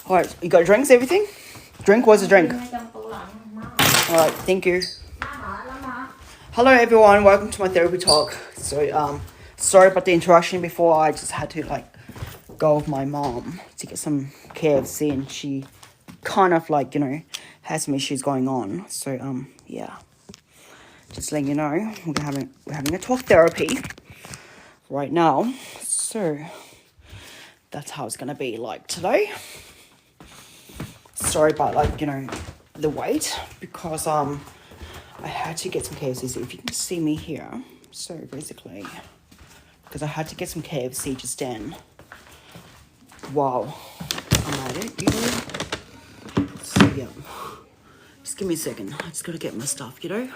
Alright, you got drinks, everything? Drink? What's a drink? Alright, thank you. Hello everyone, welcome to my therapy talk. So, sorry about the interruption before. I just had to go with my mom to get some KFC, and she kind of has some issues going on. So, yeah. Just letting you know, we're having a talk therapy right now. So, that's how it's gonna be like today. Sorry about the wait, because I had to get some KFC. So if you can see me here, so basically, because I had to get some KFC just then. Wow, I'm at it, you know. So yeah, just give me a second. I just gotta get my stuff, you know.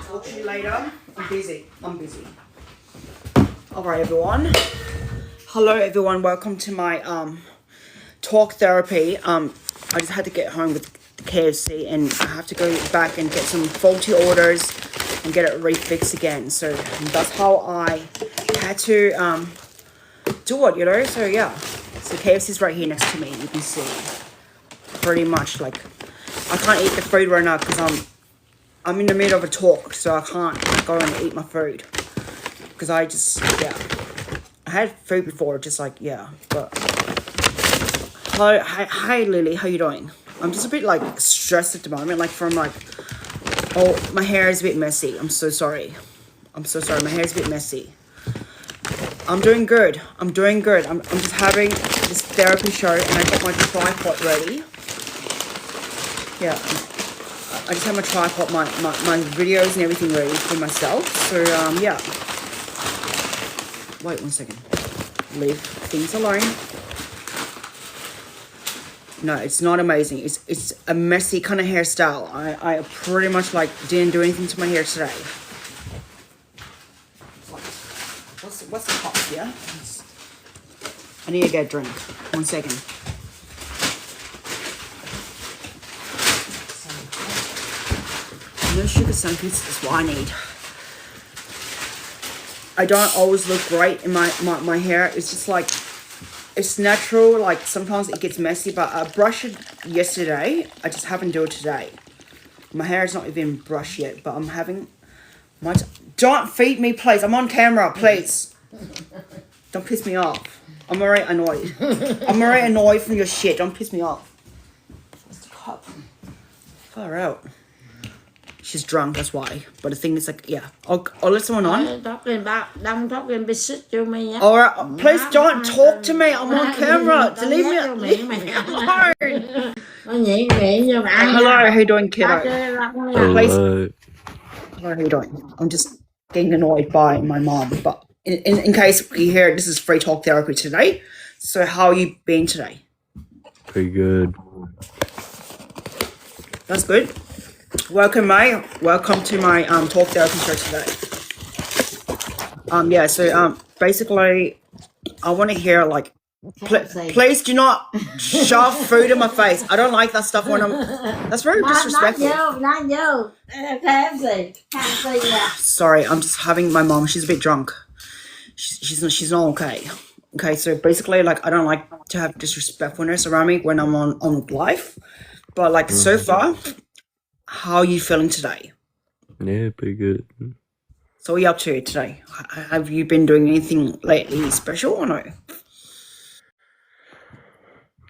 Talk to you later. I'm busy. Alright everyone. Hello everyone, welcome to my talk therapy. I just had to get home with the KFC, and I have to go back and get some faulty orders and get it refixed again. So that's how I had to do it, you know. So yeah. So KFC's right here next to me. You can see pretty much I can't eat the food right now because I'm in the middle of a talk, so I can't go and eat my food. Because I had food before, but... Hi Lily, how you doing? I'm just a bit stressed at the moment, oh, my hair is a bit messy. I'm so sorry. My hair is a bit messy. I'm doing good. I'm just having this therapy show, and I got my tripod ready. Yeah. I just have my tripod, my videos and everything ready for myself. So, yeah. Wait 1 second. Leave things alone. No, it's not amazing. It's a messy kind of hairstyle. I pretty much didn't do anything to my hair today. What's the cost, yeah? I need to get a drink. 1 second. No sugar sunkies is what I need. I don't always look great in my hair. It's just it's natural. Sometimes it gets messy, but I brushed it yesterday. I just haven't do it today. My hair is not even brushed yet, but I'm having my... Don't feed me, please. I'm on camera, please. Don't piss me off. I'm already annoyed. I'm already annoyed from your shit. Don't piss me off. What's the cup? Far out. She's drunk, that's why. But the thing is, yeah. I'll let someone on. Don't talk in basic to me. Alright, please don't talk to me. I'm on camera. Leave me alone. Hello, how you doing, kiddo? Hello. Hello, how you doing? I'm just getting annoyed by my mom. But in case you hear, this is free talk therapy today. So how you been today? Pretty good. That's good. Welcome, mate. Welcome to my talk therapy show today. Yeah. So basically, I want to hear please do not shove food in my face. I don't like that stuff when I'm. That's very disrespectful. Not you. KFC. Sorry, I'm just having my mom. She's a bit drunk. She's not okay. Okay, so basically, I don't like to have disrespectfulness around me when I'm on live. But so far. How are you feeling today? Yeah, pretty good. So what are you up to today? Have you been doing anything lately special or no?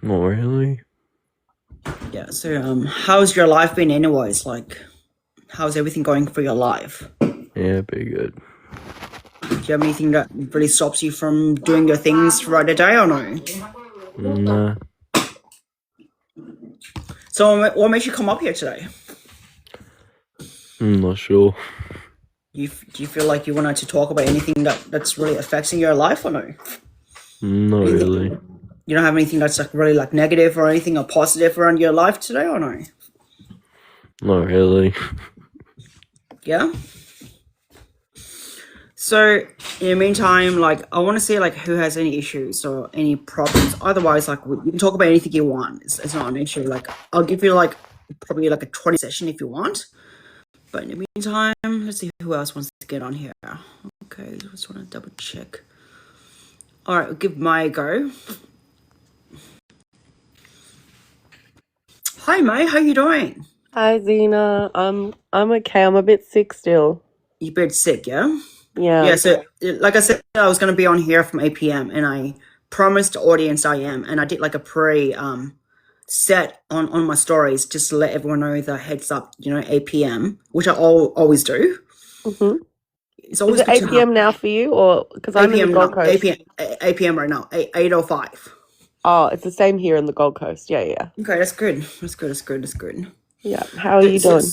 Not really. Yeah, so how's your life been anyways? How's everything going for your life? Yeah, pretty good. Do you have anything that really stops you from doing your things throughout the day or no? Nah. So what makes you come up here today? I'm not sure. Do you feel like you wanted to talk about anything that's really affecting your life or no? Not really. You don't have anything that's really negative or anything or positive around your life today or no? Not really. Yeah? So in the meantime, like I want to see like who has any issues or any problems. Otherwise, like you can talk about anything you want. It's not an issue. Like I'll give you like probably like a 20 session if you want. But in the meantime, let's see who else wants to get on here. Okay, just want to double check. All right, we'll give Maya a go. Hi, May. How you doing? Hi, Xena. I'm okay. I'm a bit sick still. You a bit sick, yeah? Yeah. Yeah. So, like I said, I was gonna be on here from 8 p.m. and I promised the audience I am, and I did like a pre set on my stories just to let everyone know the heads up. 8 p.m., which I always do. hmm It's Is always it good to 8 p.m. now for you, or because 8 I'm in the p.m. Gold now. 8 Coast? p.m. 8 p.m. right now. 8:05. Oh, it's the same here in the Gold Coast. Yeah. Okay, that's good. That's good. That's good. That's good. Yeah. How are you doing?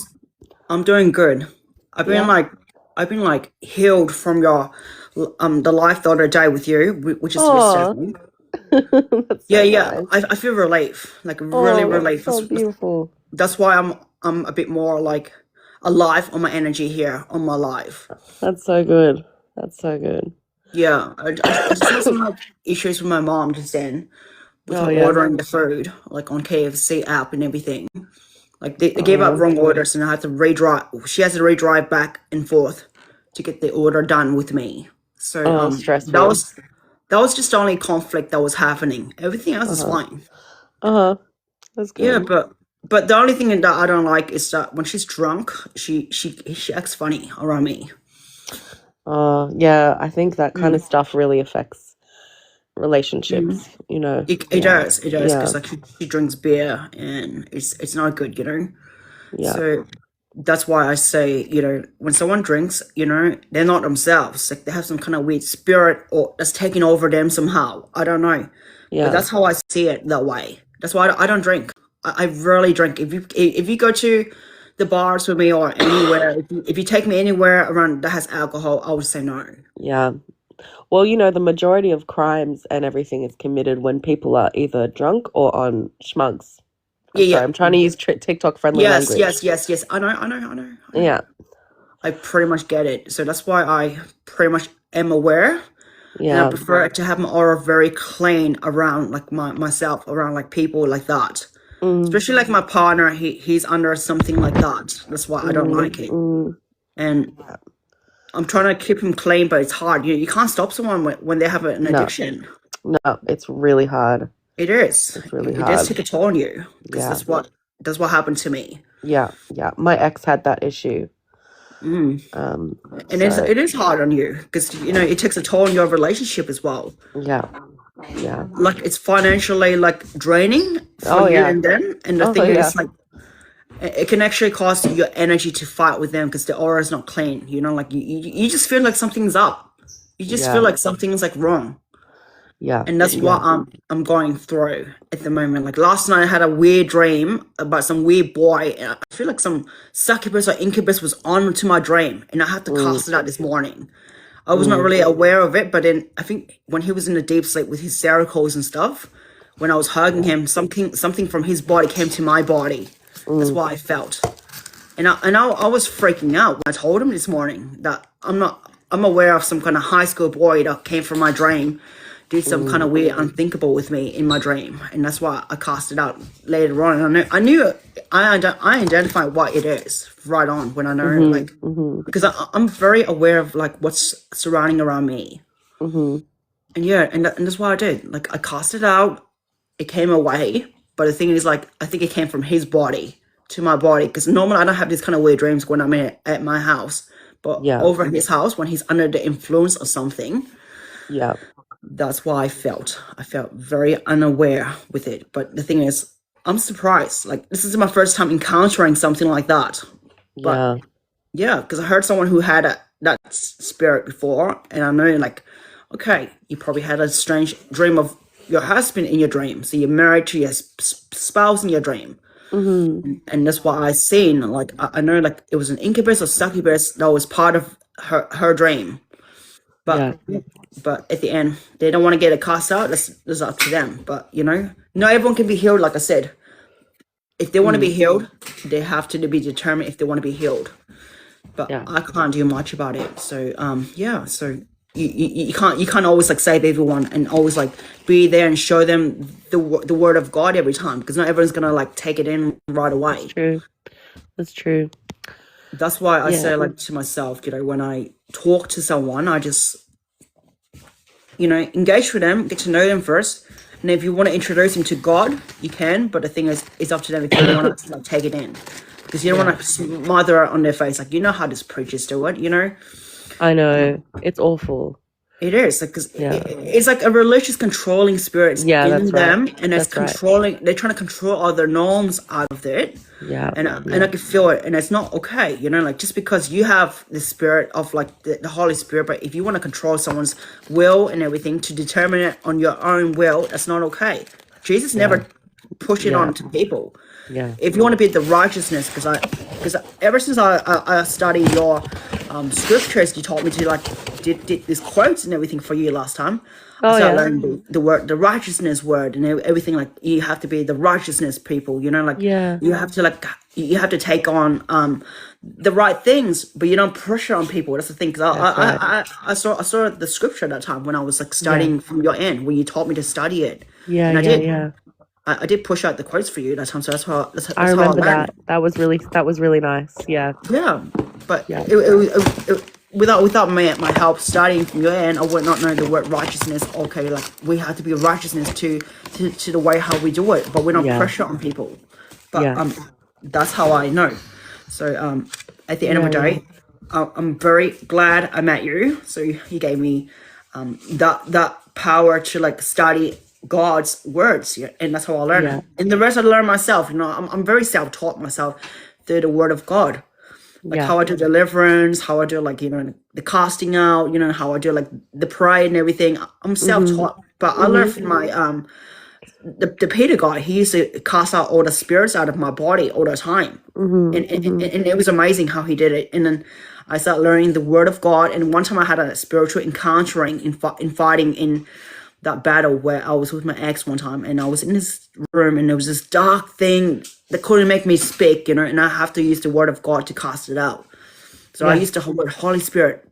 I'm doing good. I've been Yeah. like I've been like healed from your the life the other day with you, which is Oh, yesterday. that's Yeah, so yeah. nice. I feel relief, like really Oh, that's relief. so beautiful. That's why I'm a bit more like alive on my energy here on my life. That's so good. That's so good. Yeah, I just had some like issues with my mom just then with her Oh yeah. ordering the food like on KFC app and everything. Like they gave out Oh, wrong orders and I had to redrive. She has to redrive back and forth to get the order done with me. So oh, that stressful. was just the only conflict that was happening. Everything else is Uh-huh. fine. Uh-huh. That's Yeah, good. but the only thing that I don't like is that when she's drunk, she acts funny around me. Yeah, I think that kind of Mm. stuff really affects Mm. relationships, It Yeah. does, Yeah. because like she drinks beer and it's not good. Yeah. So that's why I say, when someone drinks, they're not themselves. Like they have some kind of weird spirit or that's taking over them somehow. I don't know, but Yeah. that's how I see it that way. That's why I don't drink. I rarely drink. If you go to the bars with me or anywhere, if you take me anywhere around that has alcohol, I would say no. Yeah. Well, the majority of crimes and everything is committed when people are either drunk or on schmugs. I'm Yeah, sorry, yeah. I'm trying to use TikTok friendly Yes, language. yes, yes, yes. I know. Yeah. I pretty much get it. So that's why I pretty much am aware. And I Yeah. prefer to have my aura very clean around like myself, around like people like that. Mm, Especially like my partner, he's under something like that. That's why I don't like it. mm. And I'm trying to keep him clean, but it's hard. You can't stop someone when they have an No, addiction. no, it's really hard. It is. It's really It does hard. take a toll on you because Yeah. that's what happened to me. Yeah. My ex had that issue. Mm. And So it is hard on you because it takes a toll on your relationship as well. yeah. Yeah. Like it's financially like draining for Oh you yeah. and them. And the Oh thing yeah. is like it can actually cost you your energy to fight with them because the aura is not clean. Like you just feel like something's up. You just feel Yeah. like something's like wrong. Yeah. And that's what I'm going through at the moment. Like last night I had a weird dream about some weird boy and I feel like some succubus or incubus was on to my dream and I had to Mm, cast it out this morning. I was not mm, really aware of it, but then I think when he was in a deep sleep with his cervicals and stuff, when I was hugging yeah. him, something from his body came to my body. That's Mm, what I felt, and I was freaking out when I told him this morning that I'm aware of some kind of high school boy that came from my dream, did some kind mm, of weird unthinkable with me in my dream, and that's why I cast it out later on. And I identified what it is right on when I know like mhm, because I'm very aware of like what's surrounding around me. mhm, And yeah, and that's what I did. Like I cast it out, it came away. But the thing is, like, I think it came from his body to my body because normally I don't have these kind of weird dreams when I'm at my house. But yeah. over at his house, when he's under the influence of something, Yeah. that's what I felt. I felt very unaware with it. But the thing is, I'm surprised. Like this is my first time encountering something like that. But Yeah. yeah, because I heard someone who had that spirit before, and I know, like, okay, you probably had a strange dream of your husband in your dream. So you're married to your spouse in your dream. Mhm. And that's what I seen. Like, I know, like, it was an incubus or succubus that was part of her dream. But Yeah. but at the end, they don't want to get it cast out. That's up to them. But, not everyone can be healed, like I said. If they want to be Mm, healed, they have to be determined if they want to be healed. but Yeah. I can't do much about it. So yeah, so you can't always like save everyone and always like be there and show them the word of God every time, because not everyone's gonna like take it in right away. True. That's true. That's why I Yeah. say like to myself, when I talk to someone, I just engage with them, get to know them first, and if you want to introduce them to God, you can. But the thing is, it's up to them if they want to like take it in, because you don't Yeah. want to smother it on their face. Like, how these preachers do it. I know. It's awful. It is like, because Yeah. it's like a religious controlling spirit Yeah, in that's right. them, and it's That's right. controlling. They're trying to control other norms out of it, Yeah. and I can feel it, and it's not okay. Like, just because you have the spirit of like the Holy Spirit, but if you want to control someone's will and everything to determine it on your own will, that's not okay. Jesus never pushed it Yeah. on to people. Yeah. If you want to be the righteousness, because ever since I studied your scriptures, you taught me to like did these quotes and everything for you last time. Oh, I started yeah. learning the word, the righteousness word, and everything. Like, you have to be the righteousness people. Like, Yeah. you have to take on the right things, but you don't pressure on people. That's the thing. Because That's right. I saw the scripture at that time when I was like studying from your end, where you taught me to study it, Yeah. and I Yeah. did. Yeah. I did push out the quotes for you that time, so that's I how I remember learned. that. That was really nice. Yeah. Yeah, but Yeah. without my help studying from your end, I would not know the word righteousness. Okay, like, we have to be righteousness to the way how we do it, but we don't Yeah. pressure on people. But Yeah. that's how I know. So at the end of the Yeah. day, I'm very glad I met you. So you gave me that power to like study God's words, and that's how I learn Yeah. it. And the rest I learn myself. I'm very self-taught myself through the Word of God, like Yeah. how I do deliverance, how I do like the casting out, how I do like the prayer and everything. I'm self-taught, but I learned from my the Peter guy. He used to cast out all the spirits out of my body all the time, and it was amazing how he did it. And then I started learning the Word of God. And one time I had a spiritual encountering in fighting in that battle where I was with my ex one time, and I was in this room, and there was this dark thing that couldn't make me speak, and I have to use the Word of God to cast it out. So I Yeah. used the word Holy Spirit,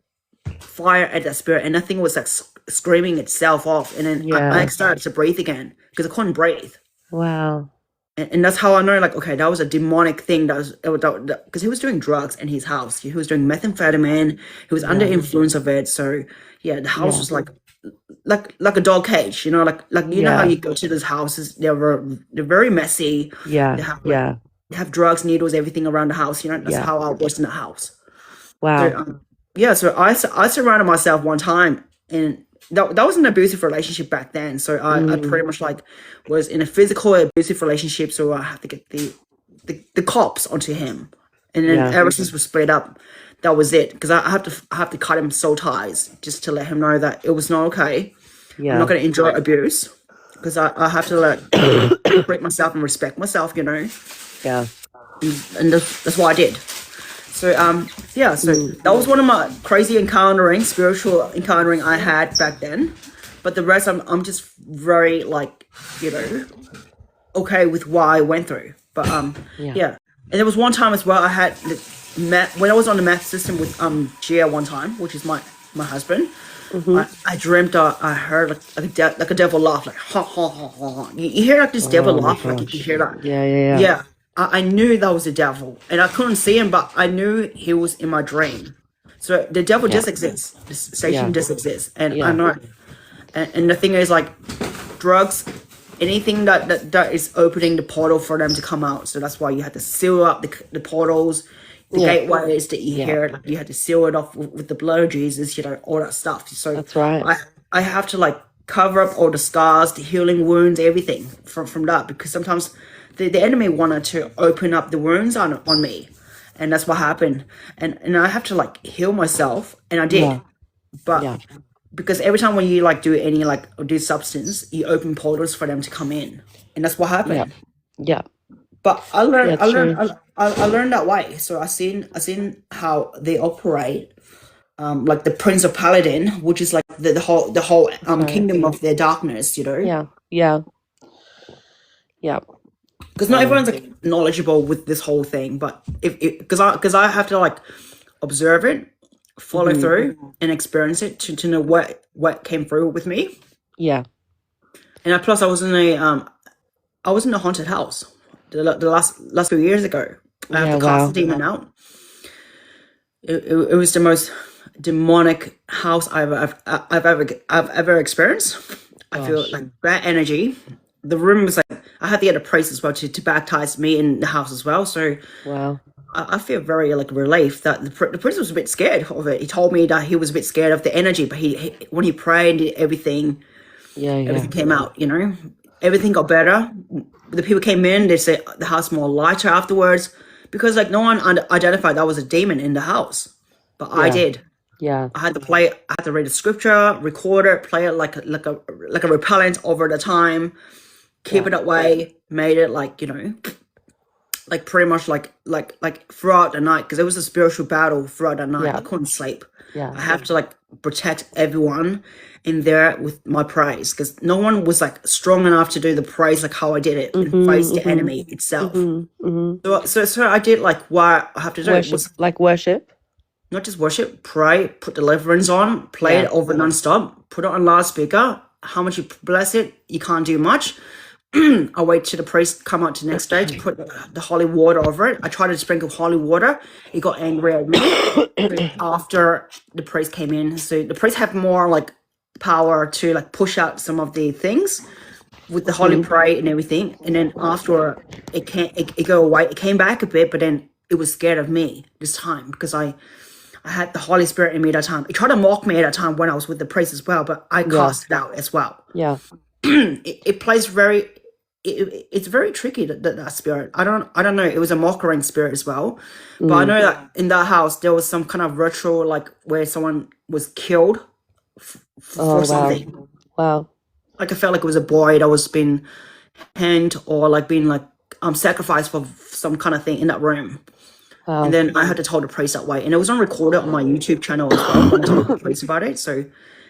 fire at that spirit, and that thing was like screaming itself off, and then I Yeah. started to breathe again because I couldn't breathe. Wow. And that's how I know, like, okay, that was a demonic thing. That was because he was doing drugs in his house. He was doing methamphetamine. He was under influence of it. So yeah, the house Yeah. was like a dog cage. Like you know how Yeah. you go to those houses. They're very messy. Yeah. They have Yeah. they have drugs, needles, everything around the house. That's Yeah. how I was in the house. Wow. So, yeah, so I surrounded myself one time, and that was an abusive relationship back then. So I pretty much like was in a physical abusive relationship. So I had to get the cops onto him, and then Yeah. ever since we split up, that was it. Because I have to cut him soul ties just to let him know that it was not okay. I'm Yeah. not going to enjoy abuse, because I have to like break myself and respect myself. Yeah. And that's what I did. So yeah, so that was one of my crazy spiritual encountering I had back then. But the rest, I'm just very like, okay with what I went through. But yeah. And there was one time as well I had when I was on the math system with Gia one time, which is my husband. I dreamt I heard like a devil laugh, like ha ha ha ha ha. You hear like this devil laugh, like you hear that. Yeah. Yeah. Yeah. Yeah, I knew that was the devil, and I couldn't see him, but I knew he was in my dream. So the devil does exist. Satan does exist, and I know. And the thing is, like, drugs, anything that is opening the portal for them to come out. So that's why you have to seal up the portals, the gateways that you hear. Like, you have to seal it off with the blood of Jesus, all that stuff. So That's right. I have to like cover up all the scars, the healing wounds, everything from that, because sometimes the enemy wanted to open up the wounds on me, and that's what happened. And I have to like heal myself, and I did. Yeah. But Yeah. because every time when you like do any like do substance, you open portals for them to come in, and that's what happened. Yeah. But I learned, Yeah, true. I learned that way. So I seen how they operate. Like the Prince of Paladin, which is like the whole kingdom of their darkness. Yeah. Yeah. Yeah. Because not everyone's like knowledgeable with this whole thing, but because I have to like observe it, follow Mm-hmm. through, and experience it to know what came through with me. Yeah. And plus, I was in a haunted house the last few years ago. I have Yeah. to cast the Wow. demon out. It was the most demonic house I've ever experienced. I feel Gosh. like that energy. The room was like I had to get a priest as well to baptize me in the house as well. So Wow. I feel very like relief that the priest was a bit scared of it. He told me that he was a bit scared of the energy, but he when he prayed, everything Yeah. Yeah. everything came out. Everything got better. The people came in. They said the house more lighter afterwards because like no one identified that was a demon in the house, but I Yeah. did. Yeah. I had to play. I had to read the scripture, record it, play it like a repellent over the time, keep Yeah. it that way. Made it like pretty much like throughout the night because it was a spiritual battle throughout the night. I Yeah. couldn't sleep. Yeah. I have to like protect everyone in there with my praise because no one was like strong enough to do the praise like how I did it and face the enemy itself. So I did like what I have to do was Worship. not just worship, pray, put deliverance on, play Yeah. it over non-stop, put it on loudspeaker. How much you bless it, you can't do much. I wait till the priest come out to the next day to put the holy water over it. I tried to sprinkle holy water. He got angry at me after the priest came in. So the priest have more like power to like push out some of the things with the holy prayer and everything. And then after it go away. It came back a bit, but then it was scared of me this time because I had the Holy Spirit in me at that time. It tried to mock me at that time when I was with the priest as well, but I cast it out as well. Yeah. It plays very. It's very tricky that spirit. I don't know. It was a mocking spirit as well, but I know that in that house there was some kind of ritual like where someone was killed Oh, for something. Wow. Like I felt like it was a boy that was being hanged or like being like sacrificed for some kind of thing in that room. Wow. And then I had to tell the priest that way, and it was on recorded on my YouTube channel as well. When I told the priest about it, so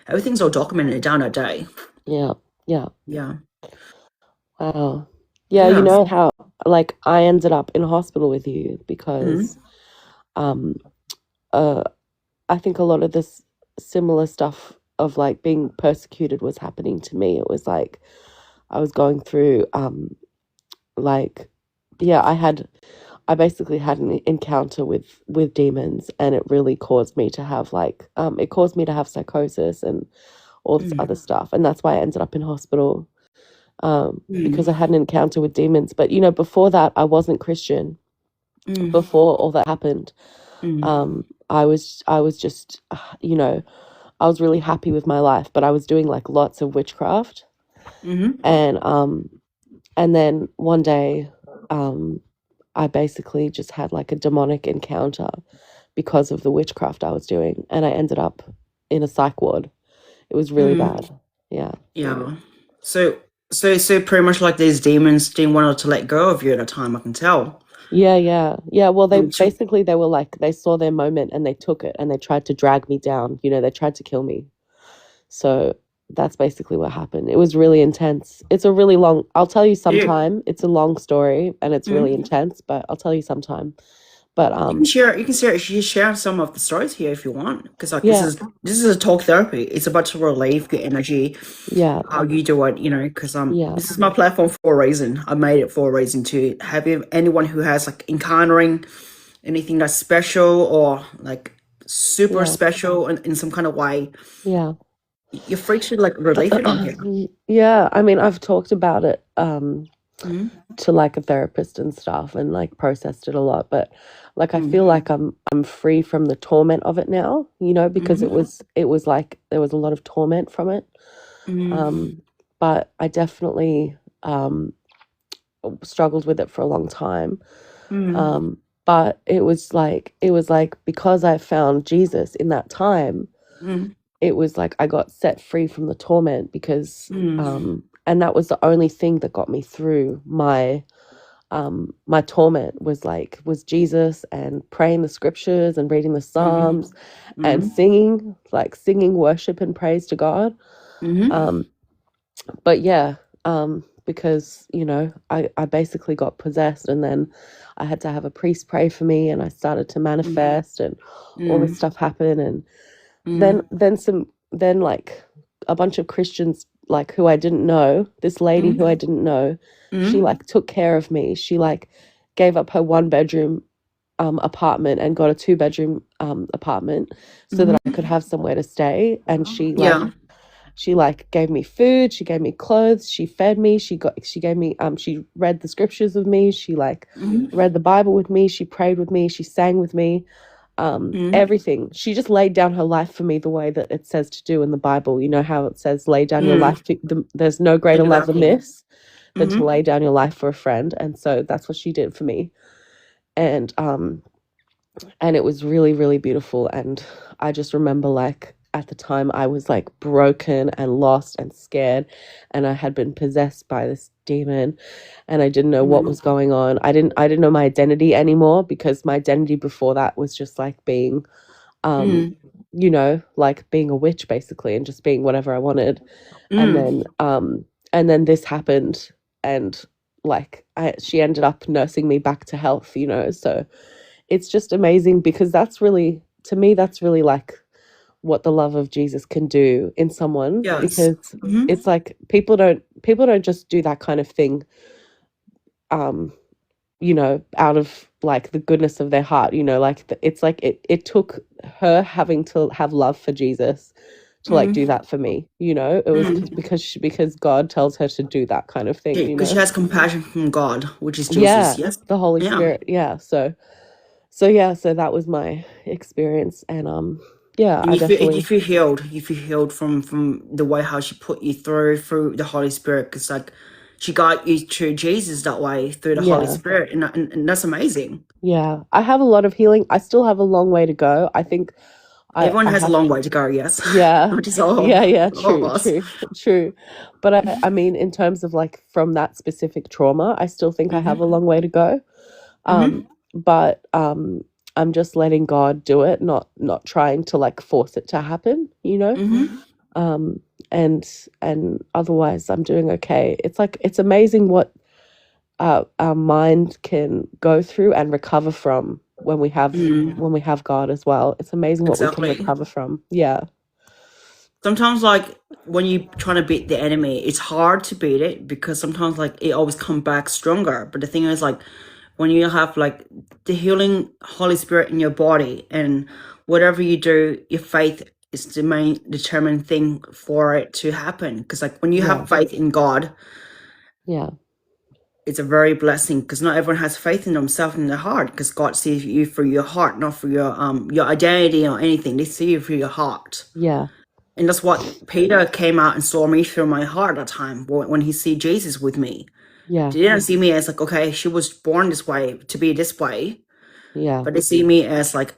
everything's all documented down that day. Yeah. Yeah. Yeah. Wow. Yeah, you Yeah. know how like I ended up in hospital with you because um I think a lot of this similar stuff of like being persecuted was happening to me. It was like I was going through like yeah, I basically had an encounter with demons, and it really caused me to have like it caused me to have psychosis and all this other stuff, and that's why I ended up in hospital because I had an encounter with demons. But you know, before that, I wasn't Christian. Before all that happened, I was just you know, I was really happy with my life, but I was doing like lots of witchcraft, and then one day I basically just had like a demonic encounter because of the witchcraft I was doing, and I ended up in a psych ward. It was really bad. Yeah. Yeah. So pretty much like these demons didn't want to let go of you at a time. I can tell. Yeah. Well, they So- basically they were like they saw their moment and they took it and they tried to drag me down. You know, they tried to kill me. So that's basically what happened. It was really intense. It's a really long. I'll tell you sometime. It's a long story and it's really intense, but I'll tell you sometime. But You can share some of the stories here if you want, because like Yeah. this is a talk therapy. It's about to relieve your energy, yeah, how you do it, because Yeah. this is my platform for a reason. I made it for a reason to have anyone who has like encountering anything that's special or like super Yeah. special in some kind of way. yeah. You're free to like relieve it on here. Yeah, I mean, I've talked about it Mhm. to like a therapist and stuff and like processed it a lot, but like I feel like I'm free from the torment of it now, you know, because it was like there was a lot of torment from it. But I definitely struggled with it for a long time. But it was like because I found Jesus in that time, it was like I got set free from the torment because and that was the only thing that got me through my my torment was Jesus and praying the scriptures and reading the Psalms and singing worship and praise to God. But yeah, because, you know, I basically got possessed, and then I had to have a priest pray for me, and I started to manifest, and all this stuff happened. And then like a bunch of Christians, like, who I didn't know, this lady who I didn't know, she like took care of me. She like gave up her 1-bedroom apartment and got a 2-bedroom apartment so that I could have somewhere to stay. And she like gave me food, she gave me clothes, she fed me, she gave me she read the scriptures with me, she like read the Bible with me, she prayed with me, she sang with me, everything. She just laid down her life for me the way that it says to do in the Bible. You know how it says lay down your life there's no greater love than this, than to lay down your life for a friend. And so that's what she did for me. And it was really, really beautiful. And I just remember, like, at the time I was like broken and lost and scared, and I had been possessed by this demon, and I didn't know what was going on. I didn't know my identity anymore, because my identity before that was just like being you know, like being a witch basically, and just being whatever I wanted. And then this happened, and like she ended up nursing me back to health, you know. So it's just amazing, because that's really, to me, that's really like what the love of Jesus can do in someone. Yes. Because it's like people don't just do that kind of thing you know, out of like the goodness of their heart, you know, like it's like it took her having to have love for Jesus to like do that for me, you know. It was because God tells her to do that kind of thing, you Because she know. has compassion from God, which is Jesus. Yeah, Yes. the Holy Yeah. Spirit. Yeah. So that was my experience. And yeah, And I definitely, you feel healed. You feel healed from the way how she put you through the Holy Spirit, because like she got you to Jesus that way through the Holy yeah. Spirit, and that's amazing. Yeah, I have a lot of healing. I still have a long way to go. I think Everyone I has a have, long way to go. Yes. yeah, Not just all yeah, of true, us. true. But I mean, in terms of like from that specific trauma, I still think I have a long way to go. But I'm just letting God do it, not trying to like force it to happen, you know. And otherwise I'm doing okay. It's like, it's amazing what our mind can go through and recover from when we have God as well. It's amazing what we can Exactly. recover from. Yeah. Sometimes like when you trying to beat the enemy, it's hard to beat it, because sometimes like it always come back stronger. But the thing is, like, when you have like the healing Holy Spirit in your body, and whatever you do, your faith is the main determined thing for it to happen. Because like when you Yeah. have faith in God, Yeah. it's a very blessing, because not everyone has faith in themselves, in their heart, because God sees you for your heart, not for your identity or anything. They see you for your heart. Yeah. And that's what Peter came out and saw me through my heart at that time, when he see Jesus with me. Yeah. They didn't see me as like, okay, she was born this way to be this way, Yeah. but they see me as like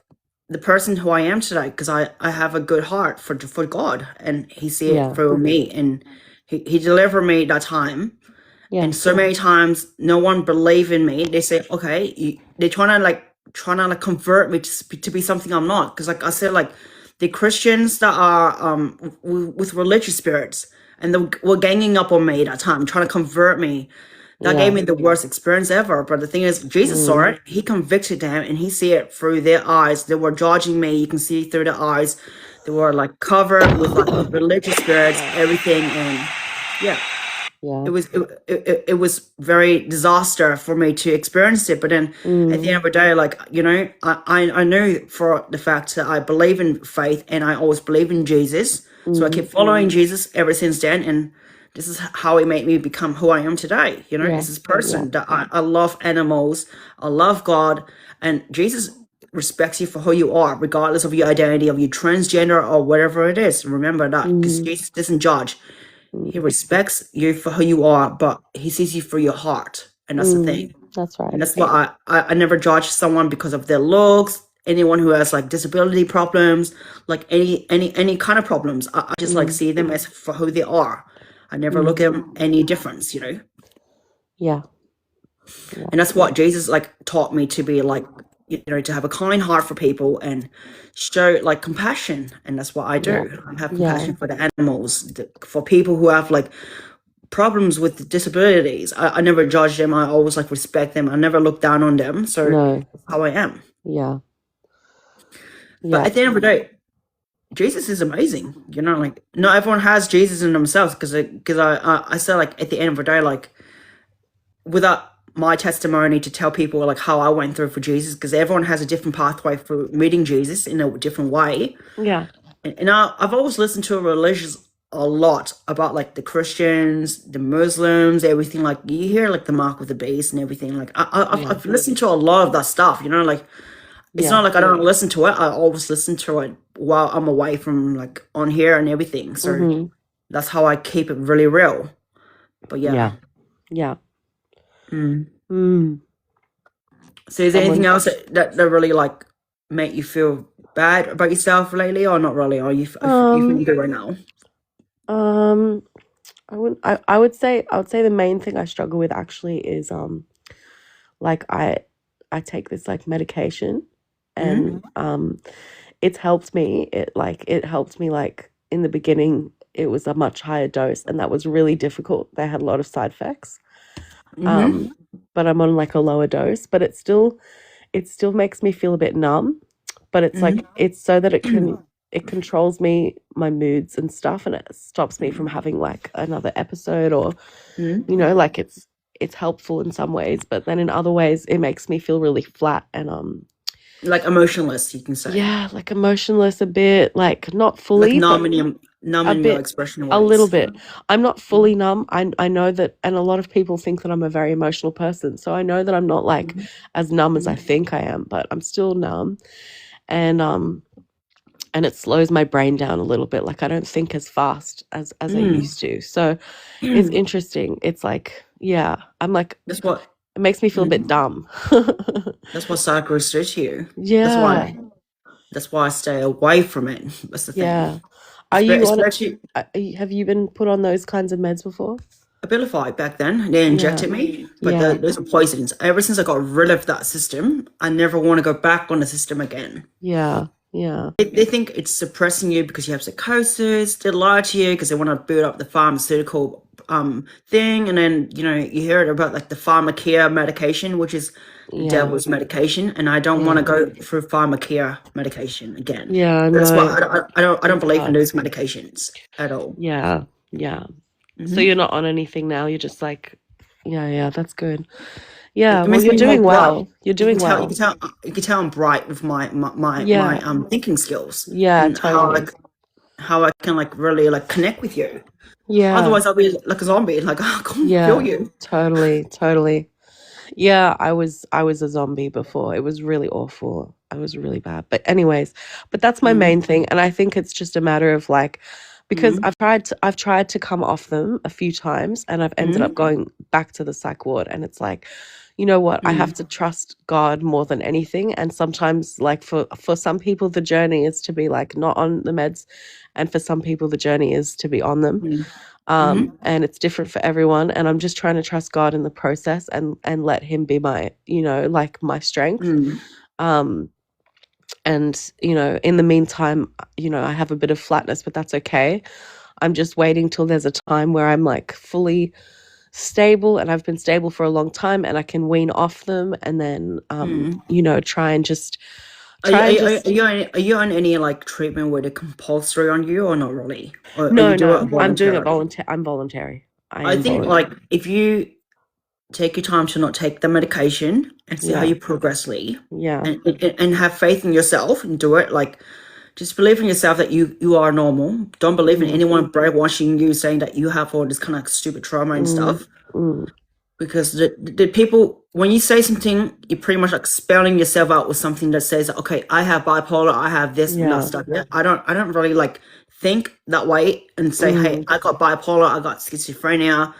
the person who I am today, because I have a good heart for God, and he see Yeah. it through me, and he delivered me that time. Yeah. And so many times no one believe in me. They say, okay, they're trying to convert me to be something I'm not. Because like I said, like the Christians that are with religious spirits, and they were ganging up on me that time, trying to convert me. That Yeah. gave me the worst experience ever. But the thing is, Jesus saw it. He convicted them, and he see it through their eyes. They were judging me. You can see through their eyes. They were like covered with like religious spirits, everything, and yeah. Yeah. It was very disaster for me to experience it. But then at the end of the day, like, you know, I knew for the fact that I believe in faith, and I always believe in Jesus. So I keep following Jesus ever since then, and this is how he made me become who I am today. You know, Yeah. as this person that I love animals, I love God, and Jesus respects you for who you are, regardless of your identity, of your transgender or whatever it is. Remember that, because Jesus doesn't judge. He respects you for who you are, but he sees you for your heart. And that's the thing. That's right. And that's why I never judge someone because of their looks, anyone who has like disability problems, like any kind of problems. I just like see them as for who they are. I never look at any difference, you know? Yeah. And that's what Jesus like taught me to be like, you know, to have a kind heart for people and show like compassion. And that's what I do. I have compassion for the animals, for people who have like problems with disabilities. I never judge them. I always like respect them. I never look down on them. So No. that's how I am. Yeah. But Yeah. at the end of the day, Jesus is amazing. You know, like not everyone has Jesus in themselves because I say like at the end of the day, like without my testimony to tell people like how I went through for Jesus, because everyone has a different pathway for meeting Jesus in a different way. Yeah. And I've always listened to religions a lot about like the Christians, the Muslims, everything. Like you hear like the mark of the beast and everything. Like I've listened to a lot of that stuff. You know, like it's Yeah. not like I don't listen to it. I always listen to it while I'm away from like on here and everything. So Mhm. that's how I keep it really real. But yeah. Yeah. Yeah. Mm. Mm. So is there anything Someone. else that really like make you feel bad about yourself lately, or not really? Are you feeling good right now? I would say the main thing I struggle with actually is like I take this like medication, Mm-hmm. and it's helped me. It helped me like in the beginning it was a much higher dose, and that was really difficult. They had a lot of side effects. Mm-hmm. But I'm on like a lower dose, but it still makes me feel a bit numb, but it's like it's so that it controls my moods and stuff, and it stops me from having like another episode, or Mm-hmm. you know, like it's helpful in some ways, but then in other ways it makes me feel really flat and Like emotionless, you can say. yeah, like emotionless a bit, like not Like fully, but numbing a your bit, expression a little words. bit. I'm not fully numb. I know that, and a lot of people think that I'm a very emotional person, so I know that I'm not like as numb as I think I am, but I'm still numb, and it slows my brain down a little bit. Like I don't think as fast as I used to. So it's interesting. It's like, yeah, I'm like, That's what it makes me feel a bit dumb. that's what cycles do to you. Yeah, That's why I stay away from it. That's the thing. yeah. Are you on? Especially Have you been put on those kinds of meds before? Abilify back then. They Yeah, injected me, but yeah, those are poisons. Ever since I got rid of that system, I never want to go back on the system again. yeah, yeah, They think it's suppressing you because you have psychosis. They lie to you because they want to build up the pharmaceutical thing, and then you hear it about like the pharmacare medication, which is the yeah, devil's medication, and I don't want to yeah, go through pharmacare medication again. yeah. That's why No, I don't it's believe in hard. those medications at all. Yeah, yeah. So Hmm. you're not on anything now. You're just like, yeah, yeah. That's good. Yeah. It Well, makes you're me more doing bright. well. You're You can doing tell. You well. can tell. You can tell I'm bright with my Yeah, thinking skills yeah. and Totally. how I can like really like connect with you. Yeah, Otherwise, I'll be like a zombie. Like I can't feel yeah. you. Totally, totally. Yeah, I was a zombie before. It was really awful. I was really bad. But anyways, but that's my Mm, main thing, and I think it's just a matter of like because mm, I've tried to come off them a few times, and I've ended up mm, going back to the psych ward, and it's like, you know what? I have mm, to trust God more than anything, and sometimes like for some people the journey is to be like not on the meds, and for some people the journey is to be on them. mm, mm, And it's different for everyone, and I'm just trying to trust God in the process, and let him be my, like my strength. mm, um and in the meantime, I have a bit of flatness, but that's okay. I'm just waiting till there's a time where I'm like fully stable, and I've been stable for a long time, and I can wean off them, and then mm. try and just Are you, try are and you, just are you on any like treatment where they compulsory on you or not really? Or you no, do it no, I'm doing it voluntarily? I'm voluntary. I I am think voluntary. like if you take your time to not take the medication and see how Yeah, you progressly yeah. and have faith in yourself and do it like just believe in yourself that you are normal. Don't believe in Mm, anyone brainwashing you saying that you have all this kind of like stupid trauma and mm, stuff, mm. because the people, when you say something, you're pretty much like spelling yourself out with something that says, okay, I have bipolar, I have this and that Yeah. stuff. Yeah, I don't really like think that way and say, hey, Mm. I got bipolar, I got schizophrenia.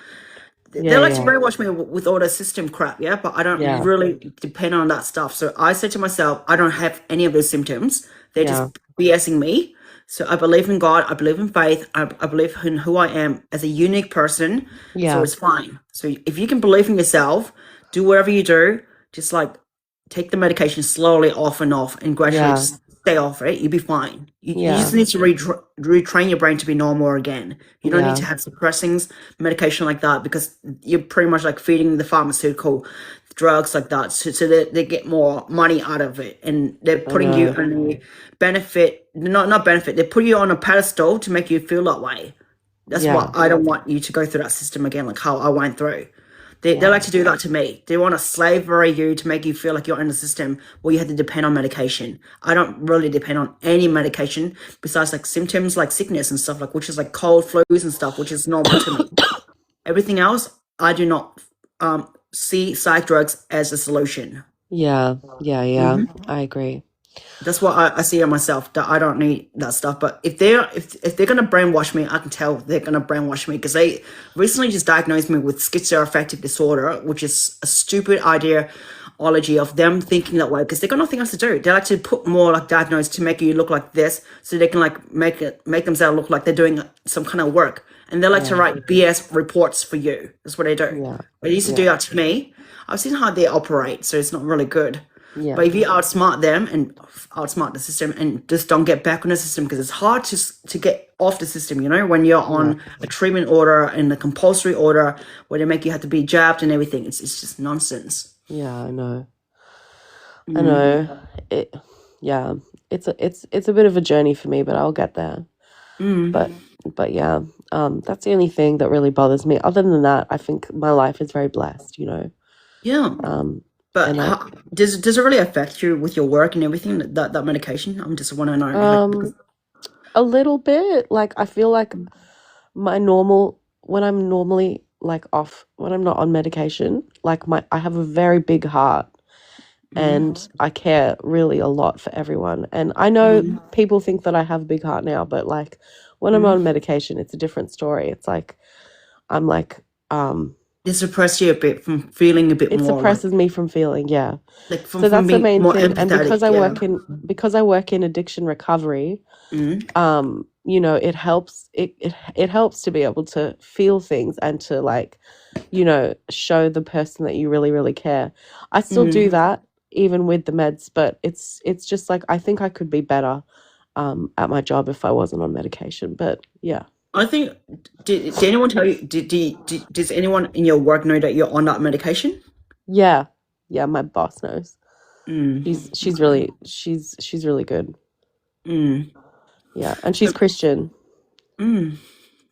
Yeah, They like to yeah, brainwash me with all the system crap, yeah, but I don't yeah, really depend on that stuff. So I say to myself, I don't have any of those symptoms. They're yeah, just BSing me. So I believe in God, I believe in faith, I believe in who I am as a unique person. So yeah, it's fine. So if you can believe in yourself, do whatever you do, just like take the medication slowly off and gradually yeah, just stay off it. You'll be fine. You just Yeah. need to retrain your brain to be normal again. You don't need to Yeah. have suppressings, medication like that, because you're pretty much like feeding the pharmaceutical drugs like that, so that they get more money out of it, and they're I putting you know. on a benefit, not benefit. They put you on a pedestal to make you feel that way. That's why Yeah. I don't want you to go through that system again, like how I went through. They like Yeah. to do that to me. They want to slavery you to make you feel like you're in the system where you have to depend on medication. I don't really depend on any medication besides like symptoms like sickness and stuff, like which is like cold, flus and stuff, which is normal to me. Everything else, I do not see psych drugs as a solution. Yeah. Yeah. Yeah. I agree. That's what I see in myself, that I don't need that stuff. But if they're gonna brainwash me, I can tell they're gonna brainwash me, because they recently just diagnosed me with schizoaffective disorder, which is a stupid ideology of them thinking that way, because they got nothing else to do. They like to put more like diagnosed to make you look like this, so they can like make themselves look like they're doing some kind of work, and they like to Yeah. write BS reports for you. That's what they do. Yeah. They used to do Yeah. that to me. I've seen how they operate, so it's not really good. Yeah. But if you outsmart them and outsmart the system and just don't get back on the system, because it's hard to get off the system, when you're Yeah. on a treatment order and a compulsory order where they make you have to be jabbed and everything. It's just nonsense. Yeah. I know. I know. It. Yeah. It's a bit of a journey for me, but I'll get there. But yeah. That's the only thing that really bothers me. Other than that, I think my life is very blessed. Yeah. But And I. does it really affect you with your work and everything, that medication? I just want to know. Like, because, A little bit. Like I feel like when I'm normally like off, when I'm not on medication, like I have a very big heart and I care really a lot for everyone. And I know people think that I have a big heart now, but like when I'm on medication, it's a different story. It's like I'm like it suppresses you a bit from feeling a bit it more like suppresses me from feeling, yeah. from So that's the being main more thing. And because empathetic. I work in addiction recovery, it helps it helps to be able to feel things and to like, show the person that you really, really care. I still do that even with the meds, but it's just like I think I could be better at my job if I wasn't on medication. But yeah. I think, did anyone tell you, does anyone in your work know that you're on that medication? Yeah. Yeah, my boss knows. She's really good. Yeah, and she's Christian. It's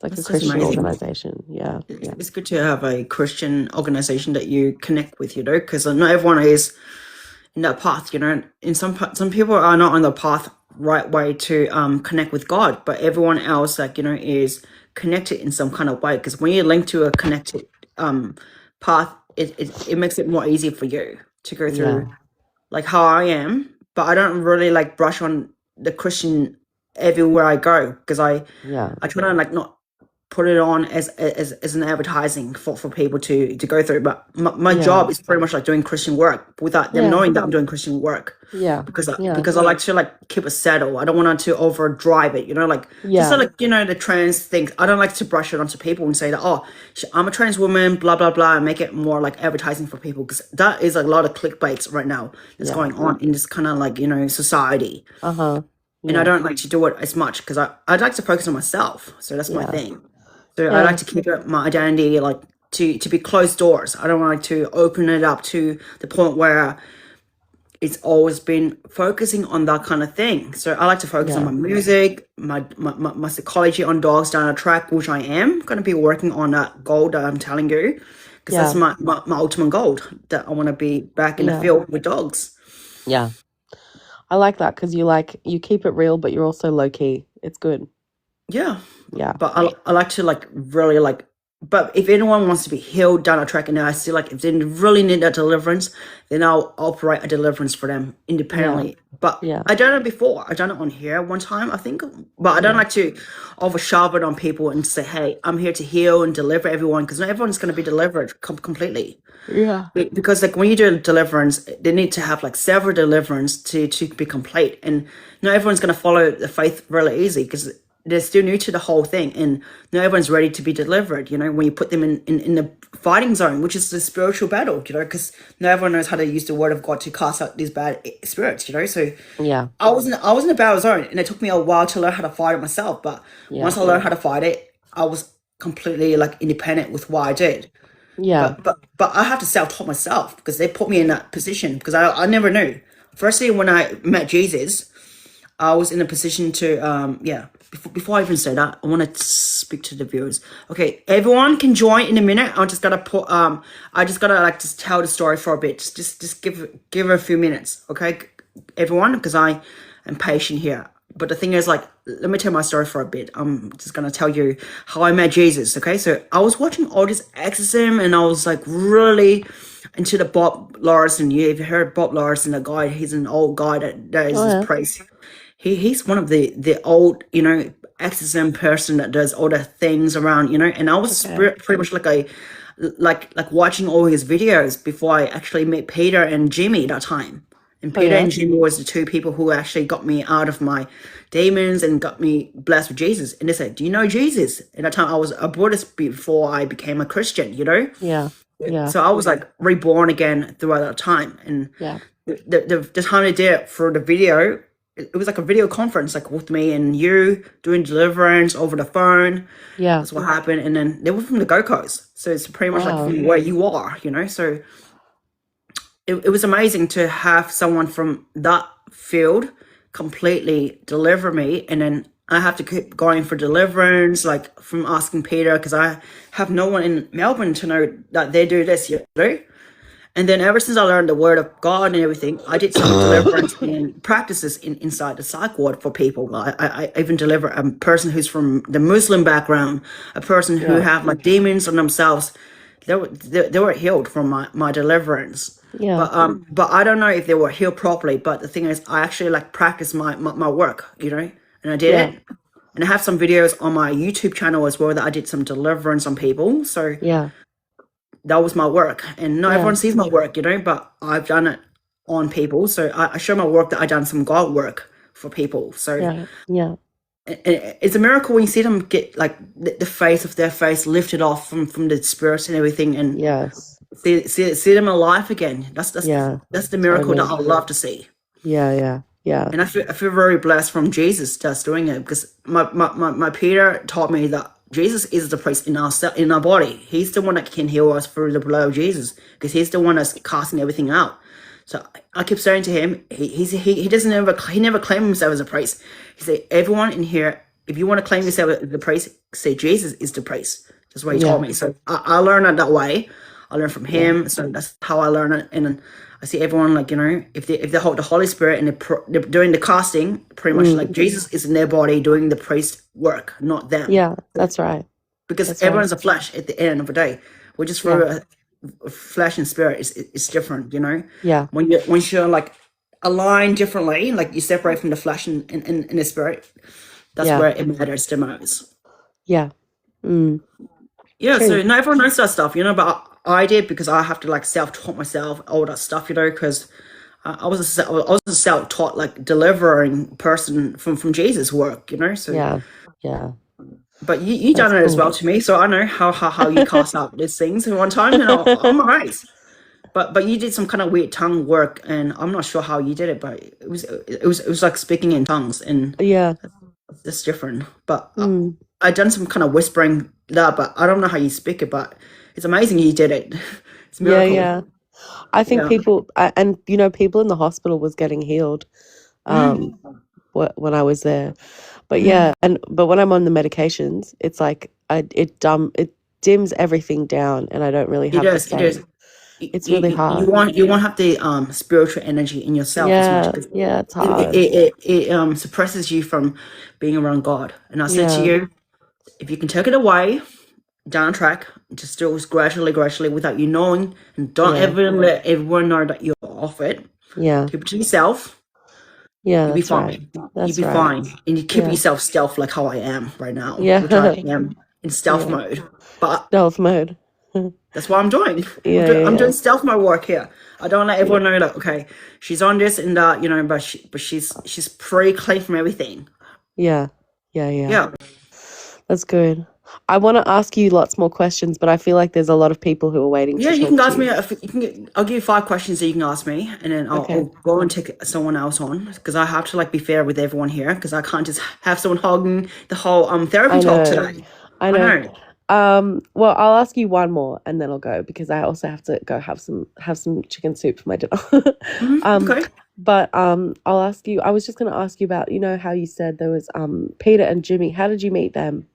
like a That's Christian amazing. organization. Yeah. Yeah. It's good to have a Christian organization that you connect with, because not everyone is in that path, and some people are not on the path right way to connect with God, but everyone else, like, is connected in some kind of way, because when you're linked to a connected path, it makes it more easy for you to go through, Yeah. like how I am. But I don't really like brush on the Christian everywhere I go, because I Yeah. try to like not put it on as an advertising for people to go through. But my Yeah. job is pretty much like doing Christian work without them Yeah. knowing that I'm doing Christian work, Yeah. because Yeah. I like to like keep it settled. I don't want to overdrive it, like just Yeah. so, like, the trans thing. I don't like to brush it onto people and say that, oh, I'm a trans woman, blah blah blah, and make it more like advertising for people, because that is like a lot of clickbaits right now that's Yeah. going on in this kind of like society. Uh-huh. And I Yeah. don't like to do it as much, because I'd like to focus on myself. So that's my Yeah. thing. So I Yeah. like to keep it, my identity, like to be closed doors. I don't like to open it up to the point where it's always been focusing on that kind of thing. So I like to focus on Yeah. my music, my psychology on dogs down a track, which I am going to be working on that goal that I'm telling you, because Yeah. that's my ultimate goal, that I want to be back in the Yeah. field with dogs. Yeah. I like that because you keep it real, but you're also low key. It's good. Yeah. Yeah. But I like to like really like, but if anyone wants to be healed down a track, and I see like if they really need that deliverance, then I'll operate a deliverance for them independently. But Yeah. I done it before. I done it on here one time, I think. But I don't like to overshove it on people and say, hey, I'm here to heal and deliver everyone, because not everyone's going to be delivered completely. Yeah. Because like when you do a deliverance, they need to have like several deliverance to be complete, and not everyone's going to follow the faith really easy, because they're still new to the whole thing, and not everyone's ready to be delivered. You know, when you put them in the fighting zone, which is the spiritual battle. You know, because not everyone knows how to use the word of God to cast out these bad spirits. You know, so Yeah. I was in a battle zone, and it took me a while to learn how to fight it myself. But Yeah. once I learned how to fight it, I was completely like independent with what I did. Yeah. But I have to self-taught myself because they put me in that position because I never knew. Firstly, when I met Jesus, I was in a position to Before I even say that, I want to speak to the viewers. Okay, everyone can join in a minute. I just gotta like just tell the story for a bit. Just give her a few minutes, okay, everyone, because I am patient here. But the thing is, like, let me tell my story for a bit. I'm just gonna tell you how I met Jesus. Okay, so I was watching all this exorcism, and I was like really into the Bob Larson. You've heard Bob Larson, the guy? He's an old guy that is Oh, this yeah. priest. He's one of the old, you know, exorcism person that does all the things around, you know. And I was Okay. pretty much like watching all his videos before I actually met Peter and Jimmy that time. And Oh, Peter yeah. and Jimmy was the two people who actually got me out of my demons and got me blessed with Jesus. And they said, "Do you know Jesus?" At that time, I was a Buddhist before I became a Christian, you know. Yeah. Yeah. So I was like reborn again throughout that time. And Yeah. the time they did it for the video, it was like a video conference, like with me and you doing deliverance over the phone. Yeah. That's what happened. And then they were from the Go Coast, so it's pretty much like Wow. from where you are, you know. So it was amazing to have someone from that field completely deliver me, and then I have to keep going for deliverance, like from asking Peter, because I have no one in Melbourne to know that they do this, you know. And then ever since I learned the word of God and everything, I did some deliverance and practices inside the psych ward for people. I even deliver a person who's from the Muslim background, a person who Yeah. have like demons on themselves. They were healed from my deliverance. Yeah. But I don't know if they were healed properly. But the thing is, I actually like practiced my work, you know, and I did Yeah. it. And I have some videos on my YouTube channel as well that I did some deliverance on people. So Yeah. that was my work, and not Yeah. everyone sees my work, you know, but I've done it on people. So I show my work that I done some God work for people. So Yeah. Yeah. it's a miracle when you see them get like the face of their face lifted off from the spirits and everything, and Yes. see them alive again. Yeah. That's the miracle that Totally. I love to see. Yeah. Yeah. Yeah. And I feel very blessed from Jesus just doing it, because my Peter taught me that Jesus is the priest in our body. He's the one that can heal us through the blood of Jesus, because he's the one that's casting everything out. So I keep saying to him, he never claimed himself as a priest. He said, everyone in here, if you want to claim yourself as the priest, say Jesus is the priest. That's what he Yeah. told me. So I learned it that way. I learned from Yeah. him. So that's how I learned it. And then I see everyone, like, you know, if they hold the Holy Spirit and they're doing the casting, pretty much like Jesus is in their body doing the priest work, not them. Yeah. That's right. Because That's everyone's right. a flesh at the end of the day. We're just Yeah. for flesh and spirit is different, you know. Yeah. Once you're like aligned differently, like you separate from the flesh and the spirit, that's Yeah. where it matters the most. Yeah. Mm. Yeah, so True. not everyone knows that stuff, you know, but I did, because I have to like self-taught myself all that stuff, you know, because I was a self-taught like delivering person from Jesus' work, you know. So Yeah. Yeah. but you That's done it as well cool. to me, so I know how you cast out these things in one time, and I'm amazed. But you did some kind of weird tongue work, and I'm not sure how you did it, but it was like speaking in tongues, and Yeah. it's different. But Mm. I done some kind of whispering that, but I don't know how you speak it, but it's amazing you did it. It's a Yeah. miracle. Yeah. I think Yeah. people, and you know, people in the hospital was getting healed Mm, when I was there. But mm. yeah, but when I'm on the medications, it's like it dims everything down, and I don't really It have the does. It does. same. It's really hard. You won't have the spiritual energy in yourself as much, Yeah. because Yeah. It's it, hard. suppresses you from being around God. And I said to Yeah. you, if you can take it away down track, just do it gradually without you knowing, and don't Yeah. ever let everyone know that you're off it. Yeah. Keep it to yourself. Yeah. You'll be That's right. fine. You'll That's be right. fine, and you keep Yeah. yourself stealth like how I am right now, Yeah. which I am in stealth Yeah. mode. But Stealth mode. that's what I'm doing. Yeah. Yeah. I'm Yeah. doing stealth mode work here. I don't let Yeah. everyone know that, okay, she's on this and that, you know, but she's pretty clean from everything. Yeah. Yeah, yeah. Yeah. That's good. I want to ask you lots more questions, but I feel like there's a lot of people who are waiting Yeah, to you talk can to ask me. you. I'll give you 5 questions that you can ask me, and then I'll Okay. go and take someone else on because I have to like be fair with everyone here because I can't just have someone hogging the whole therapy I talk know. today. I I know. know. Well, I'll ask you one more and then I'll go because I also have to go have some chicken soup for my dinner. Okay. But I'll ask you. I was just going to ask you about, how you said there was Peter and Jimmy. How did you meet them?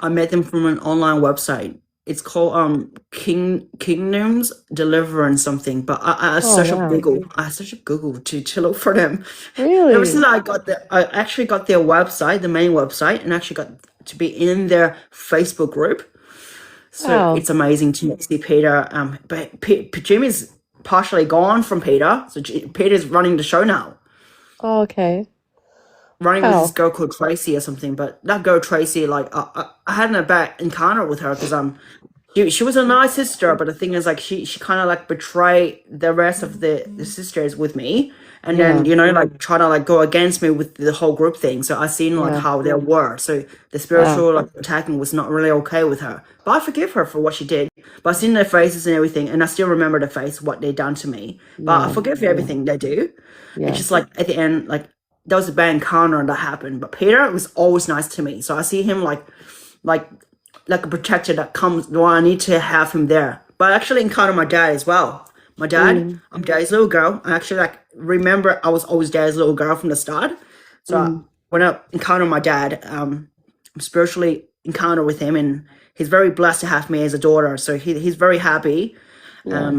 I met them from an online website. It's called Kingdoms Deliverance something. But I Oh, searched up wow. Google. I searched up Google to look for them. Ever since Really? I actually got their website, the main website, and actually got to be in their Facebook group. So Wow. it's amazing to see Peter. But Jimmy's partially gone from Peter. So Peter's running the show now. Oh, okay. Running with this Wow. girl called Tracy or something. But that girl Tracy, like I had a bad encounter with her because she was a nice sister, but the thing is, like, she kind of like betrayed the rest of the sisters with me, and then Yeah. like try to like go against me with the whole group thing. So I seen like Yeah. how they were. So the Wow. spiritual like attacking was not really okay with her. But I forgive her for what she did. But I seen their faces and everything, and I still remember the face what they done to me. But I Yeah. forgive everything they do. It's Yeah. just like at the end, like there was a bad encounter that happened. But Peter was always nice to me. So I see him like like a protector that comes well, I need to have him there. But I actually encountered my dad as well. My dad, Mm. I'm dad's little girl. I actually like remember I was always dad's little girl from the start. So Mm. when I encountered my dad, I'm spiritually encounter with him, and he's very blessed to have me as a daughter. So he's very happy. Yeah.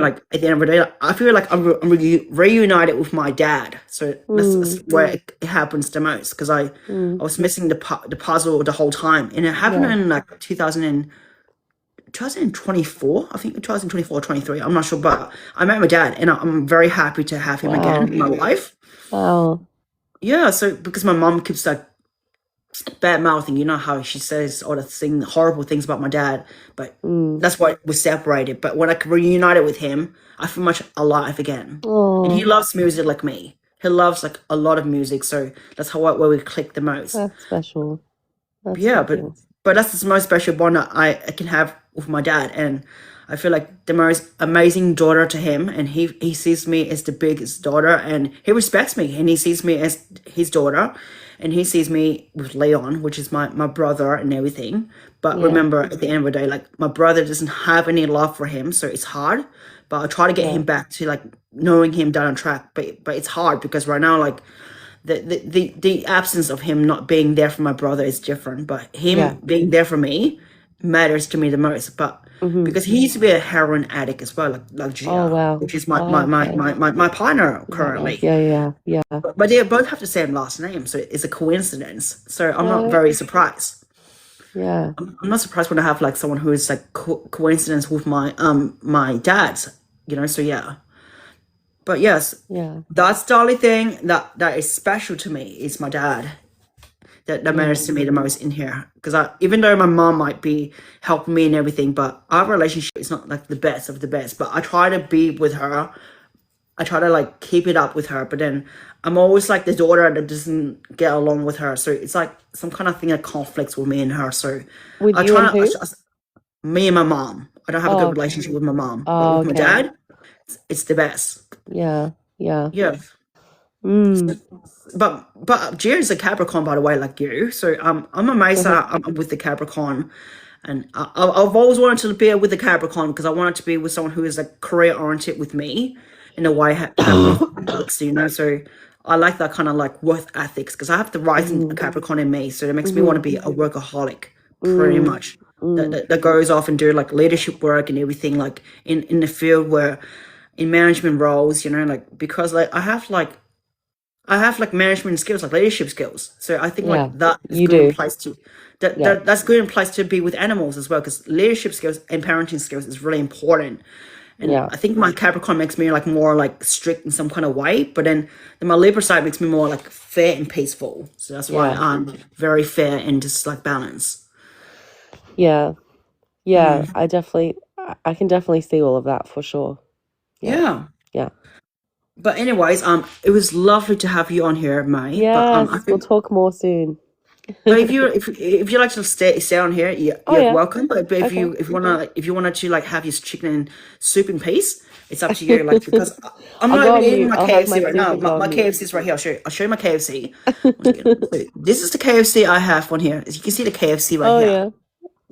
Like at the end of the day, I feel like I'm reunited with my dad. So that's Mm. where it happens the most because I Mm. was missing the puzzle the whole time, and it happened Yeah. in like 2024, I think 2024 or 23. I'm not sure, but I met my dad, and I'm very happy to have him again Wow. in my life. Wow. Yeah, so because my mom keeps like bad mouthing, you know how she says all the horrible things about my dad, but Mm. that's why we're separated. But when I reunited with him, I feel much alive again, and he Oh, loves music like me. He loves like a lot of music, so that's where we click the most. that's special. That's Yeah, special. but that's the most special bond that I can have with my dad, and I feel like the most amazing daughter to him, and he sees me as the biggest daughter, and he respects me, and he sees me as his daughter, and he sees me with Leon, which is my brother and everything. But Yeah. remember, at the end of the day, like my brother doesn't have any love for him, so it's hard. But I try to get Yeah. him back to like knowing him down on track, but it's hard because right now like the absence of him not being there for my brother is different, but him Yeah. being there for me matters to me the most. But Mm-hmm. because he used to be a heroin addict as well, like Oh, Gia, wow. which is Oh, okay. my partner Right. currently. Yeah. But they both have the same last name, so it's a coincidence. So I'm not Right. very surprised. Yeah. I'm not surprised when I have like someone who is like coincidence with my dad's, So yeah. But yes, Yeah. that's the only thing that is special to me is my dad. That matters to me the most in here because even though my mom might be helping me and everything, but our relationship is not like the best of the best. But I try to be with her. I try to like keep it up with her, but then I'm always like the daughter that doesn't get along with her. So it's like some kind of thing that conflicts with me and her. So With I you and try who? to me and my mom. I don't have a Oh, good okay. relationship with my mom, but Oh, with my okay. dad, it's the best. Yeah. Yeah. Yeah. Mm. But Jerry's a Capricorn, by the way, like you. So I'm amazed that I'm with the Capricorn, and I've always wanted to be with the Capricorn because I wanted to be with someone who is like career oriented with me in a way with. So I like that kind of like work ethics because I have the rising Capricorn in me, so that makes me want to be a workaholic, pretty much. That goes off and do like leadership work and everything, like in the field where in management roles, like because like I have like management skills, like leadership skills. So I think Yeah. like that is You good in do. place to Yeah. that's good in place to be with animals as well, because leadership skills and parenting skills is really important. And Yeah. I think my Capricorn makes me like more like strict in some kind of way, but then my Libra side makes me more like fair and peaceful. So that's why Yeah. I'm very fair and just like balance. Yeah. Yeah. I can definitely see all of that for sure. Yeah. Yeah. Yeah. But anyways, it was lovely to have you on here, May. But Yes. I We'll think talk more soon. But if you like to stay on here, Oh you're yeah. welcome. But if Okay. you wanted to like have your chicken and soup in peace, it's up to you. Like because I'm I'll not go even on eating mute. my I'll have my KFC right soup now. and go My on mute. KFC is right here. I'll show you my KFC. One second. So this is the KFC I have on here. As you can see, the KFC right Oh here. yeah.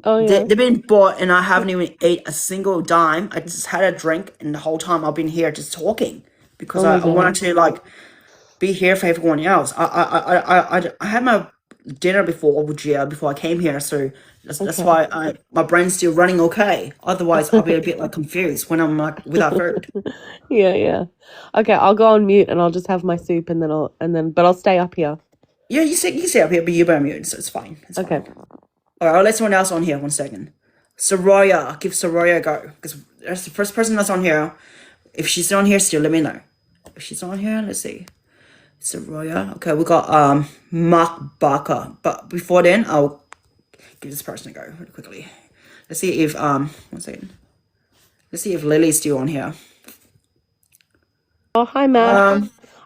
Oh yeah. They've been bought, and I haven't even ate a single dime. I just had a drink, and the whole time I've been here just talking because Oh my I wanted God. to like be here for everyone else. I had my dinner before with Gia before I came here, so that's Okay. why my brain's still running okay. Otherwise, I'll be a bit like confused when I'm like without food. Yeah, yeah. Okay, I'll go on mute and I'll just have my soup and but I'll stay up here. Yeah, you can stay up here, but you're mute, so it's fine. It's Okay. fine. All right, I'll let someone else on here. 1 second. Soraya, give Soraya a go because that's the first person that's on here. If she's on here still, let me know. If she's on here, let's see. Soraya. Okay, we got Mark Barker. But before then, I'll give this person a go really quickly. Let's see if 1 second. Let's see if Lily's still on here. Oh, hi Mac.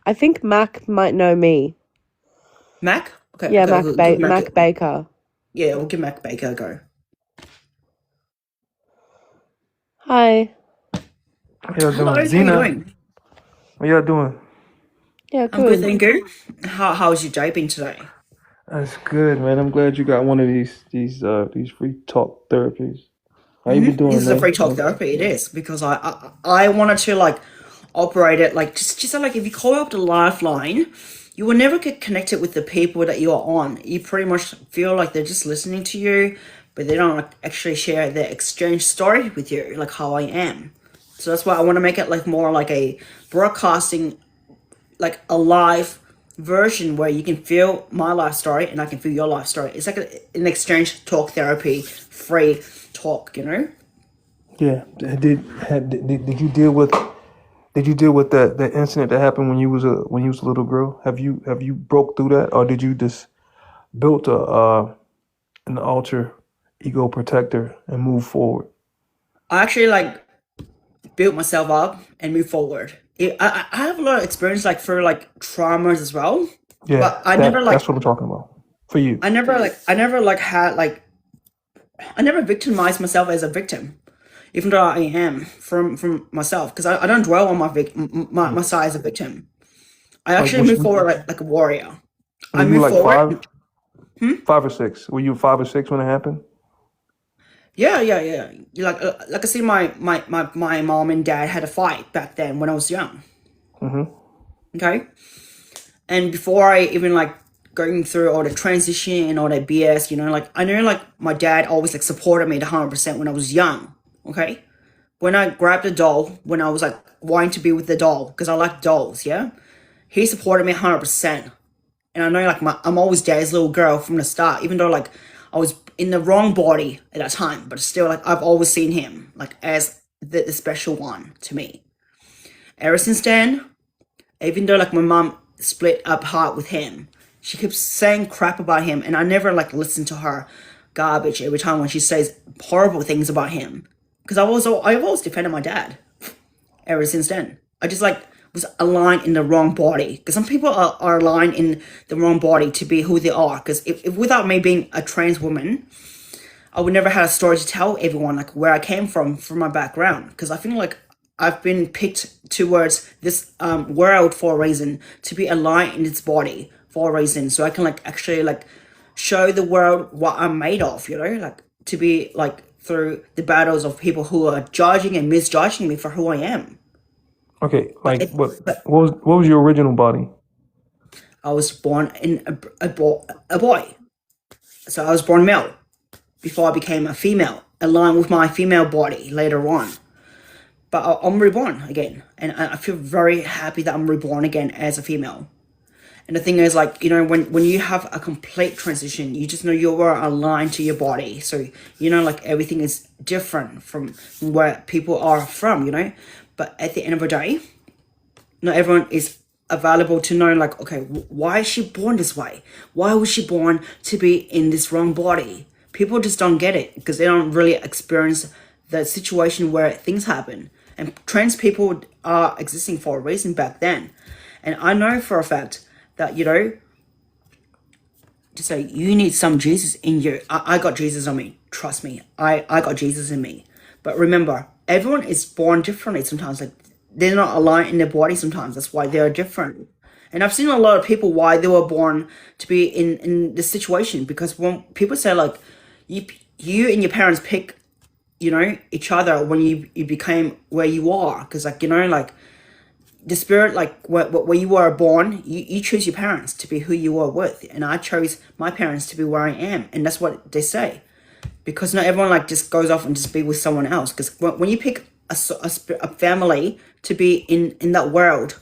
I think Mac might know me. Mac? Okay, Yeah, okay, we'll give Mac Baker. yeah, we'll give Mac Baker a go. Hi. How y'all Hello, doing? how you Xena, doing? what y'all doing? Yeah, I'm good, good. thank you. How's your day been today? That's good, man. I'm glad you got one of these free talk therapies. How you been This doing, is a free man? talk therapy. It is because I wanted to like operate it like just like if you call up the lifeline, you will never get connected with the people that you are on. You pretty much feel like they're just listening to you, but they don't like, actually share their exchange story with you, like how I am. So that's why I want to make it like more like a broadcasting, like a live version where you can feel my life story and I can feel your life story. It's like an exchange talk therapy, free talk, you know. Yeah. Did you deal with that incident that happened when you was a little girl? Have you broke through that, or did you just built an alter ego protector and move forward? I actually like build myself up and move forward. I have a lot of experience like through like traumas as well, Yeah, but I never like that's what I'm talking about for you. I never like had like I never victimized myself as a victim, even though I am from myself because I don't dwell on my side as a victim. I Like actually move forward like a warrior. I were you move like forward. 5 or 6? Were you 5 or 6 when it happened? Yeah. You like I see my mom and dad had a fight back then when I was young. Mm-hmm. Okay. And before I even like going through all the transition and all that BS, you know, like I know like my dad always like supported me 100% when I was young. Okay. When I grabbed a doll, when I was like wanting to be with the doll, because I like dolls, yeah? He supported me 100%. And I know like I'm always dad's little girl from the start, even though like I was in the wrong body at that time, but still like I've always seen him like as the special one to me. Ever since then, even though like my mom split apart with him, she keeps saying crap about him, and I never like listen to her garbage every time when she says horrible things about him. Because I've always defended my dad ever since then. I just like was aligned in the wrong body because some people are aligned in the wrong body to be who they are. Because if without me being a trans woman, I would never have a story to tell everyone like where I came from my background. Because I feel like I've been picked towards this world for a reason, to be aligned in its body for a reason, so I can like actually like show the world what I'm made of, you know, like to be like through the battles of people who are judging and misjudging me for who I am. Okay, But like it, what but what was your original body? I was born in a boy, so I was born male before I became a female, aligned with my female body later on. But I'm reborn again, and I feel very happy that I'm reborn again as a female. And the thing is, like, you know, when you have a complete transition, you just know you are aligned to your body. So, you know, like everything is different from where people are from, you know. But at the end of the day, not everyone is available to know, like, okay, why is she born this way? Why was she born to be in this wrong body? People just don't get it because they don't really experience the situation where things happen. And trans people are existing for a reason back then. And I know for a fact that, you know, to say you need some Jesus in you. I got Jesus on me. Trust me. I got Jesus in me. But remember, everyone is born differently sometimes. Like they're not aligned in their body sometimes. That's why they're different. And I've seen a lot of people why they were born to be in this situation, because when people say like you and your parents pick, each other when you became where you are, because like like the spirit, like where you were born, you choose your parents to be who you are with, and I chose my parents to be where I am, and that's what they say, because not everyone like just goes off and just be with someone else, because when you pick a family to be in that world,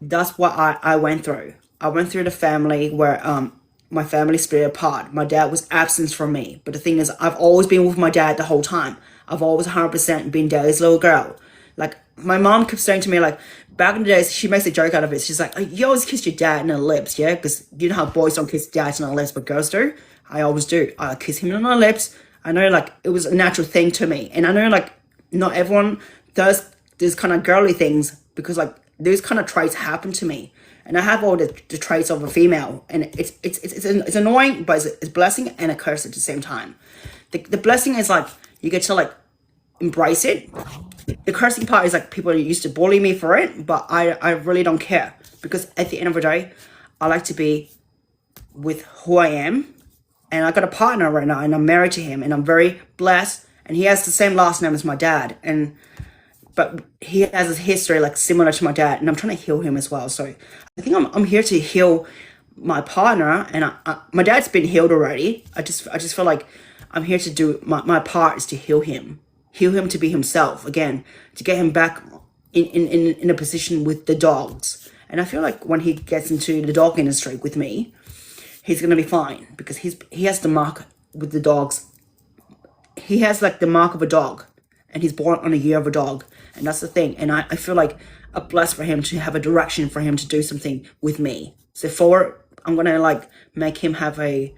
that's what I went through. I went through the family where my family split apart. My dad was absent from me, but the thing is, I've always been with my dad the whole time. I've always 100% been daddy's little girl. Like my mom kept saying to me, like back in the days, she makes a joke out of it. She's like, "Oh, you always kiss your dad in the lips, yeah? Because you know how boys don't kiss dads in the lips, but girls do. I always do. I kiss him in the lips. I know, like it was a natural thing to me, and I know, like not everyone does these kind of girly things, because like those kind of traits happen to me, and I have all the traits of a female, and it's annoying, but it's a blessing and a curse at the same time. The blessing is like you get to like embrace it. The cursing part is like people used to bully me for it, but I really don't care, because at the end of the day, I like to be with who I am, and I got a partner right now, and I'm married to him, and I'm very blessed, and he has the same last name as my dad, but he has a history like similar to my dad, and I'm trying to heal him as well. So I think I'm here to heal my partner, and my dad's been healed already. I just feel like I'm here to do my part is to heal him to be himself again, to get him back in a position with the dogs. And I feel like when he gets into the dog industry with me, he's gonna be fine, because he has the mark with the dogs. He has like the mark of a dog, and he's born on a year of a dog, and that's the thing. And I feel like a blessed for him to have a direction for him to do something with me. So forward, I'm gonna like make him have a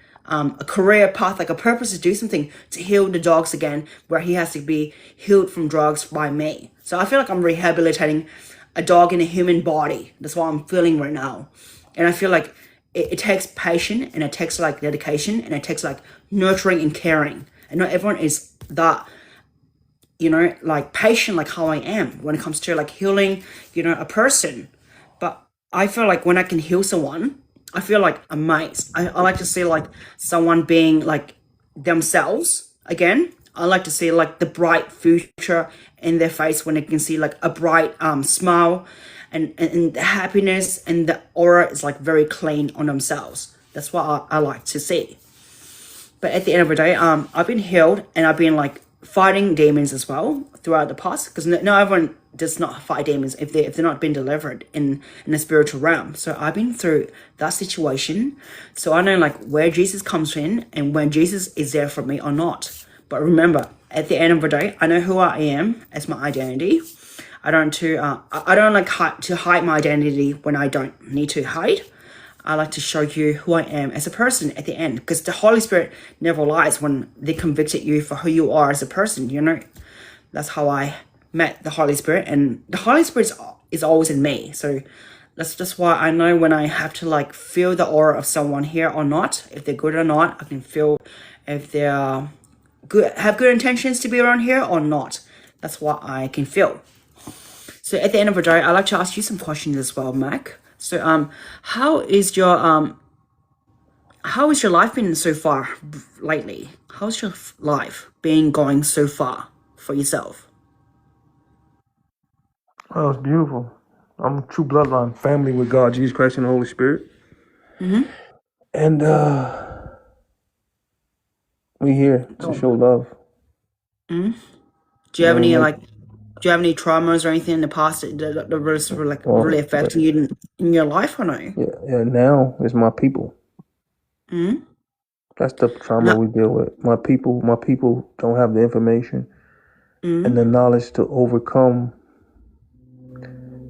career path, like a purpose to do something to heal the dogs again, where he has to be healed from drugs by me. So I feel like I'm rehabilitating a dog in a human body. That's what I'm feeling right now. And I feel like it takes patience, and it takes like dedication, and it takes like nurturing and caring. And not everyone is that, like patient like how I am when it comes to like healing, a person. But I feel like when I can heal someone, I feel like amazed. I like to see like someone being like themselves again. I like to see like the bright future in their face when they can see like a bright smile, and the happiness and the aura is like very clean on themselves. That's what I like to see. But at the end of the day, I've been healed, and I've been like fighting demons as well throughout the past, because no everyone does not fight demons if they're not been delivered in the spiritual realm. So I've been through that situation, so I know like where Jesus comes in and when Jesus is there for me or not. But remember, at the end of the day, I know who I am as my identity. I don't like to hide my identity when I don't need to hide. I like to show you who I am as a person at the end, because the Holy Spirit never lies when they convicted you for who you are as a person. That's how I met the Holy Spirit, and the Holy Spirit is always in me. So that's just why I know when I have to like feel the aura of someone here or not, if they're good or not. I can feel if they're good, have good intentions to be around here or not. That's what I can feel. So at the end of the day, I'd like to ask you some questions as well, Mac. So how is your life been so far lately? How's your life been going so far for yourself? Oh, it's beautiful. I'm a true bloodline family with God, Jesus Christ, and the Holy Spirit. And we here to show love. Do you have any traumas or anything in the past that were like really affecting you in your life or no? Yeah. Now it's my people. That's the trauma we deal with. My people don't have the information and the knowledge to overcome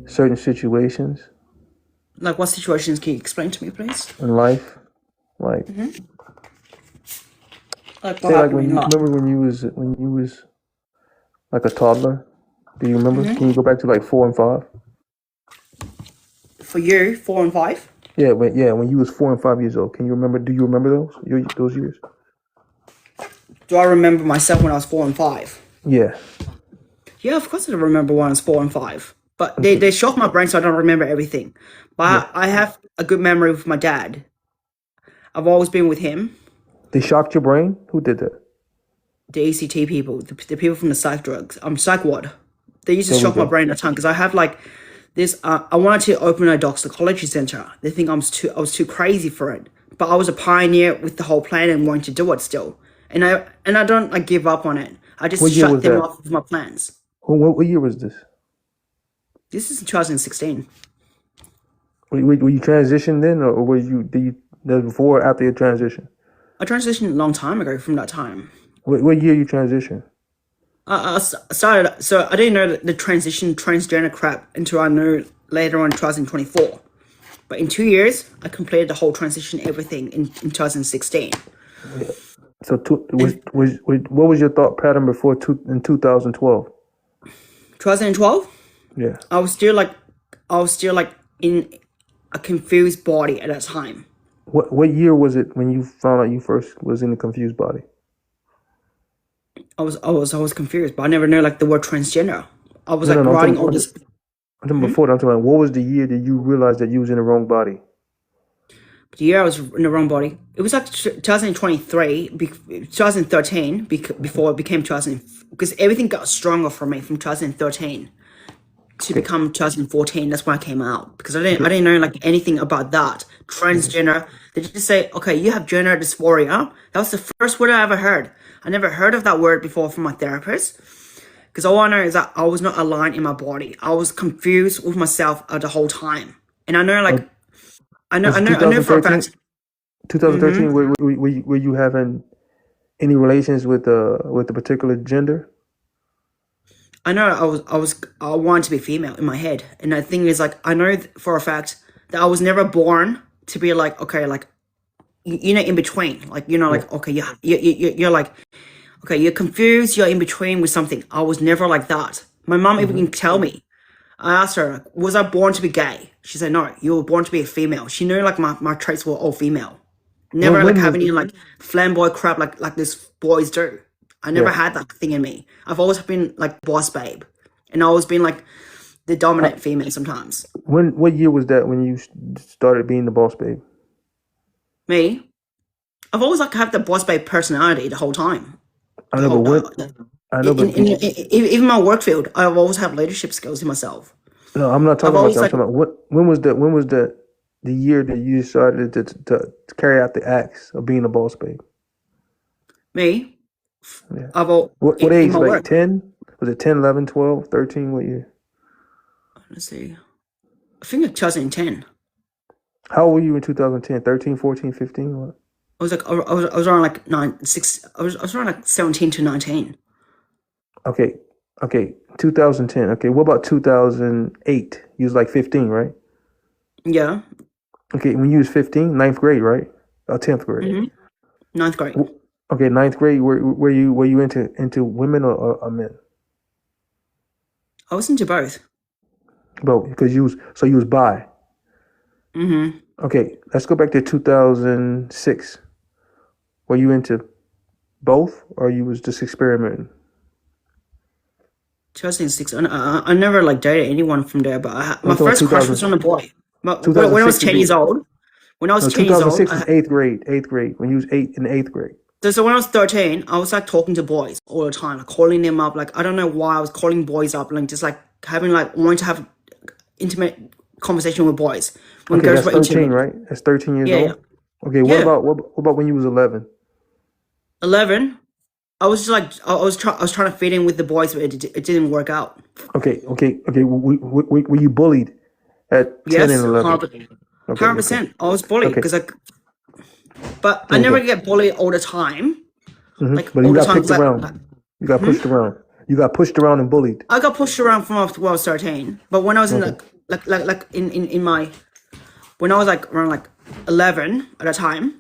certain situations. Like what situations can you explain to me, please? In life, like Like say like remember when you was like a toddler. Do you remember? Can you go back to like 4 and 5? For you, 4 and 5? Yeah, when you was 4 and 5 years old. Can you remember? Do you remember those years? Do I remember myself when I was 4 and 5? Yeah. Yeah, of course I remember when I was 4 and 5. But Okay. they shocked my brain, so I don't remember everything. Yeah. But I have a good memory with my dad. I've always been with him. They shocked your brain. Who did that? The ECT people, the people from the psych drugs, psych ward. They used to There we shock my go. brain at the time because I have like this. I wanted to open a toxicology center. They think I was too crazy for it. But I was a pioneer with the whole plan and wanting to do it still. And I don't like give up on it. I just What year shut was them that? off with my plans. What year was this? This is 2016. Were you transitioned then, or did you that was before or after your transition? I transitioned a long time ago from that time. What year you transitioned? Started, so I didn't know the transgender crap until I knew later on in 2024. But in 2 years, I completed the whole transition, everything in 2016. So what was your thought pattern before in 2012? 2012, Yeah. I was still like in a confused body at that time. What year was it when you found out you first was in a confused body? I was confused, but I never knew like the word transgender. I was No, like no, no. writing all this. I'm talking before that. I'm talking about what was the year that you realized that you was in the wrong body? The year I was in the wrong body. It was like 2023, 2013, before it became 2000, because everything got stronger for me from 2013 to become 2014. That's when I came out, because I didn't know like anything about that transgender. They just say, okay, you have gender dysphoria. That was the first word I ever heard. I never heard of that word before from my therapist, because all I know is that I was not aligned in my body. I was confused with myself the whole time, and I know like. I know for a 2013? fact. 2013, were you having any relations with a particular gender? I know I wanted to be female in my head, and the thing is, like, I know for a fact that I was never born to be like, okay, like, in between, like, like, okay, you're like, okay, you're confused, you're in between with something. I was never like that. My mom even can tell me. I asked her, was I born to be gay? She said, no, you were born to be a female. She knew like my traits were all female. Never When like was have any like flamboy crap like these boys do. I never yeah? had that thing in me. I've always been like boss babe, and I always been like the dominant female sometimes. What year was that when you started being the boss babe? Me, I've always like had the boss babe personality the whole time. I The know, but whole even my work field, I've always had leadership skills in myself. no, I'm not I've talking about always that. I'm like talking about when was the year that you started to carry out the acts of being a boss babe? me. Yeah. I've all What in age? my Like work. 10? Was it 10, 11, 12, 13? What year? Let's see. I think it's 2010. How old were you in 2010? 13, 14, 15? What? I was like, I was around like 6. I was around like 17 to 19. Okay. 2010. Okay. What about 2008? You was like 15, right? Yeah. Okay. When you was 15, ninth grade, right? Or 10th grade. Ninth grade. Okay. Ninth grade. Were you into women or men? I was into both. Both. Because you was bi. Okay. Let's go back to 2006. Were you into both, or you was just experimenting? 2006. I never like dated anyone from there, but my I'm talking first crush 2000 was on a boy. But when I 2006 was is 10 years old, when I was no 10 years old, 2006 is eighth grade. Eighth grade. When you was in eighth grade. so when I was 13, I was like talking to boys all the time, like calling them up. Like I don't know why I was calling boys up, like just like having like wanting to have intimate conversation with boys when Okay, girls that's were 13, intimate. right? That's 13 years Yeah, old. yeah. Okay, Yeah. what about when you was 11? 11. I was just like I was trying to fit in with the boys, but it didn't work out. Okay. Were you bullied at 10 Yes, and 11? 100%. I was bullied Okay. because but I Okay. never get bullied all the time. Like But all you the got time, picked 'cause around. You got pushed around. You got pushed around and bullied. I got pushed around from when I was 13. But when I was in Okay. like in my when I was like around like 11 at a time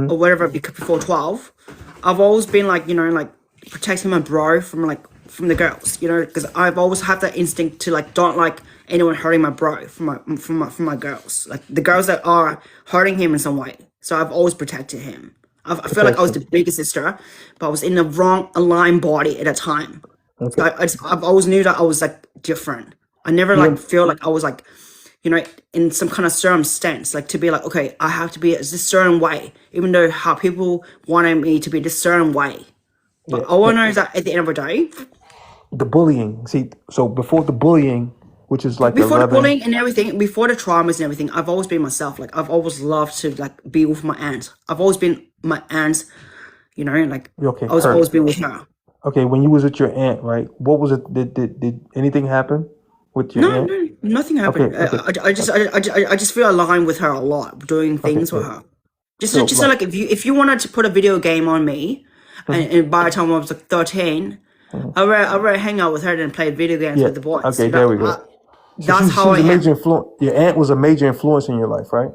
or whatever before 12, I've always been like like protecting my bro from like from the girls, you know, because I've always had that instinct to like don't like anyone hurting my bro from my girls, like the girls that are hurting him in some way. So I've always protected him. I feel like I was the bigger sister, but I was in the wrong aligned body at a time. So I've always knew that I was like different. I never like feel like I was like, you know, in some kind of certain stance, like to be like, okay, I have to be this certain way, even though how people wanted me to be this certain way. But all I know is that at the end of the day, The bullying. See, so before the bullying, which is like before the 11. bullying and everything, before the traumas and everything, I've always been myself. Like I've always loved to like be with my aunt. I've always been my aunt's, you know, like Okay, I was her. always been with her. Okay, when you was with your aunt, right? What was it? Did anything happen with your No, aunt? no, nothing happened. Okay. I just feel aligned with her a lot, doing things with Okay. her. Just So so like if you wanted to put a video game on me, and by the time I was like 13, I'd rather hang out with her than play video games yeah. with the boys. Okay, there we go. So That's she how was I a major am. influence. Your aunt was a major influence in your life, right?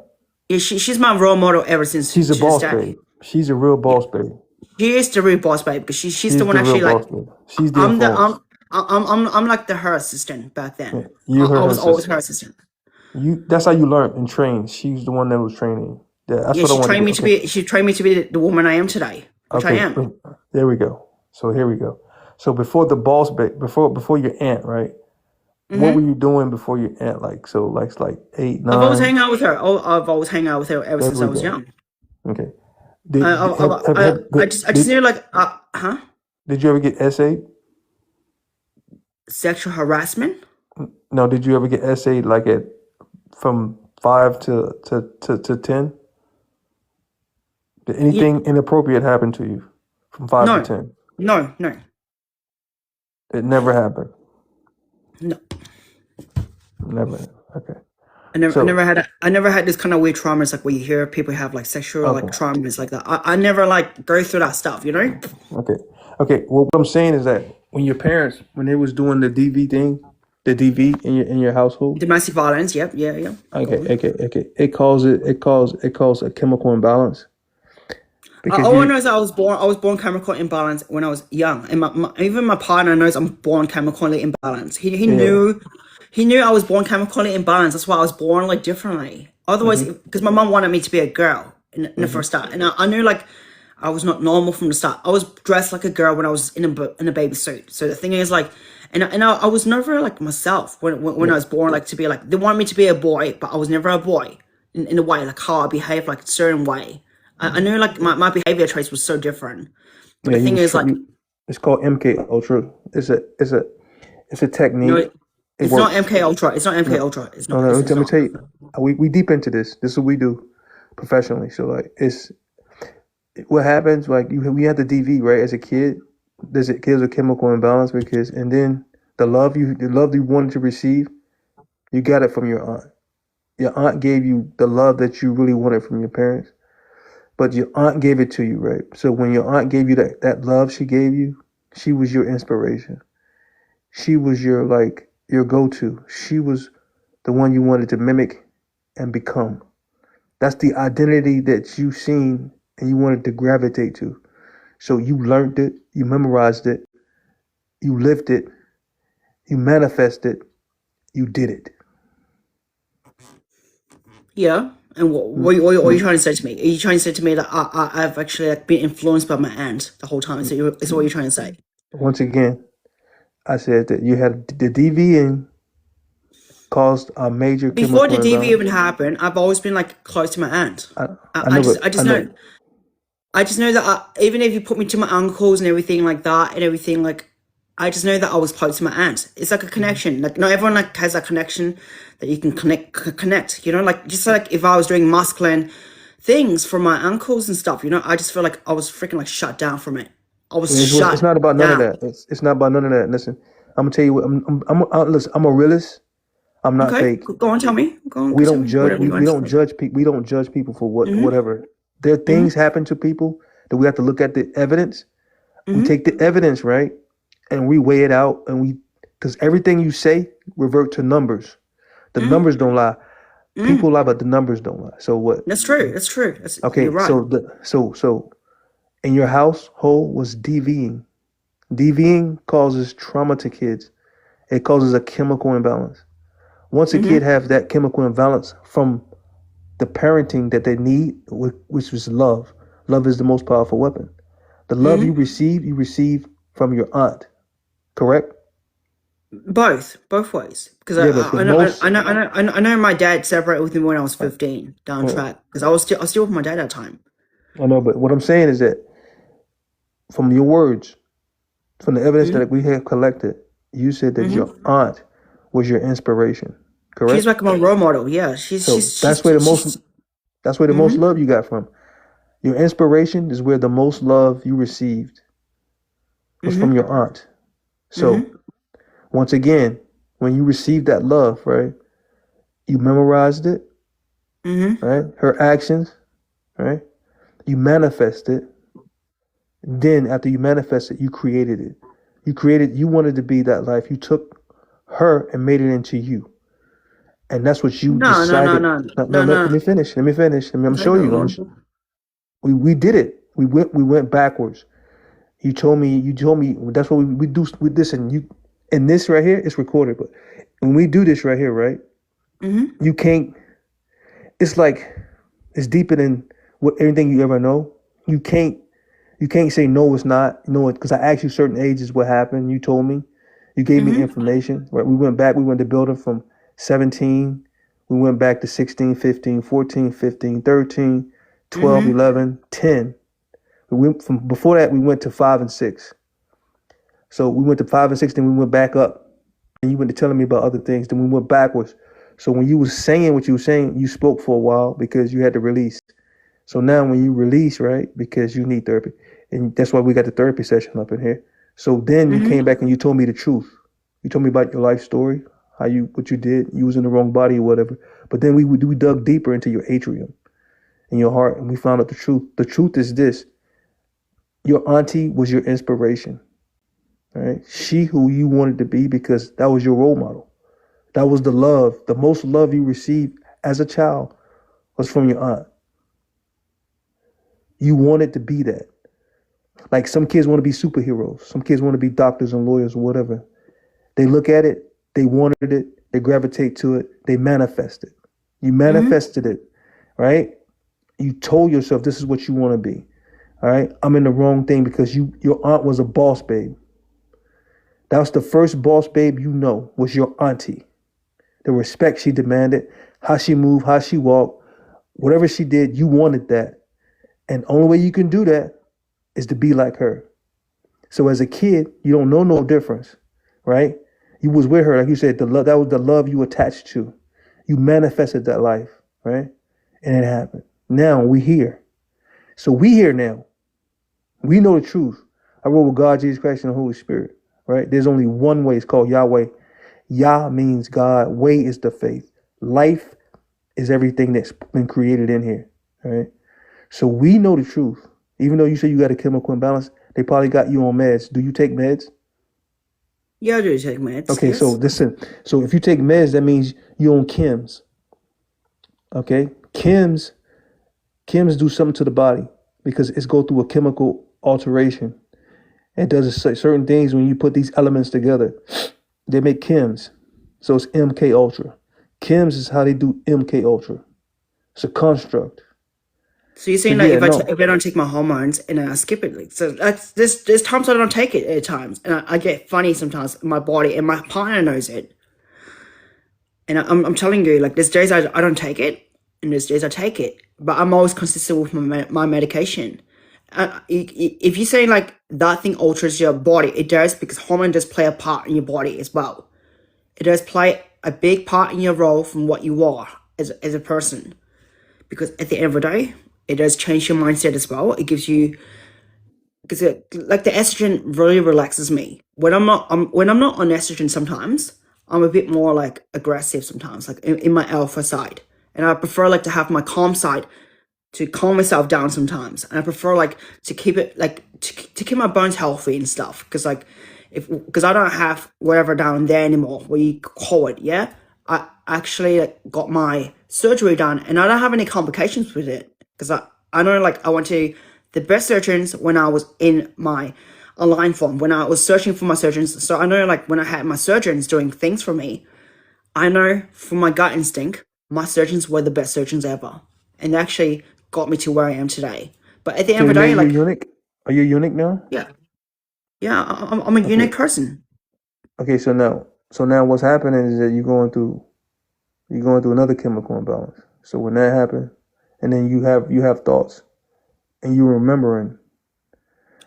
Yeah, she's my role model ever since She's to a this boss day. babe. She's a real boss babe. She is the real boss babe because she's She's the the one real actually like boss babe. She's the I'm the influence. I'm like the her assistant back Yeah, then. you I her was always assistant. her assistant. That's how you learned and trained. She's the one that was training. Yeah, that's Yeah, what I she want to trained get. me to Okay. be the woman I am today, which I Okay. am. There we go. So here we go. So before the boss babe, before your aunt, right? What were you doing before your aunt? Like so, like 8, I've always 9. hang out with her. Oh, I've always hang out with her ever There since I we was go. young. Okay. Did I just knew like did you ever get essayed? sexual harassment. No. Did you ever get essayed like at from 5 to 10? Did Yeah, anything inappropriate happen to you from 5 to no, 10? no. It never happened. No, Never. Okay. I So never had this kind of weird traumas like where you hear people have like sexual like okay. traumas like that. I never like go through that stuff, you know. Okay. Okay. Well, what I'm saying is that when your parents, when they was doing the DV thing, the DV in your household, Domestic violence. Yep. Yeah. Go okay, on. okay. It caused a chemical imbalance because All I you. know is that I was born chemical imbalance when I was young, and even my partner knows I'm born chemically imbalanced. Yeah. He knew I was born chemically imbalanced. That's why I was born like differently. Otherwise, Mm-hmm. because my mom wanted me to be a girl in the first start, and I knew like I was not normal from the start. I was dressed like a girl when I was in a baby suit. So the thing is like, I was never like myself when I was born. Like to be like they wanted me to be a boy, but I was never a boy in a way like how I behave like a certain way. I knew like my behavior traits was so different. But Yeah. the thing is like, It's called MK Ultra. It's a you know, technique. It it's not works. MK Ultra. It's not MK No, Ultra. It's no, not. no. It's Let me not. tell you. We deep into this. This is what we do professionally. So like it's what happens. Like we had the DV right as a kid. There's a chemical imbalance because and then the love you wanted to receive, you got it from your aunt. Your aunt gave you the love that you really wanted from your parents, but your aunt gave it to you, right? So when your aunt gave you that love she gave you, she was your inspiration. She was your go-to. She was the one you wanted to mimic and become. That's the identity that you seen and you wanted to gravitate to. So you learned it, you memorized it, you lived it, you manifested, you did it. Yeah. And what are you trying to say to me? Are you trying to say to me that I've actually like been influenced by my aunt the whole time? Is what you're trying to say? Once again, I said that you had the DVN caused a major Before the chemical DV imbalance. even happened, I've always been like close to my aunt. I, I, I I never, just I I just know know. I just know that even if you put me to my uncles and everything like that and everything like, I just know that I was close to my aunt. It's like a connection. Like not everyone like has that connection that you can connect. You know, like just like if I was doing masculine things for my uncles and stuff, you know, I just feel like I was freaking like shut down from it. I was It's shut not about none of down. that. It's not about none of that. Listen, I'm gonna tell you what. Listen, I'm a realist. I'm not Okay, fake. go on, tell me. Go We tell don't me judge. whatever you We want to don't say. judge people. We don't judge people for Mm-hmm. whatever. There are things happen to people that we have to look at the evidence. We Mm-hmm. take the evidence, right, and we weigh it out, and because everything you say revert to numbers. The Mm-hmm. numbers don't lie. Mm-hmm. People lie, but the numbers don't lie. So what? That's true. That's true. You're Okay, right. so in your household was DVing. DVing causes trauma to kids. It causes a chemical imbalance. Once a kid has that chemical imbalance from the parenting that they need, which is love. Love is the most powerful weapon. The love you receive from your aunt, correct? Both ways. Because Yeah, but the most I know my dad separated with me when I was 15 down track because I was still with my dad at the time. I know, but what I'm saying is that from your words, from the evidence that we have collected, you said that your aunt was your inspiration, correct? She's like my role model. Yeah, So that's where the most love you got from. Your inspiration is where the most love you received was from your aunt. So once again, when you received that love, right, you memorized it, right? Her actions, right? You manifest it. Then after you manifest it, you created it. You wanted to be that life. You took her and made it into you. And that's what you No, no, no, decided. no, No, no, let me no. finish. I'm I showing go you. on. We did it. We went backwards. You told me that's what we do with this, and this right here is recorded. But when we do this right here, right, you can't. It's like it's deeper than what everything you ever know. You can't say no. It's not no. Because I asked you certain ages what happened. You told me. You gave me information. Right. We went back. We went to building from 17. We went back to 16, 15, 14, 15, 13, 12, 11, 10. We went from before that. We went to 5 and 6. So we went to 5 and 6, then we went back up, and you went to telling me about other things. Then we went backwards. So when you was saying what you were saying, you spoke for a while because you had to release. So now when you release, right, because you need therapy, and that's why we got the therapy session up in here. So then you came back and you told me the truth. You told me about your life story, what you did. You was in the wrong body or whatever. But then we dug deeper into your atrium, in your heart, and we found out the truth. The truth is this: your auntie was your inspiration. Right? She who you wanted to be because that was your role model. That was the love. The most love you received as a child was from your aunt. You wanted to be that. Like some kids want to be superheroes. Some kids want to be doctors and lawyers or whatever. They look at it, they wanted it, they gravitate to it, they manifest it. You manifested it, right? You told yourself this is what you want to be. All right. I'm in the wrong thing because your aunt was a boss babe. That was the first boss babe you know was your auntie. The respect she demanded, how she moved, how she walked, whatever she did, you wanted that. And the only way you can do that is to be like her. So as a kid, you don't know no difference, right? You was with her, like you said, that was the love you attached to. You manifested that life, right? And it happened. Now we here. So we here now. We know the truth. I wrote with God, Jesus Christ, and the Holy Spirit, right? There's only one way. It's called Yahweh. Yah means God. Way is the faith. Life is everything that's been created in here, right? So we know the truth. Even though you say you got a chemical imbalance, they probably got you on meds. Do you take meds? Yeah, I do take meds. Okay, Yes. so listen. So if you take meds, that means you're on chems. Okay? Chems do something to the body because it's go through a chemical alteration. It does certain things when you put these elements together. They make chems. So it's MK Ultra. Chems is how they do MK Ultra. It's a construct. So you're So saying like yeah, if no. if I don't take my hormones and I skip it, like so that's there's times I don't take it at times, and I get funny sometimes in my body, and my partner knows it. And I'm telling you, like there's days I don't take it, and there's days I take it, but I'm always consistent with my medication. If you say like that thing alters your body, it does because hormone does play a part in your body as well. It does play a big part in your role from what you are as a person. Because at the end of the day, it does change your mindset as well. It gives you, because like the estrogen really relaxes me. When I'm not on estrogen, sometimes I'm a bit more like aggressive sometimes, like in my alpha side, and I prefer like to have my calm side to calm myself down sometimes, and I prefer like to keep it like to keep my bones healthy and stuff. Because like because I don't have whatever down there anymore, where you call it, yeah. I actually like, got my surgery done, and I don't have any complications with it because I know like I went to the best surgeons when I was in my line from when I was searching for my surgeons. So I know, like, when I had my surgeons doing things for me, I know from my gut instinct, my surgeons were the best surgeons ever, and they actually got me to where I am today. But at the So end it of the day, made you like, unique. Are you unique now? yeah, yeah, I'm a Okay. unique person. Okay. So now what's happening is that you're going through another chemical imbalance. So when that happens, and then you have thoughts, and you're remembering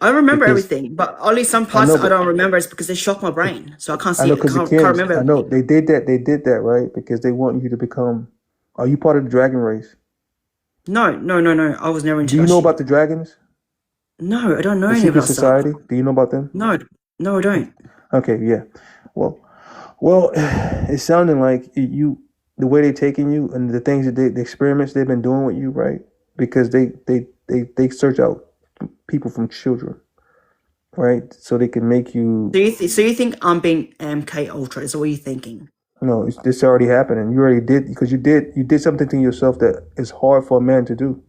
I remember because everything, but only some I parts know, I but don't remember is because they shocked my brain, so I can't I see know it. because the Can't kids, remember I know everything. they did that. They did that, right? Because they want you to become. Are you part of the dragon race? No, no, no, no. I was never into Do you that know shit. about the dragons, No, I don't know the any of secret that stuff. society? Do you know about them? No, no, I don't. Okay, yeah. Well, it's sounding like the way they're taking you and the things that the experiments they've been doing with you, right? Because they search out people from children, right? So they can make you. So you think I'm being MK Ultra? Is that what you're thinking? No, this already happening. You already did because you did something to yourself that is hard for a man to do,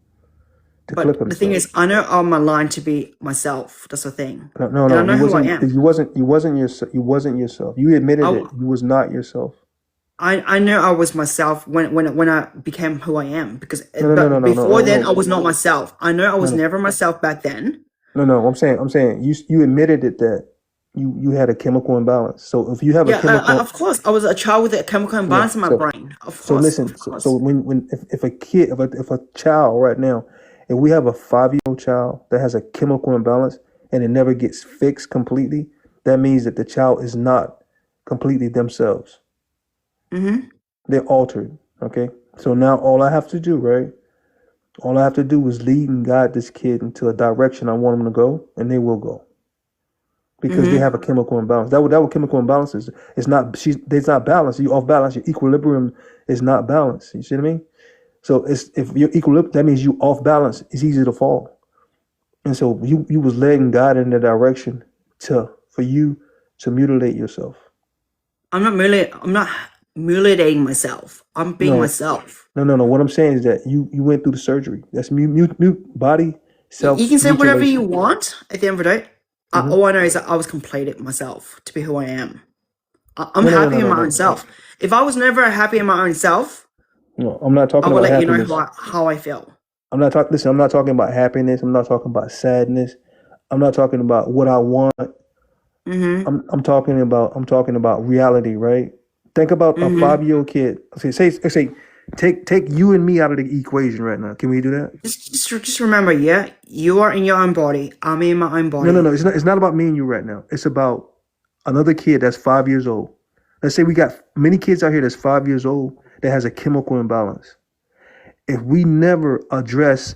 to But clip the thing himself. is, I know I'm aligned to be myself. That's the thing, No, no, and I no. know You who I wasn't. am. You wasn't yourself. You wasn't yourself. You admitted I, it. You was not yourself. I know I was myself when I became who I am, because No, no, no, but no, no, before no, then no, I was not myself. I know I no, was no, never myself back then. no, no. I'm saying you admitted it that you had a chemical imbalance. So if you have a Yeah, of chemical, course, I was a child with a chemical yeah. imbalance in my So brain. so listen. Of So course. when if a kid if a child right now, if we have a 5-year-old child that has a chemical imbalance and it never gets fixed completely, that means that the child is not completely themselves. Mm-hmm. They're altered. Okay. So now all I have to do, right? All I have to do is lead and guide this kid into a direction I want them to go, and they will go because they Mm-hmm. have a chemical imbalance. That what chemical imbalance is. It's not. It's not balanced. You off balance. Your equilibrium is not balanced. You see what I mean? So it's if your equilibrium, that means you off balance. It's easy to fall. And so you was led and guided in the direction for you to mutilate yourself. I'm not mutilating myself. I'm being No, myself. no. What I'm saying is that you went through the surgery. That's mute body self You can say whatever you mutilation. want at the end of the day. Hmm. All I know is that I was completed myself to be who I am. I'm No, no, no, happy no, in no, my own no, no. self. If I was never happy in my own self, No, I'm not I talking will about let you know happiness. how I feel. I'm not talking. Listen, I'm not talking about happiness. I'm not talking about sadness. I'm not talking about what I want. Mm-hmm. I'm talking about reality, right? Think about a Mm-hmm. 5-year-old kid. Say, take you and me out of the equation right now. Can we do that? Just remember, yeah, you are in your own body. I'm in my own No, no, body. no. It's not about me and you right now. It's about another kid that's 5 years old. Let's say we got many kids out here that's 5 years old that has a chemical imbalance. If we never address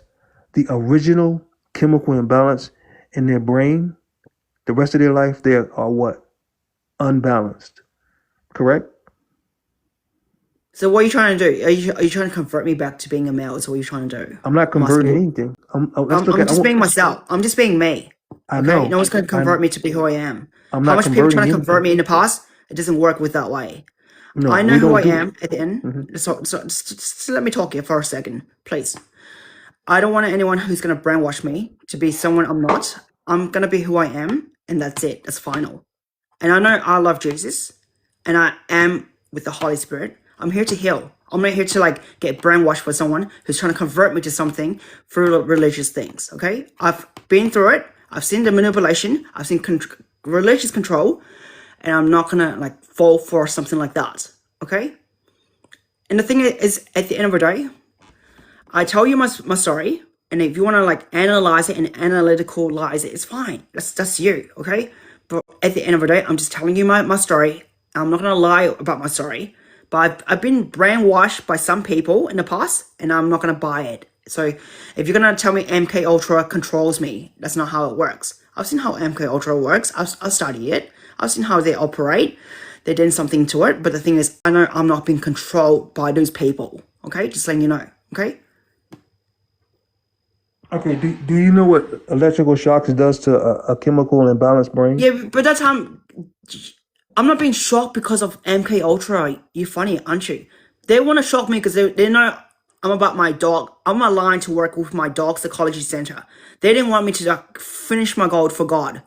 the original chemical imbalance in their brain, the rest of their life they are what? Unbalanced. Correct? So what are you trying to do? Are you trying to convert me back to being a male? Is what you're trying to do? I'm not I'm asking converting you. anything. Let's look I'm at. just being myself. I'm just being me. I Okay? No know. one's going to I convert me to be who I am. I'm How not much people trying converting to convert anything. me in the past? It doesn't work with that way. No, I know we who don't I do. am at the end. Hmm. So just let me talk here for a second, please. I don't want anyone who's going to brainwash me to be someone I'm not. I'm going to be who I am, and that's it. That's final. And I know I love Jesus, and I am with the Holy Spirit. I'm here to heal. I'm not here to like get brainwashed by someone who's trying to convert me to something through religious things. Okay, I've been through it. I've seen the manipulation. I've seen religious control, and I'm not gonna like fall for something like that. Okay. And the thing is, at the end of the day, I tell you my story, and if you want to like analyze it and analyticalize it, it's fine. That's you, okay? But at the end of the day, I'm just telling you my story. I'm not gonna lie about my story, but I've been brainwashed by some people in the past, and I'm not gonna buy it. So if you're gonna tell me MK Ultra controls me, that's not how it works. I've seen how MK Ultra works. I've studied it. I've seen how they operate. They did something to it, but the thing is, I know I'm not being controlled by those people. Okay, just letting you know. Okay. Okay. Do you know what electrical shocks does to a chemical imbalanced brain? Yeah, but that's I'm not being shocked because of MK Ultra. You're funny, aren't you? They want to shock me because they know I'm about my dog. I'm aligned to work with my dog psychology center. They didn't want me to like, finish my goal for God.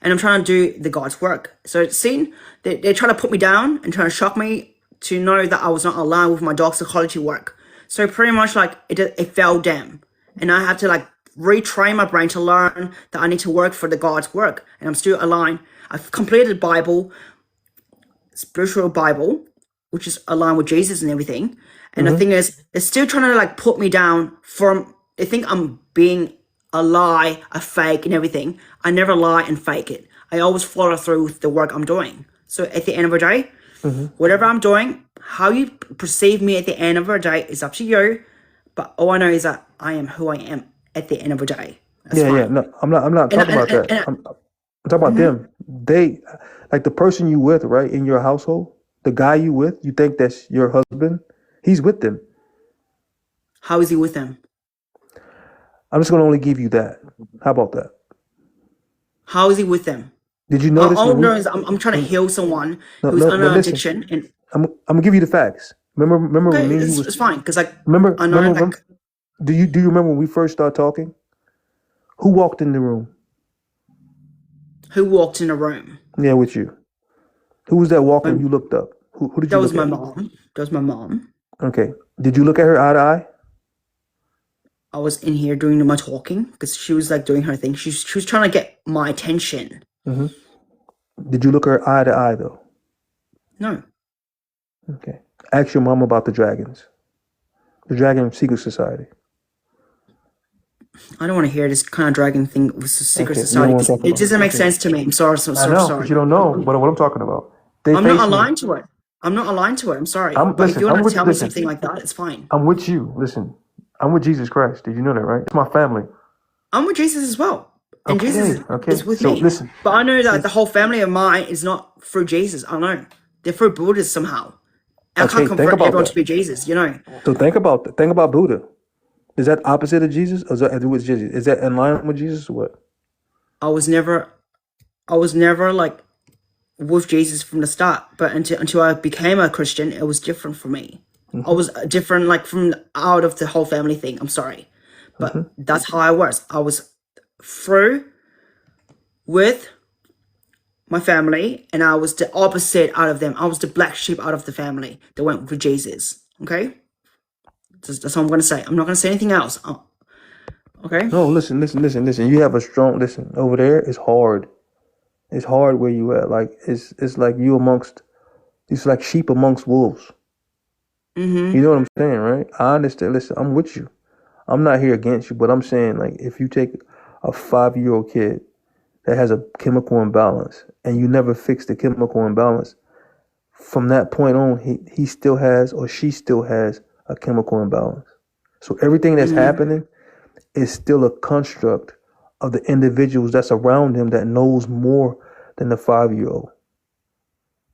and I'm trying to do the God's work. So see, they're trying to put me down and trying to shock me to know that I was not aligned with my dog psychology work. So pretty much like it fell down, and I have to like retrain my brain to learn that I need to work for the God's work, and I'm still aligned. I've completed Bible, spiritual Bible, which is aligned with Jesus and everything. And the thing is, they're still trying to like put me down from, they think I'm being a lie, a fake and everything. I never lie and fake it. I always follow through with the work I'm doing. So at the end of the day, whatever I'm doing, how you perceive me at the end of the day is up to you. But all I know is that I am who I am at the end of the day. That's Yeah, yeah. fine. No, I'm not talking about that. I'm talking about them. They, like the person you with, right, in your household, the guy you with, you think that's your husband, he's with them. How is he with them? I'm just gonna only give you that. How about that? How is he with them? Did you All, notice all when I'm we doing is I'm trying to heal someone no who's no under but listen, addiction, and I'm gonna give you the facts. Remember okay, when me and you it's, was it's fine because like remember I know remember like do you remember when we first started talking? Who walked in the room? who walked in the room. Yeah, with you. Who was that walking? My, You looked up. Who did that you was look my at? mom. That was my mom. Okay. Did you look at her eye to eye? I was in here doing my talking because she was like doing her thing. She was trying to get my attention. hmm Did you look her eye to eye though? No, Okay. Ask your mom about the dragons. The Dragon Secret Society. I don't want to hear this kind of dragon thing with the secret Okay. You don't society want to 'cause talk it about it. doesn't make Okay. sense to me. I'm sorry, I know, but sorry. you don't know what I'm talking about. They I'm not face me. aligned to it. I'm not aligned to it. I'm sorry, I'm but if you listen. I'm want to with tell me listen. something like that, it's fine. I'm with you. Listen. I'm with Jesus Christ. Did you know that, right? It's my family. I'm with Jesus as well, and Jesus Okay. Okay. is with So me. listen. But I know that Listen. the whole family of mine is not through Jesus. I know they're through Buddhists somehow. I can't Okay. Think convert about everyone to that. be Jesus. You know, So think about that. Think about Buddha. Is that opposite of Jesus, or is that with Jesus? Is that in line with Jesus, or what? I was never like with Jesus from the start, but until I became a Christian, it was different for me. I was different, like from out of the whole family thing. I'm sorry, but that's how I was. I was through with my family, and I was the opposite out of them. I was the black sheep out of the family that went with Jesus. Okay, that's all I'm gonna say. I'm not gonna say anything else. Okay. No. Listen. You have a strong listen over there. It's hard. It's hard where you at. Like it's like you amongst. It's like sheep amongst wolves. You know what I'm saying, right? I understand. Listen, I'm with you. I'm not here against you, but I'm saying like if you take a 5-year-old kid that has a chemical imbalance and you never fix the chemical imbalance, from that point on, he still has or she still has a chemical imbalance. So everything that's happening is still a construct of the individuals that's around him that knows more than the 5-year-old,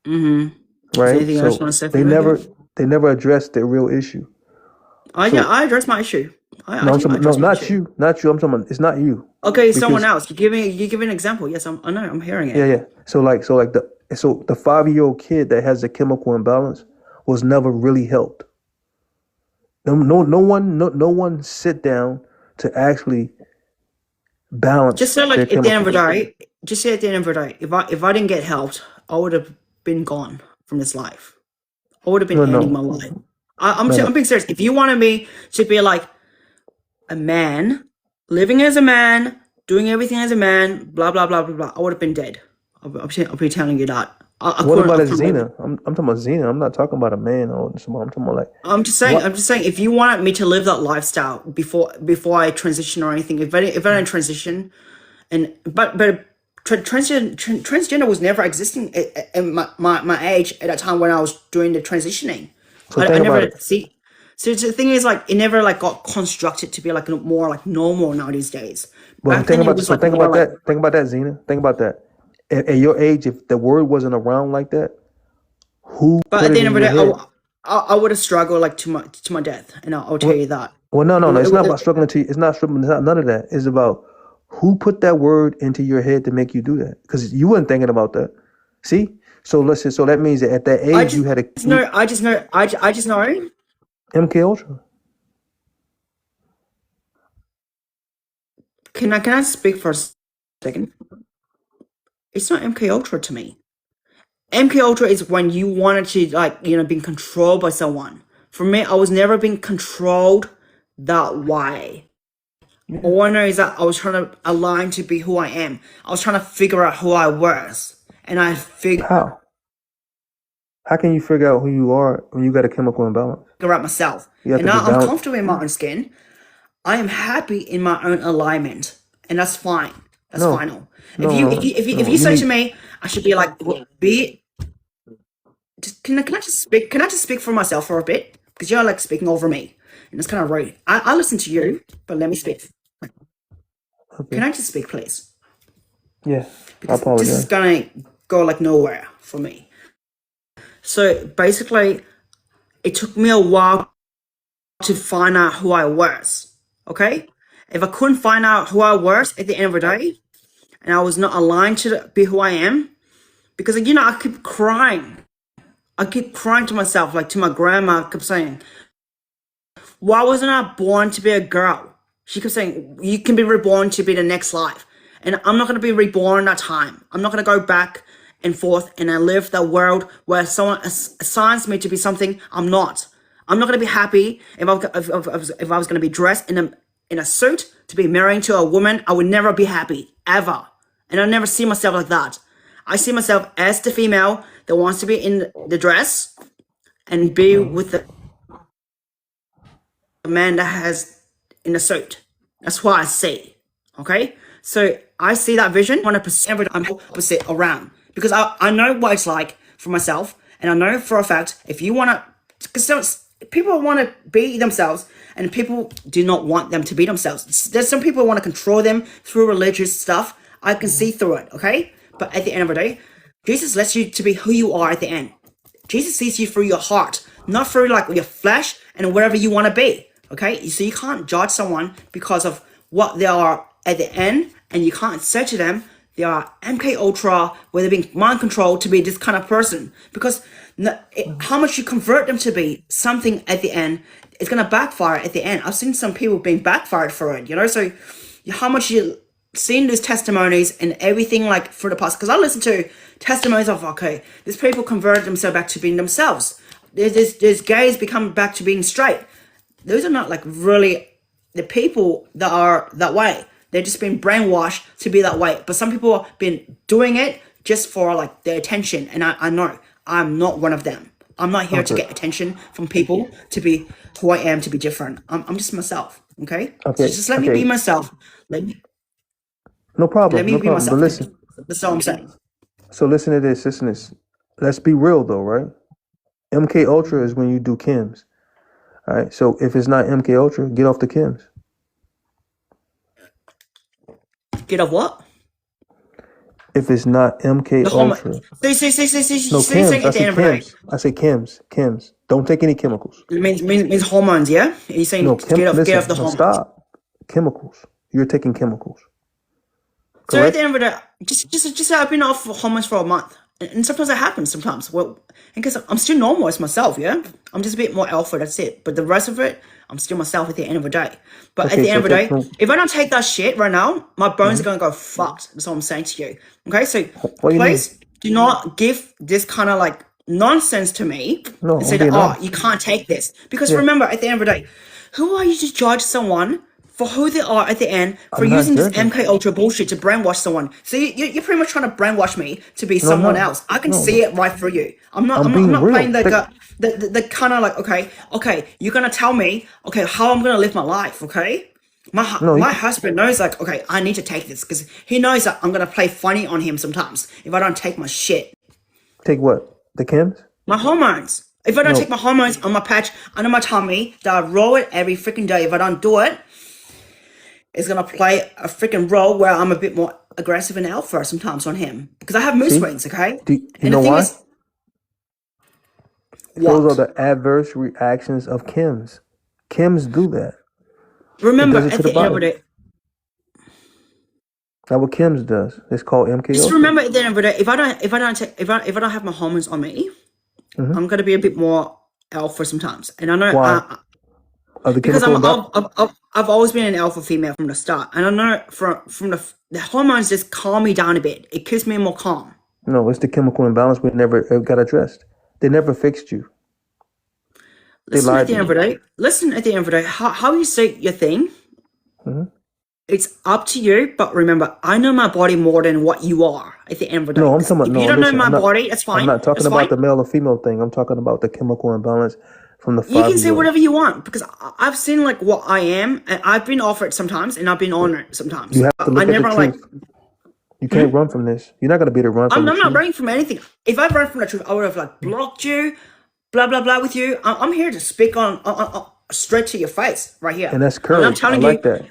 Is there right? anything else you So want to say they from here? never address the real issue. Yeah, So I addressed my issue. I no, I'm did talking, no, address my not issue. you, not you. I'm talking. It's not you Okay, someone because else. You give me an example. Yes, I know. I'm hearing yeah, it. yeah. So the 5-year-old kid that has a chemical imbalance was never really helped. No one sit down to actually Just balance say their like at the end of the chemicals. day. Just say at the end of the day. If I didn't get helped, I would have been gone from this life. I would have been No, ending my no, life. no, I'm no. being serious. If you wanted me to be like a man, living as a man, doing everything as a man, blah blah blah blah blah, I would have been dead. I'll be telling you that. I What couldn't. about I a couldn't live. Xena? I'm talking about Xena. I'm not talking about a man or someone. I'm talking about like what? I'm just saying, if you wanted me to live that lifestyle before I transition or anything, if I don't transition, and but transgender was never existing in my age at that time when I was doing the transitioning. So I think about never it. see. So the thing is, like, it never like got constructed to be like more like normal now these days. Well, Back then, it was like think more about like. that. Think about that, Xena. Think about that. At your age, if the word wasn't around like that, who But put at it the end in of the your day, head? I would have struggled like to my death, and I'll tell What? you that. Well, no. It's not about It, struggling to. It's not struggling. It's not none of that. It's about who put that word into your head to make you do that. Because you weren't thinking about that. See? So listen. So that means that at that I age, you just had a know. I just know. MK Ultra. Can I speak for a second? It's not MK Ultra to me. MK Ultra is when you wanted to, like, you know, being controlled by someone. For me, I was never being controlled that way. All I know is that I was trying to align to be who I am. I was trying to figure out who I was. And I figured How? How can you figure out who you are when you got a chemical imbalance? out myself. You have And to be now I'm balanced. comfortable in my own skin. I am happy in my own alignment. And that's fine. That's No, final. no, If no. you You say to need. me, I should be like, well, be just can I just speak? Can I just speak for myself for a bit? Because you're like speaking over me, and it's kind of rude. I listen to you, but let me speak. Can Okay. I just speak, please? Yeah. I Because this is apologize. gonna go like nowhere for me. So basically, it took me a while to find out who I was. Okay, if I couldn't find out who I was at the end of the day, and I was not aligned to be who I am, because you know I keep crying. I keep crying to myself, like to my grandma. I kept saying, why wasn't I born to be a girl? She kept saying, you can be reborn to be the next life. And I'm not going to be reborn that time. I'm not going to go back and forth and I live that world where someone assigns me to be something I'm not. I'm not going to be happy if I was going to be dressed in a suit to be married to a woman. I would never be happy, ever. And I never see myself like that. I see myself as the female that wants to be in the dress and be with the man that has in a suit. That's what I see. Okay? So I see that vision 100% every time I'm opposite around. Because I know what it's like for myself. And I know for a fact if you want to, because people want to be themselves and people do not want them to be themselves. There's some people who want to control them through religious stuff. I can see through it, okay? But at the end of the day, Jesus lets you to be who you are at the end. Jesus sees you through your heart, not through like your flesh and whatever you want to be. Okay, so you can't judge someone because of what they are at the end, and you can't say to them they are MK Ultra, where they're being mind controlled to be this kind of person. Because how much you convert them to be something at the end, it's gonna backfire at the end. I've seen some people being backfired for it, you know. So how much you seen those testimonies and everything like for the past, because I listen to testimonies of, okay, these people converted themselves back to being themselves. There's gays become back to being straight. Those are not like really the people that are that way. They're just been brainwashed to be that way. But some people have been doing it just for like their attention. And I know I'm not one of them. I'm not here to Okay. get attention from people to be who I am, to be different. I'm just myself. Okay? So Okay. just let me be Okay. myself. Let me No problem. be No problem. But myself. listen. That's all I'm saying. So listen to this. Listen to this. Let's be real though, right? MK Ultra is when you do chems. All right. So if it's not MK Ultra, get off the chems. Get off what? If it's not MK The hormone. Ultra, See, no saying chems. I at the say end of the day. chems. I say chems. Chems. Don't take any chemicals. It means hormones, yeah? You're saying No get off Listen. the No, hormones. stop. Chemicals. You're taking chemicals. So at Correct. the end of the day, just I've been off hormones for a month. And sometimes that happens sometimes. Well, because I'm still normal as myself, yeah? I'm just a bit more alpha, that's it. But the rest of it, I'm still myself at the end of the day. But at Okay. the end So of the take day, no. if I don't take that shit right now, my bones are gonna go fucked. That's all I'm saying to you. Okay, so What do you mean? please do not give this kind of like nonsense to me No, and I'm say that, being oh, honest. you can't take this. Because Yeah. remember, at the end of the day, who are you to judge someone for who they are at the end for I'm not using this judging. MK Ultra bullshit to brainwash someone? So you're pretty much trying to brainwash me to be No, someone no, else. I can no. see it right through you. I'm I'm I'm being not real. playing the kind of like, okay, you're gonna tell me, okay, how I'm gonna live my life, okay? No, My husband knows like, okay, I need to take this because he knows that I'm gonna play funny on him sometimes if I don't take my shit. take what? The chems? My hormones. If I don't No. take my hormones on my patch under my tummy, that I roll it every freaking day. If I don't do it, it's gonna play a freaking role where I'm a bit more aggressive and alpha sometimes on him because I have mood See? swings. Okay, Do you and know the thing why? is, Those are what? the adverse reactions of chems. Chems do that. It Remember, does it to at the the end of body. the day, That's what chems does. It's called MK just Ultra. remember at the end of the day, if I don't have my hormones on me, Mhm. I'm gonna be a bit more alpha sometimes. And I know Why? of the Because chemical imbalance? I've always been an alpha female from the start, and I know from the hormones just calm me down a bit. It keeps me more calm. No, it's the chemical imbalance we never got addressed. They never fixed you. They Listen, at lied the to end of the you. day, how you say your thing, hmm it's up to you. But remember, I know my body more than what you are. At the end of the day, No, I'm 'Cause talking about if you no. don't know Listen, my body, that's I'm fine. not talking That's about fine. the male or female thing. I'm talking about the chemical imbalance from the You can 5 say year old. whatever you want because I've seen like what I am, and I've been offered sometimes, and I've been honored sometimes. You have to But I look at the never like. truth. You can't run from this. You're not gonna be able to run from I'm the not truth. running from anything. If I ran from the truth, I would have like blocked you, blah blah blah with you. I'm here to speak on straight to your face right here, And that's and I'm courage. I telling like you, that.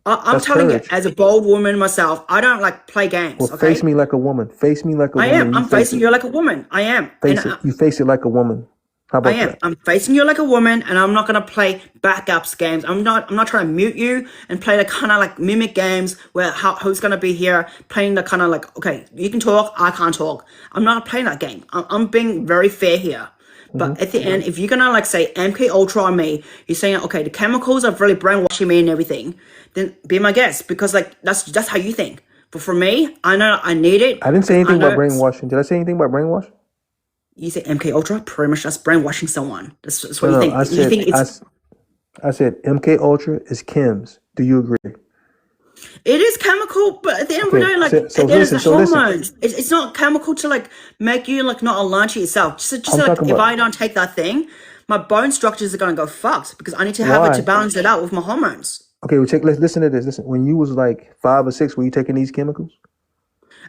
I'm That's telling you, courage. as a bold woman myself, I don't like play Well, games. face Okay, me like a woman. Face me like a I am. woman. You I'm face facing it. you like a woman. I am, and Face it. You face it like a woman. How I about am. that? I'm facing you like a woman, and I'm not gonna play backups games. I'm not. I'm not trying to mute you and play the kind of like mimic games where who's gonna be here playing the kind of like, okay, you can talk, I can't talk. I'm not playing that game. I'm being very fair here. But at the end, if you're gonna like say MK Ultra on me, you're saying okay, the chemicals are really brainwashing me and everything. Then be my guest because like that's how you think. But for me, I know I need it I didn't say because I anything about know. brainwashing. Did I say anything about brainwashing? You say MK Ultra, pretty much that's brainwashing someone. That's what No, you no. think. You think it's I said MK Ultra is Kim's. Do you agree? it is chemical, but at the end of the Okay. day, like So there's listen. the So listen. hormones. It's not chemical to like make you like not align to yourself. Just I'm like talking if about I don't take that thing, my bone structures are gonna go fucked because I need to have it to why. balance it out with my hormones. Okay. Well, let's listen to this. Listen. When you was like 5 or 6, were you taking these chemicals?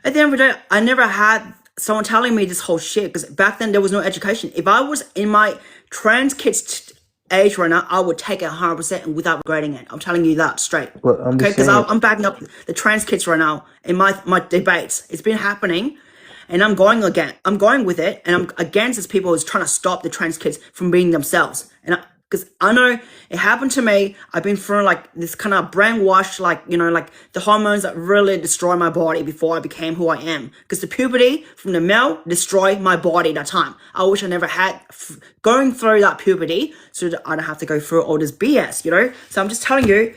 At the end of the day, I never had someone telling me this whole shit because back then there was no education. If I was in my trans kids age right now, I would take it 100% and without regretting it. I'm telling you that straight. But I'm Okay, just because saying. I'm backing up the trans kids right now in my debates. It's been happening, and I'm going again. I'm going with it, and I'm against these people who's trying to stop the trans kids from being themselves. And because I know it happened to me, I've been through like this kind of brainwash, like like the hormones that really destroy my body before I became who I am. Because the puberty from the male destroyed my body that time. I wish I never had going through that puberty, so that I don't have to go through all this BS. So I'm just telling you,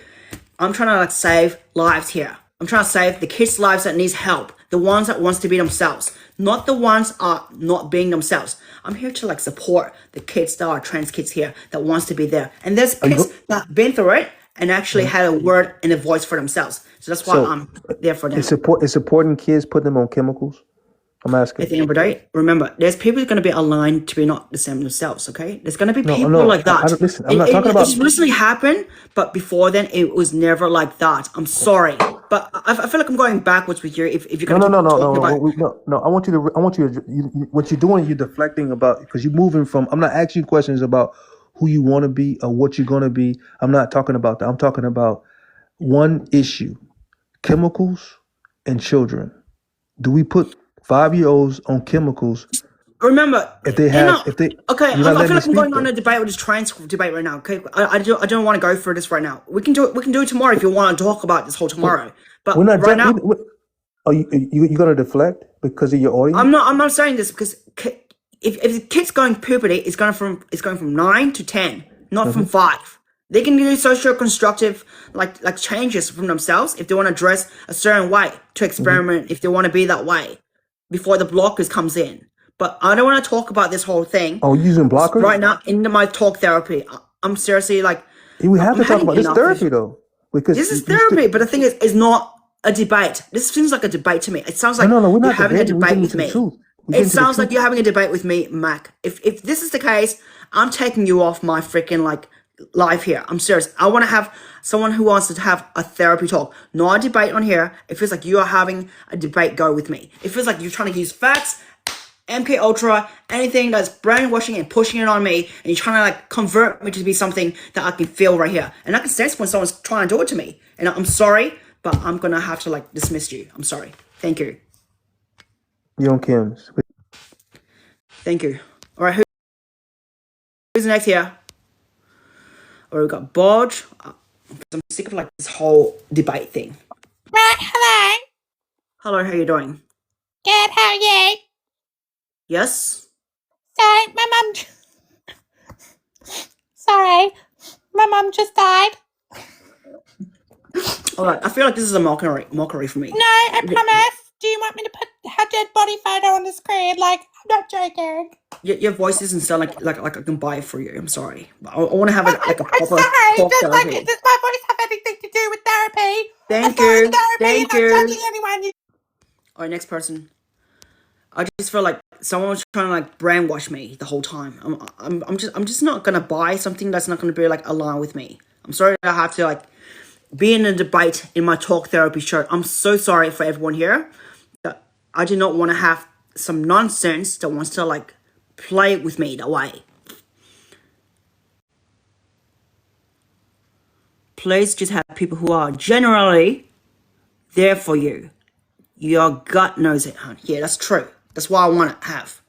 I'm trying to like save lives here. I'm trying to save the kids' lives that needs help. The ones that wants to be themselves, not the ones are not being themselves. I'm here to like support the kids that are trans kids here that wants to be there. And there's kids that been through it and actually had a word and a voice for themselves. So that's why So I'm there for them. it's supporting kids, putting them on chemicals. I'm asking. At the end of the day, remember, there's people who's going to be aligned to be not the same themselves, okay? There's going to be No, people no. like that. I don't listen. I'm not talking about. It's recently happened, but before then, it was never like that. I'm sorry. But I feel like I'm going backwards with you if you're No, going to no, keep no, no, talking no, about. no. I want you to. I want you to. What you're doing, you're deflecting about because you're moving from. I'm not asking you questions about who you want to be or what you're going to be. I'm not talking about that. I'm talking about one issue: chemicals and children. Do we put 5-year-olds on chemicals Remember, if they you have? know, If they, okay, you're I not letting feel me like I'm speak going on though. a debate with this trans debate right now, okay? I don't want to go through this right now. We can do it. We can do it tomorrow if you want to talk about this whole tomorrow. We're But not. right now, Are you going to deflect because of your audience? I'm not saying this because if the kid's going puberty, it's going from 9 to 10, not from 5. They can do social constructive like changes from themselves if they want to dress a certain way to experiment if they want to be that way before the blockers comes in. But I don't want to talk about this whole thing Oh, using blockers? right now in my talk therapy. I'm seriously like We have I'm to talk having about this enough therapy of though, because this is you still. therapy, but the thing is, it's not a debate. This seems like a debate to me. It sounds No, like no, no. We're you're not having a debating. We're debate getting with to the me. truth. We're It getting to the sounds like truth. you're having a debate with me, Mac. If this is the case, I'm taking you off my freaking like live here. I'm serious. I want to have someone who wants to have a therapy talk, not a debate on here. It feels like you are having a debate go with me. It feels like you're trying to use facts, MK Ultra, anything that's brainwashing and pushing it on me, and you're trying to like convert me to be something that I can feel right here. And I can sense when someone's trying to do it to me. And I'm sorry, but I'm gonna have to like dismiss you. I'm sorry. Thank you. You on Kim's. Thank you. All right, who's next here? All right, we got Bodge. I'm sick of like this whole debate thing. Right, hello. Hello, how you doing? Good, how are you? Yes? Sorry, my mum. Sorry, My mum just died. All right, I feel like this is a mockery for me. No, I promise. Do you want me to put her dead body photo on the screen? Like, I'm not joking. Your voice doesn't sound like I can buy it for you. I'm sorry. I want to have a proper I'm sorry. talk Does therapy. my voice have anything to do with therapy? Thank I'm you. therapy, Thank not you. judging anyone. All right, next person. I just feel like someone was trying to like brainwash me the whole time. I'm just not gonna buy something that's not gonna be like aligned with me. I'm sorry that I have to like be in a debate in my talk therapy show. I'm so sorry for everyone here. That I do not want to have some nonsense that wants to like play with me that way. Please just have people who are generally there for you. Your gut knows it, hon. Yeah, that's true. That's what I want to have.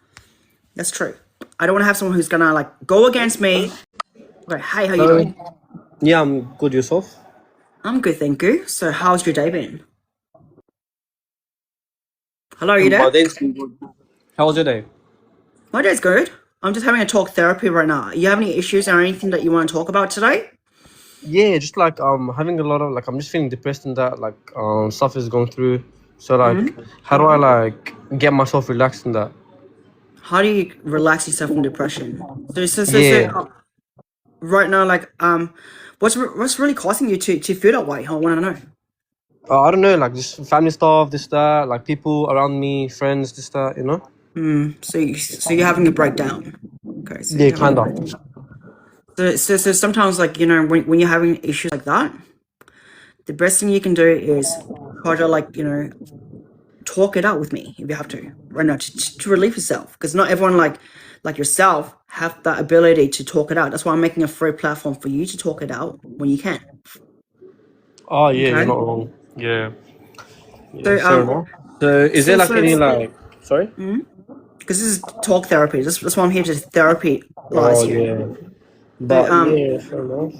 That's true. I don't want to have someone who's gonna like go against me. Okay, hey, how you doing? Yeah, I'm good. Yourself? I'm good, thank you. So, how's your day been? Hello, are you My there? day's been good. How was your day? My day's good. I'm just having a talk therapy right now. You have any issues or anything that you want to talk about today? Yeah, just like having a lot of like I'm just feeling depressed and that like stuff is going through. So like, how do I like get myself relaxed in that? How do you relax yourself from depression? Yeah, Right now, like, what's really causing you to feel that way? I want to know. I don't know, like just family stuff, this that, like people around me, friends, this that, you know. So you're having a breakdown. Okay, so Yeah, you're having a kind breakdown. of. So sometimes, like, you know, when you're having issues like that, the best thing you can do is try to, like, you know, talk it out with me if you have to right now to relieve yourself, because not everyone like yourself have that ability to talk it out. That's why I'm making a free platform for you to talk it out when you can. Oh yeah, you're Okay. not wrong. Yeah, So yeah, fair enough. So is there so like so any it's like sorry? because this is talk therapy. That's why I'm here to therapy lies Oh you. yeah, So but yeah, fair enough.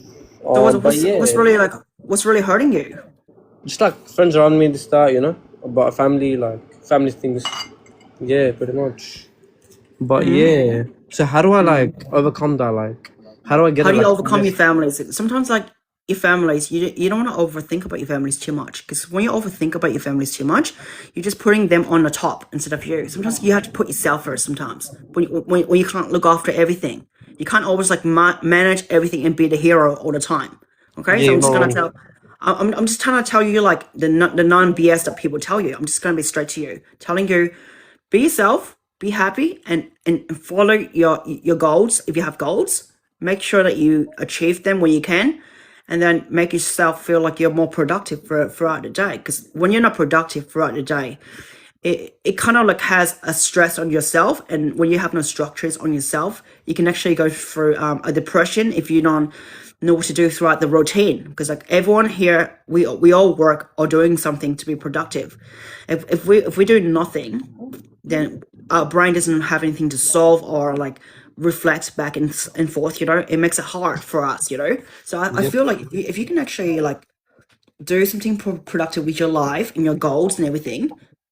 But what's yeah. really like what's really hurting you? Just like friends around me, this that, you know, about family, like family things. Yeah, pretty much. But yeah, so how do I like overcome that? Like, how do I get How it? do you Like, overcome your families? Sometimes, like your families, you don't want to overthink about your families too much, because when you overthink about your families too much, you're just putting them on the top instead of you. Sometimes you have to put yourself first. Sometimes when you can't look after everything, you can't always like manage everything and be the hero all the time. Okay, yeah, so you I'm just gonna know, tell. I'm just trying to tell you like the non BS that people tell you. I'm just gonna be straight to you, telling you, be yourself, be happy, and follow your goals. If you have goals, make sure that you achieve them when you can, and then make yourself feel like you're more productive throughout the day. Because when you're not productive throughout the day, it kind of like has a stress on yourself, and when you have no structures on yourself, you can actually go through a depression if you don't know what to do throughout the routine. Because like everyone here, we all work or doing something to be productive. If we do nothing, then our brain doesn't have anything to solve or like reflect back and forth, you know. It makes it hard for us, you know. So I yep, feel like if you can actually like do something productive with your life and your goals and everything,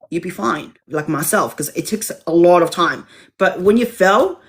you'd be fine. Like myself, because it takes a lot of time. But when you fail,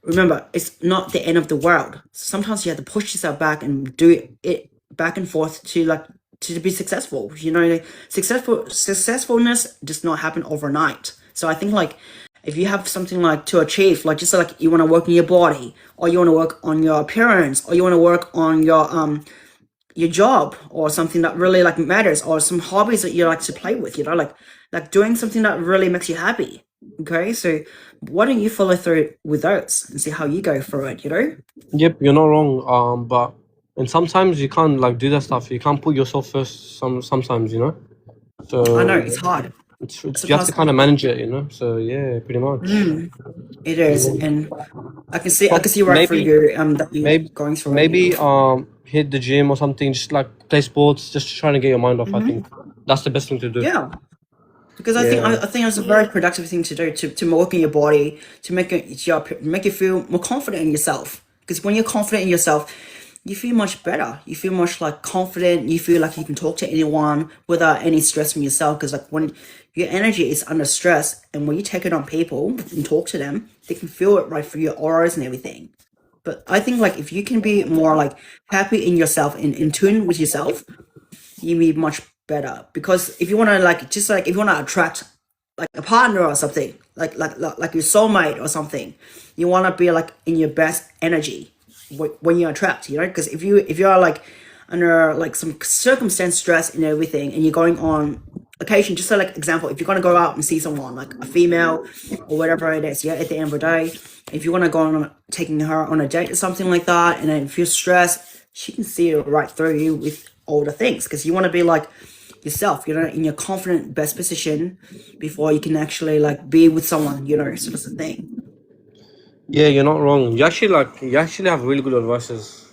remember, it's not the end of the world. Sometimes you have to push yourself back and do it back and forth to like to be successful. You know, successfulness does not happen overnight. So I think like if you have something like to achieve, like just like you want to work on your body, or you want to work on your appearance, or you want to work on your job, or something that really like matters, or some hobbies that you like to play with, you know, like doing something that really makes you happy. Okay, so why don't you follow through with those and see how you go through it, you know? yep, you're not wrong. But and sometimes you can't like do that stuff. You can't put yourself first. Sometimes, you know. I know So it's hard. you have to Sometimes kind of manage it, you know. So yeah, pretty much. it is, Yeah. and I can see right through Maybe, you that you're maybe, going through it, you know. maybe hit the gym or something. Just like play sports, just trying to get your mind off. I think that's the best thing to do. Yeah, because Yeah. I think it's a very productive thing to do to work in your body, to make you feel more confident in yourself. Because when you're confident in yourself, you feel much better. You feel much like confident. You feel like you can talk to anyone without any stress from yourself. Because like when your energy is under stress, and when you take it on people and talk to them, they can feel it right through your auras and everything. But I think like if you can be more like happy in yourself, in tune with yourself, you be much better. Because if you want to like just like if you want to attract like a partner or something, like your soulmate or something, you want to be like in your best energy when you attract, you know. Because if you are like under like some circumstance, stress and everything, and you're going on occasion, just so like example, if you're gonna go out and see someone like a female or whatever it is, yeah, at the end of the day, if you want to go on taking her on a date or something like that, and then if you're stressed, she can see right through you with all the things, because you want to be like yourself, you know, in your confident best position before you can actually like be with someone, you know. So that's the thing. Yeah, you're not wrong. You actually have really good advices.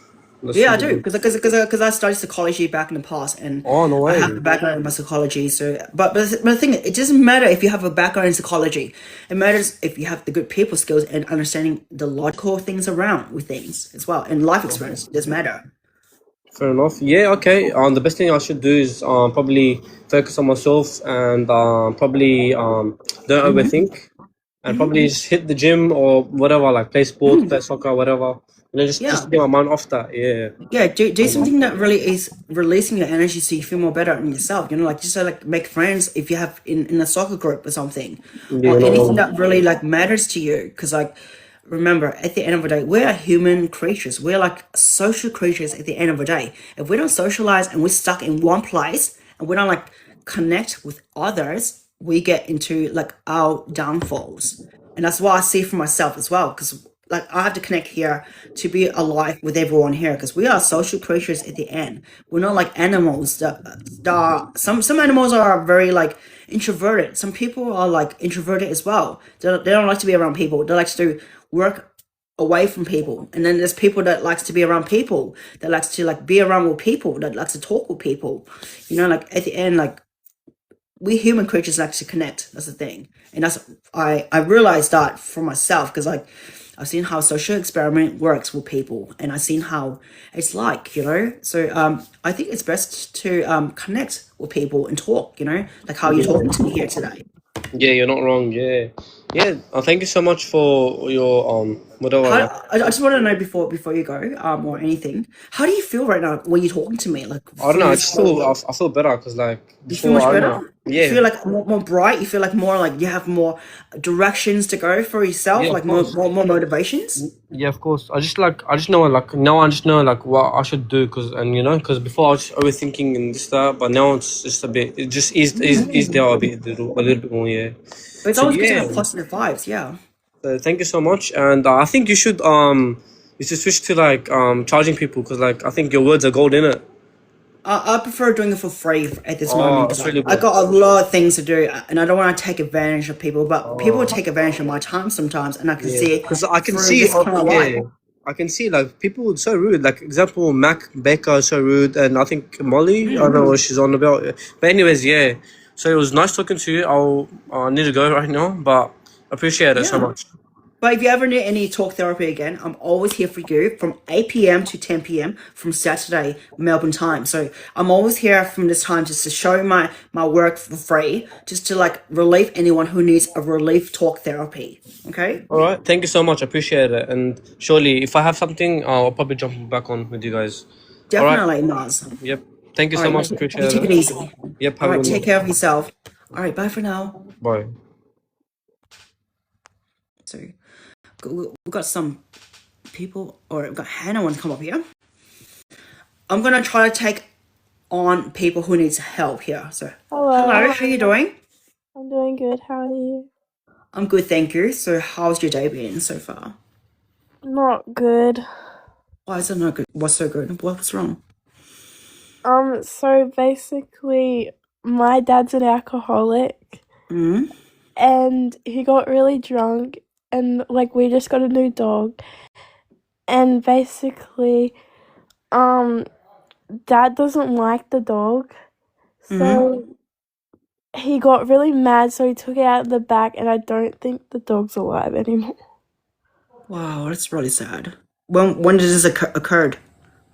That's Yeah, I really do, good. because I studied psychology back in the past, and Oh, no I have a way. background in my psychology. So, but the thing, it doesn't matter if you have a background in psychology. It matters if you have the good people skills and understanding the logical things around with things as well, and life experience does matter. Fair enough. Yeah, okay. The best thing I should do is probably focus on myself and probably don't Mm-hmm. overthink and probably just hit the gym or whatever, like play sports, Mm-hmm. play soccer, whatever. You know, just Yeah. to get my mind off that. Yeah. Yeah, do something that really is releasing your energy so you feel more better in yourself. You know, like just like make friends if you have in a soccer group or something, Yeah, or you're not anything wrong. that really like matters to you. Because like, remember, at the end of the day, we're human creatures. We're like social creatures at the end of the day. If we don't socialize and we're stuck in one place and we don't like connect with others, we get into like our downfalls. And that's what I see for myself as well. Because like I have to connect here to be alive with everyone here, because we are social creatures at the end. We're not like animals that are, some animals are very like introverted. Some people are like introverted as well. They don't like to be around people. They like to work away from people. And then there's people that likes to be around people, that likes to like be around with people, that likes to talk with people. You know, like at the end, like we human creatures like to connect. That's the thing. And that's I realized that for myself, because like I've seen how social experiment works with people, and I've seen how it's like, you know. So I think it's best to connect with people and talk, you know, like how you're talking to me here today. Yeah, you're not wrong. Yeah. Yeah. Thank you so much for your whatever. How Like, I just want to know before you go or anything, how do you feel right now when you're talking to me, like I don't from know. I this just feel I feel better because like you feel before much I don't better? know. You Yeah. feel like more bright? You feel like more like you have more directions to go for yourself, Yeah, of like course. more motivations? Yeah, of course. I just know like now I just know like what I should do because and you know because before I was just overthinking and this that, but now it's just a bit. It just eased there a little bit more. Yeah. But it's So always good to yeah. have positive vibes, yeah. Thank you so much, and I think you should switch to like charging people because like I think your words are gold in it. I prefer doing it for free at this moment, Oh, because that's really I good. got a lot of things to do, and I don't want to take advantage of people, but people Oh. take advantage of my time sometimes, and I can Yeah, see it because I can through see, this kind of light. yeah, I can see like people are so rude. Like example, Mac Baker is so rude, and I think Molly, I don't know what she's on about. But anyways, yeah. So it was nice talking to you. I need to go right now, but I appreciate it so Yeah. much. But if you ever need any talk therapy again, I'm always here for you from 8 p.m. to 10 p.m. from Saturday, Melbourne time. So I'm always here from this time just to show my work for free, just to like relieve anyone who needs a relief talk therapy. Okay? All right, thank you so much. I appreciate it, and surely if I have something, I'll probably jump back on with you guys. All right. Definitely, Naz. Yep. Thank you All so right, much. you Appreciate take it. it easy. Yep. All Have a right, good take one. care of yourself. All right, bye for now. Bye. So we've got some people, or we've got Hannah wants to come up here. I'm gonna try to take on people who needs help here. So hello, Hello, how you doing? I'm doing good. How are you? I'm good, thank you. So how's your day been so far? Not good. Why is it not good? What's so good? What's wrong? So basically, my dad's an alcoholic Hmm. and he got really drunk and like we just got a new dog and basically, um, dad doesn't like the dog. Hmm. So he got really mad, so he took it out the back and I don't think the dog's alive anymore. Wow, that's really sad. When did this occurred?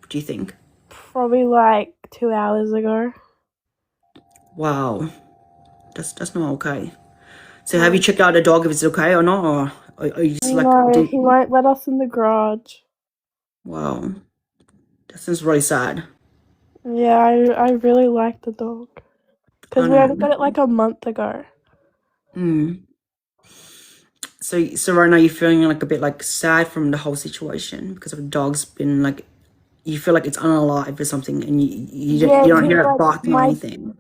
Do you think? Probably like 2 hours ago. Wow, that's not okay. So have you checked out the dog if it's okay or not, or you just like No, did? he won't let us in the garage. Wow, that sounds really sad. Yeah, I really like the dog. I Because we only know. got it like a month ago. Mm. So right now you're feeling like a bit like sad from the whole situation because of the dog's been like you feel like it's unalive or something, and Yeah, you don't because hear it like barking or anything.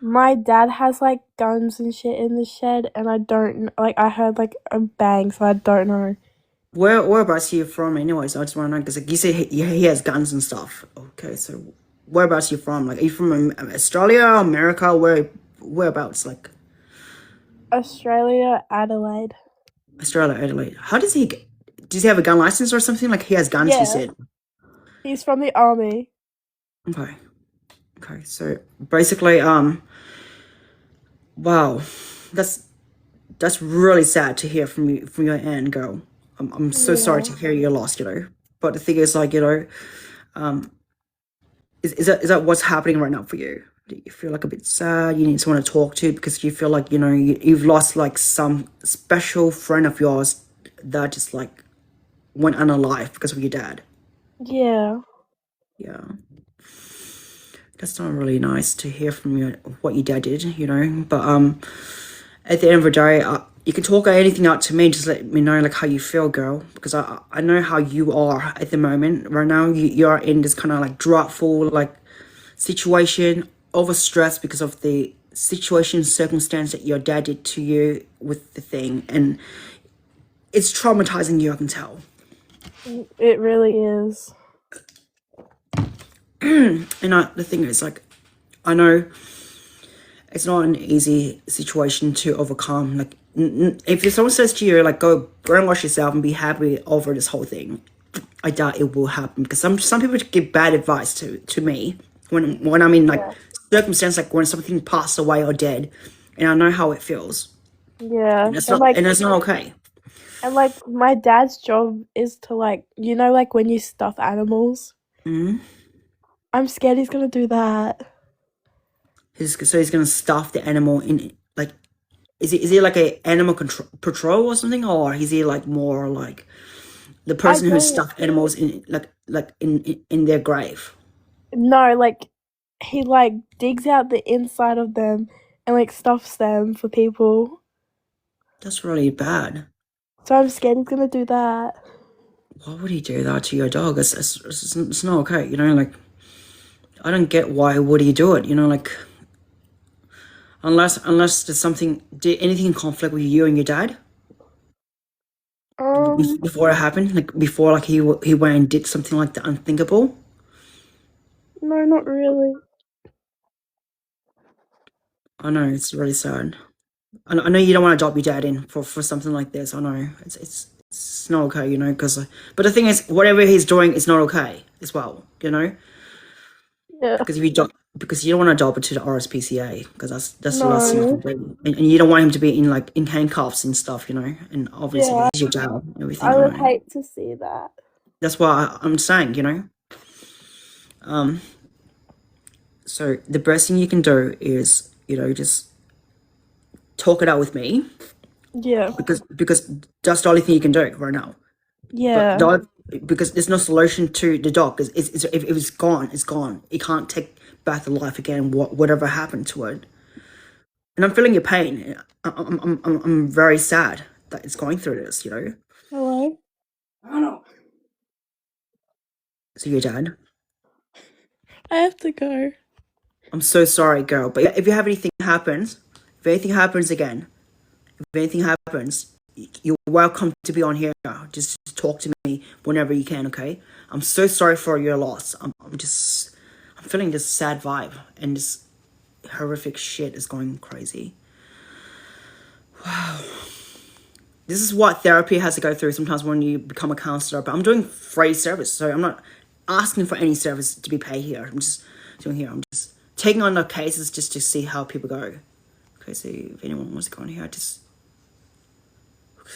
my dad has like guns and shit in the shed, and I don't like. I heard like a bang, so I don't know. Whereabouts are you from, anyways? I just want to know because like you say he has guns and stuff. Okay, so whereabouts are you from? Like, are you from Australia, America? Whereabouts? Like Australia, Adelaide. Australia, Adelaide. How does he get? Does he have a gun license or something? Like he has guns, you Yeah, said. he's from the army. Okay. Okay. So basically, wow, that's that's really sad to hear from you from your end, girl. I'm so sorry Yeah. to hear you lost, But the thing is, like, um, is that what's happening right now for you? Do you feel like a bit sad? You need someone to talk to because you feel like you've lost like some special friend of yours that just like went unalive because of your dad. Yeah. Yeah, that's not really nice to hear from you what your dad did, But at the end of the day, you can talk anything out to me. Just let me know like how you feel, girl, because I know how you are at the moment. Right now, you're in this kind of like dreadful like situation, overstressed because of the situation, circumstance that your dad did to you with the thing, and it's traumatizing you. I can tell. It really is. And the thing is, like, I know it's not an easy situation to overcome. Like, if someone says to you, like, go brainwash yourself and be happy over this whole thing, I doubt it will happen because some people give bad advice to me when I'm in like Yeah. circumstance like when something passed away or dead, and I know how it feels, Yeah. and it's not okay. And like my dad's job is to like like when you stuff animals. Hmm. I'm scared he's gonna do that. So he's gonna stuff the animal in like is he like a animal control patrol or something, or is he like more like the I person who don't stuffed animals in like in their grave? know, like he like digs out the inside of them and like stuffs them for people. That's really bad. So I'm scared he's gonna do that. Why would he do that to your dog? It's not okay, like I don't get why would he do it, like unless there's something, did anything in conflict with you and your dad Um, before it happened, like before like he went and did something like the unthinkable. no, not really. I know it's really sad. I know you don't want to adopt your dad in for something like this. I know it's not okay, because but the thing is, whatever he's doing is not okay as well, Yeah. because because you don't want to adopt it to the RSPCA because that's the last thing you No. can do, and you don't want him to be in handcuffs and stuff, and obviously Yeah. he's your dad and everything. I I would know. hate to see that. That's why I'm saying, so the best thing you can do is, just talk it out with me Yeah. because that's the only thing you can do right now. But Yeah. dog, because there's no solution to the dog. If it's gone, it's gone. It can't take back the life again. Whatever happened to it, and I'm feeling your pain. I'm very sad that it's going through this. Hello? So your dad. I have to go. I'm so sorry, girl. But if you have anything happens, if anything happens again, if anything happens, you're welcome to be on here. Just talk to me whenever you can, okay? I'm so sorry for your loss. I'm feeling this sad vibe and this horrific shit is going crazy. Wow. This is what therapy has to go through sometimes when you become a counselor. But I'm doing free service, so I'm not asking for any service to be paid here. I'm just doing here. I'm just taking on the cases just to see how people go. Okay, so if anyone wants to go on here, so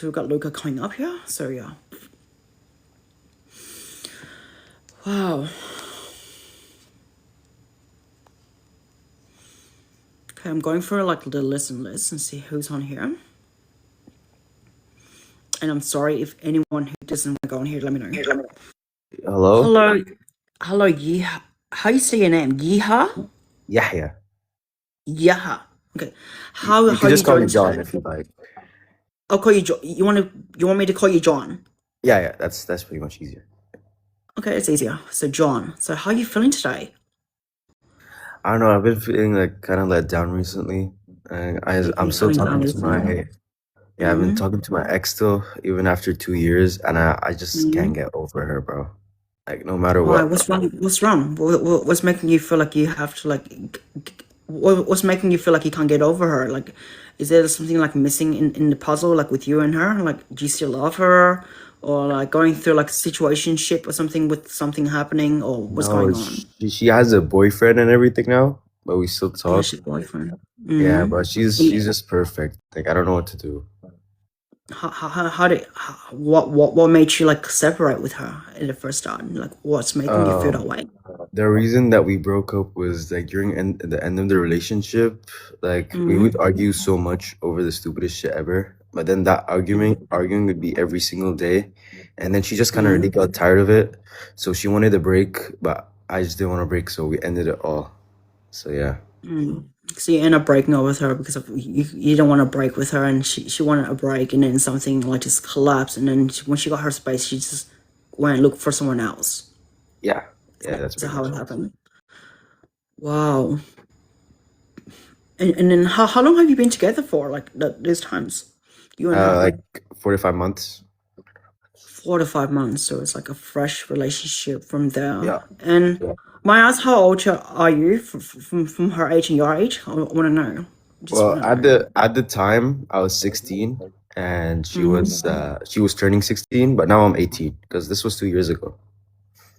we've got Luca coming up here. So yeah. Wow. Okay, I'm going for like the listen list and see who's on here. And I'm sorry if anyone who doesn't want to go on here, let me know. Hello? Hello, hello, Yeeha. How you say your name? Yeeha? Yahya. Yeeha. Okay. You, How you how can you just call me doing John today? if you like. I'll call you John. You want me to call you John? Yeah, that's pretty much easier. Okay, it's easier. So John. So how you feeling today? I don't know, I've been feeling like kind of let down recently. And You've I'm been still feeling down talking to recently. my yeah, I've been talking to my ex still, even after 2 years, and I just Mm-hmm. can't get over her, bro. Like no matter Why? what, What's bro. wrong? What's wrong? What's making you feel like you have to like? What's making you feel like you can't get over her? Like, is there something like missing in the puzzle, like with you and her? Like, do you still love her, or like going through like a situationship or something with something happening, or what's No, going on? she has a boyfriend and everything now, but we still Oh, talk. she's boyfriend. Yeah, Mm-hmm. but she's just perfect. Like I don't know what to do. What made you like separate with her at the first start? Like, what's making you feel that Um, way? the reason that we broke up was like during the end of the relationship, like we Mm-hmm. would argue so much over the stupidest shit ever. But then that arguing would be every single day, and then she just kind of really got tired of it. So she wanted a break, but I just didn't want to break, so we ended it all. So yeah, Mm. So you end up breaking up with her because of you don't want to break with her, and she wanted a break, and then something like just collapsed, and then when she got her space, she just went and looked for someone else. yeah, yeah. That's So pretty how much it it. happened? Wow. And then how long have you been together for? Like these times, you and her, Like 45 months. 4 to 5 months. So it's like a fresh relationship from there. Yeah. And Yeah. may I ask how old are you from her age and your age? I want to know. Just Well, want to know. at the time I was 16 and Mm-hmm. she was turning 16, but now I'm 18 because this was 2 years ago.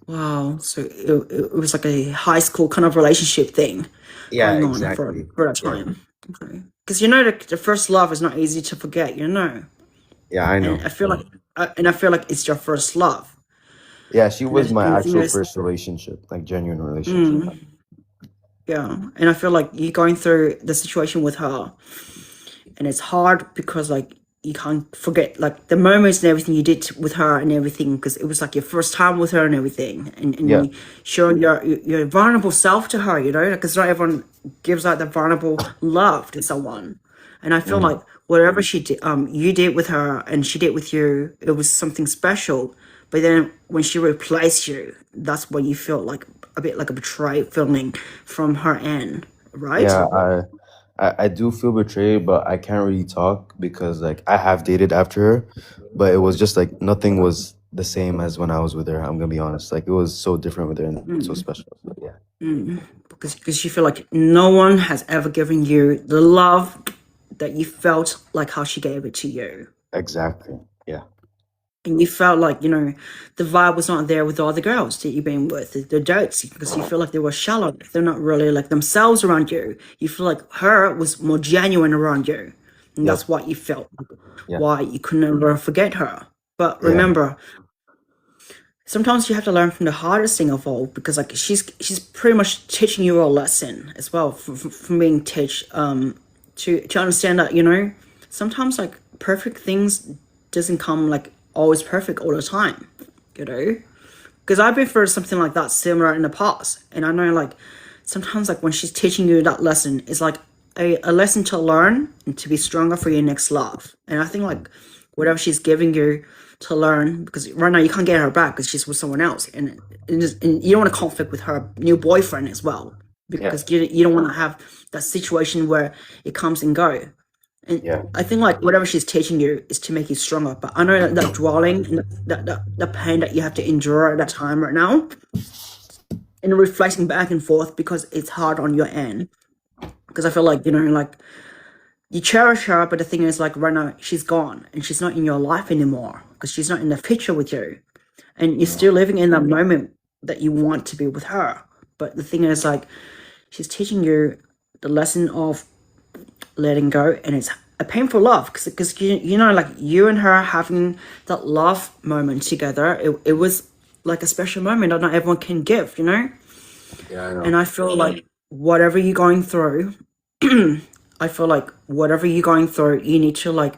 Wow. So it was like a high school kind of relationship thing Yeah, going on exactly. for that Yeah. time. Okay. Because you know the first love is not easy to forget, you know. Yeah, I And know. I feel like it's your first love. Yeah, she was my And the thing actual is, first relationship, like genuine relationship. mm, yeah. And I feel like you're going through the situation with her, and it's hard because like you can't forget like the moments and everything you did with her and everything because it was like your first time with her and everything, and Yeah. you showing your vulnerable self to her, you know, because not everyone gives out the vulnerable love to someone. And I feel Mm. like whatever she did, you did with her and she did with you, it was something special. But then when she replaced you, that's when you felt like a bit like a betrayed feeling from her end, right? Yeah, I do feel betrayed, but I can't really talk because like I have dated after her, but it was just like nothing was the same as when I was with her. I'm gonna be honest. Like it was so different with her and so special. But yeah, Because you feel like no one has ever given you the love that you felt like how she gave it to you. exactly. Yeah. And you felt like, you know, the vibe was not there with all the girls that you've been with, the dates, because you feel like they were shallow. They're not really like themselves around you. You feel like her was more genuine around you. And Yep. that's what you felt, Yeah. why you could never forget her. But Yeah. remember, sometimes you have to learn from the hardest thing of all because like she's pretty much teaching you a lesson as well from being teach to understand that, you know, sometimes like perfect things doesn't come like always perfect all the time, you know, because I've been through something like that similar in the past, and I know like sometimes like when she's teaching you that lesson it's like a lesson to learn and to be stronger for your next love. And I think like whatever she's giving you to learn, because right now you can't get her back because she's with someone else, and you don't want to conflict with her new boyfriend as well Yeah. because you don't want to have that situation where it comes and go. And Yeah. I think like whatever she's teaching you is to make you stronger. But I know that dwelling and the pain that you have to endure at that time right now, and reflecting back and forth because it's hard on your end. Because I feel like, you know, like you cherish her, but the thing is like right now she's gone and she's not in your life anymore because she's not in the picture with you, and you're still living in that moment that you want to be with her. But the thing is like she's teaching you the lesson of letting go, and it's a painful love because you know like you and her having that love moment together, it was like a special moment that not everyone can give, you know. Yeah, I know. And I feel like whatever you're going through, I feel like whatever you're going through, you need to like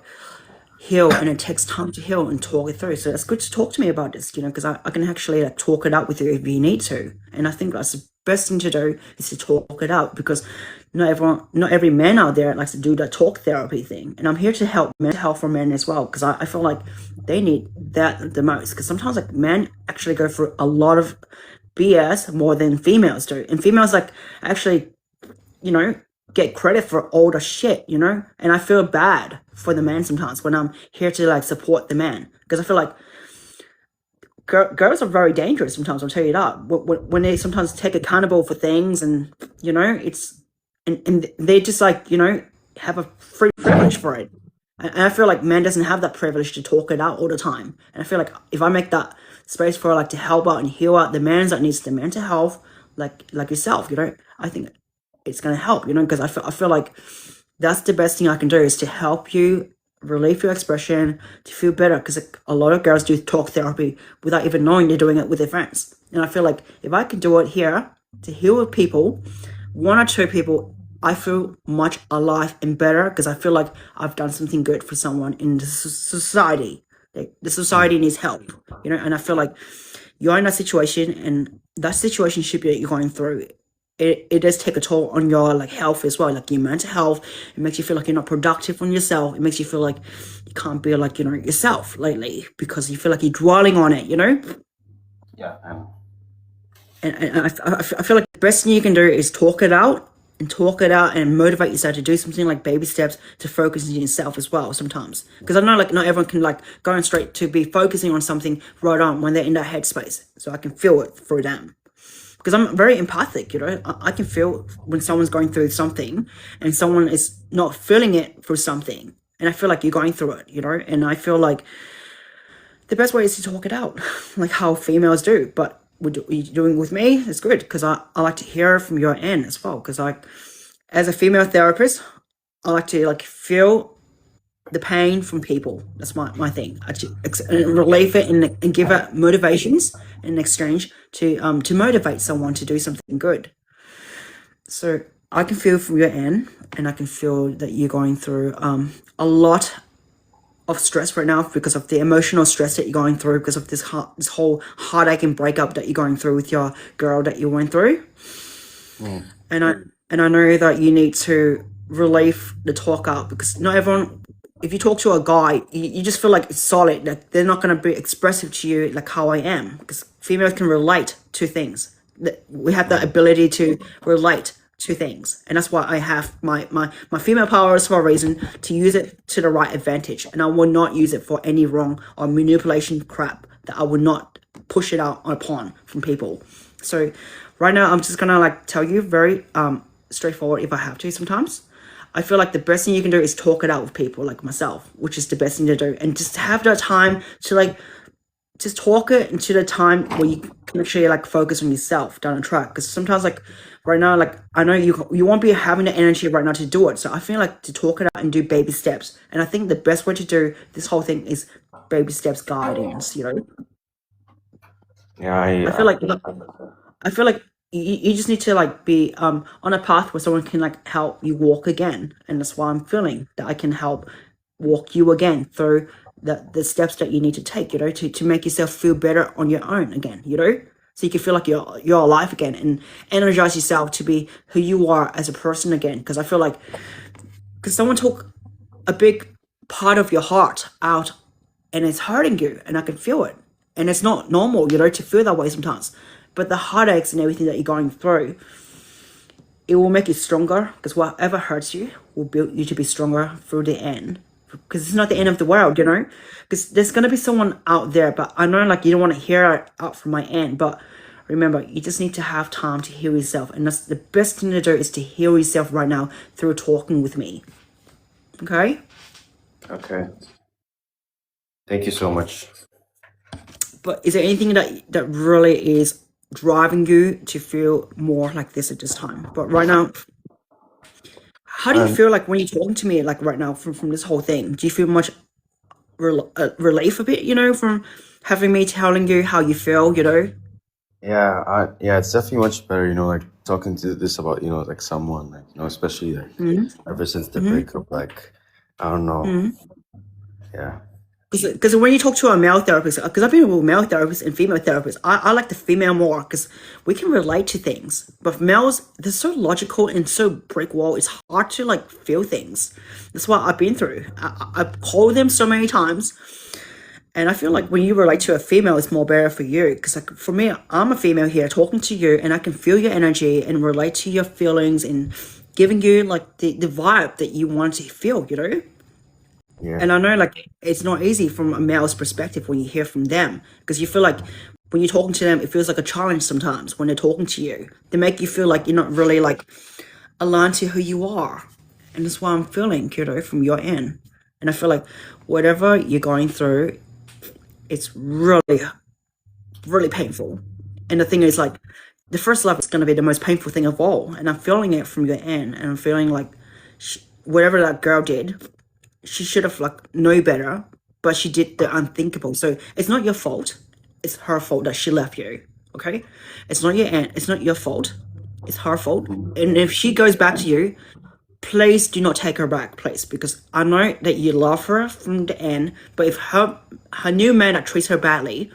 heal, and it takes time to heal and talk it through. So it's good to talk to me about this, because I can actually like talk it out with you if you need to. And I think that's the best thing to do is to talk it out, because not every man out there likes to do that talk therapy thing. And I'm here to help mental health for men as well, because I feel like they need that the most. Because sometimes like men actually go through a lot of BS more than females do, and females like actually get credit for all the shit, and I feel bad for the man sometimes when I'm here to like support the man, because I feel like girls are very dangerous sometimes. I'll tell you that when they sometimes take accountable for things, and it's and they just like have a free privilege for it, and I feel like man doesn't have that privilege to talk it out all the time. And I feel like if I make that space for like to help out and heal out the man that needs the mental health, like yourself, I think it's going to help, because I feel like that's the best thing I can do is to help you relieve your expression, to feel better, because a lot of girls do talk therapy without even knowing they're doing it with their friends. And I feel like if I can do it here to heal with people, one or two people, I feel much alive and better, because I feel like I've done something good for someone in the society. The society needs help, and I feel like you're in that situation, and that situation should be that you're going through. It does take a toll on your like health as well, like your mental health. It makes you feel like you're not productive on yourself. It makes you feel like you can't be like yourself lately, because you feel like you're dwelling on it. Yeah, And I feel like the best thing you can do is talk it out and motivate yourself to do something like baby steps to focus on yourself as well sometimes. Because I know like not everyone can like go on straight to be focusing on something right on when they're in that headspace. So I can feel it through them. Because I'm very empathic, I can feel when someone's going through something and someone is not feeling it through something. And I feel like you're going through it, and I feel like the best way is to talk it out, like how females do. But what you're doing with me is good, because I like to hear from your end as well. Because as a female therapist, I like to like feel the pain from people. That's my thing. Relieve it and give it motivations in exchange to motivate someone to do something good. So I can feel from your end, and I can feel that you're going through a lot of stress right now because of the emotional stress that you're going through, because of this whole heartache and breakup that you're going through with your girl that you went through. And I know that you need to relieve the talk out, because not everyone, if you talk to a guy, you just feel like it's solid, that they're not going to be expressive to you like how I am, because females can relate to things. We have the ability to relate to things, and that's why I have my female powers for a reason, to use it to the right advantage, and I will not use it for any wrong or manipulation crap that I would not push it out upon from people. So right now I'm just gonna like tell you very straightforward if I have to sometimes. I feel like the best thing you can do is talk it out with people like myself, which is the best thing to do, and just have that time to like just talk it into the time where you can actually like focus on yourself down the track. Because sometimes like right now, like I know you won't be having the energy right now to do it, so I feel like to talk it out and do baby steps. And I think the best way to do this whole thing is baby steps guidance. yeah. I feel like you just need to like be on a path where someone can like help you walk again, and that's why I'm feeling that I can help walk you again through the steps that you need to take, to make yourself feel better on your own again, so you can feel like you're alive again, and energize yourself to be who you are as a person again. Because I feel like, because someone took a big part of your heart out, and it's hurting you, and I can feel it, and it's not normal, to feel that way sometimes. But the heartaches and everything that you're going through, it will make you stronger, because whatever hurts you will build you to be stronger through the end. Because it's not the end of the world, because there's going to be someone out there, but I know like you don't want to hear it out from my end, but remember, you just need to have time to heal yourself, and that's the best thing to do, is to heal yourself right now through talking with me. Okay? Okay. Thank you so much. But is there anything that really is driving you to feel more like this at this time? But right now, how do you feel like when you're talking to me like right now from this whole thing? Do you feel much relief a bit, from having me telling you how you feel, Yeah, it's definitely much better, like talking to this about, like someone, like, especially like ever since the breakup, like, I don't know. Yeah. Because when you talk to a male therapist, because I've been with male therapists and female therapists, I like the female more because we can relate to things. But males, they're so logical and so brick wall. It's hard to like feel things. That's what I've been through. I've called them so many times, and I feel like when you relate to a female, it's more better for you. Because like for me, I'm a female here talking to you, and I can feel your energy and relate to your feelings and giving you like the vibe that you want to feel. You know. Yeah. And I know, like, it's not easy from a male's perspective when you hear from them because you feel like when you're talking to them, it feels like a challenge sometimes when they're talking to you. They make you feel like you're not really, like, aligned to who you are. And that's why I'm feeling, kiddo, from your end. And I feel like whatever you're going through, it's really, really painful. And the thing is, like, the first love is going to be the most painful thing of all. And I'm feeling it from your end. And I'm feeling like whatever that girl did, she should have like know better, but she did the unthinkable. So it's not your fault. It's her fault that she left you. Okay, it's not your aunt. It's not your fault. It's her fault. And if she goes back to you, please do not take her back, please, because I know that you love her from the end. But if her new man that treats her badly,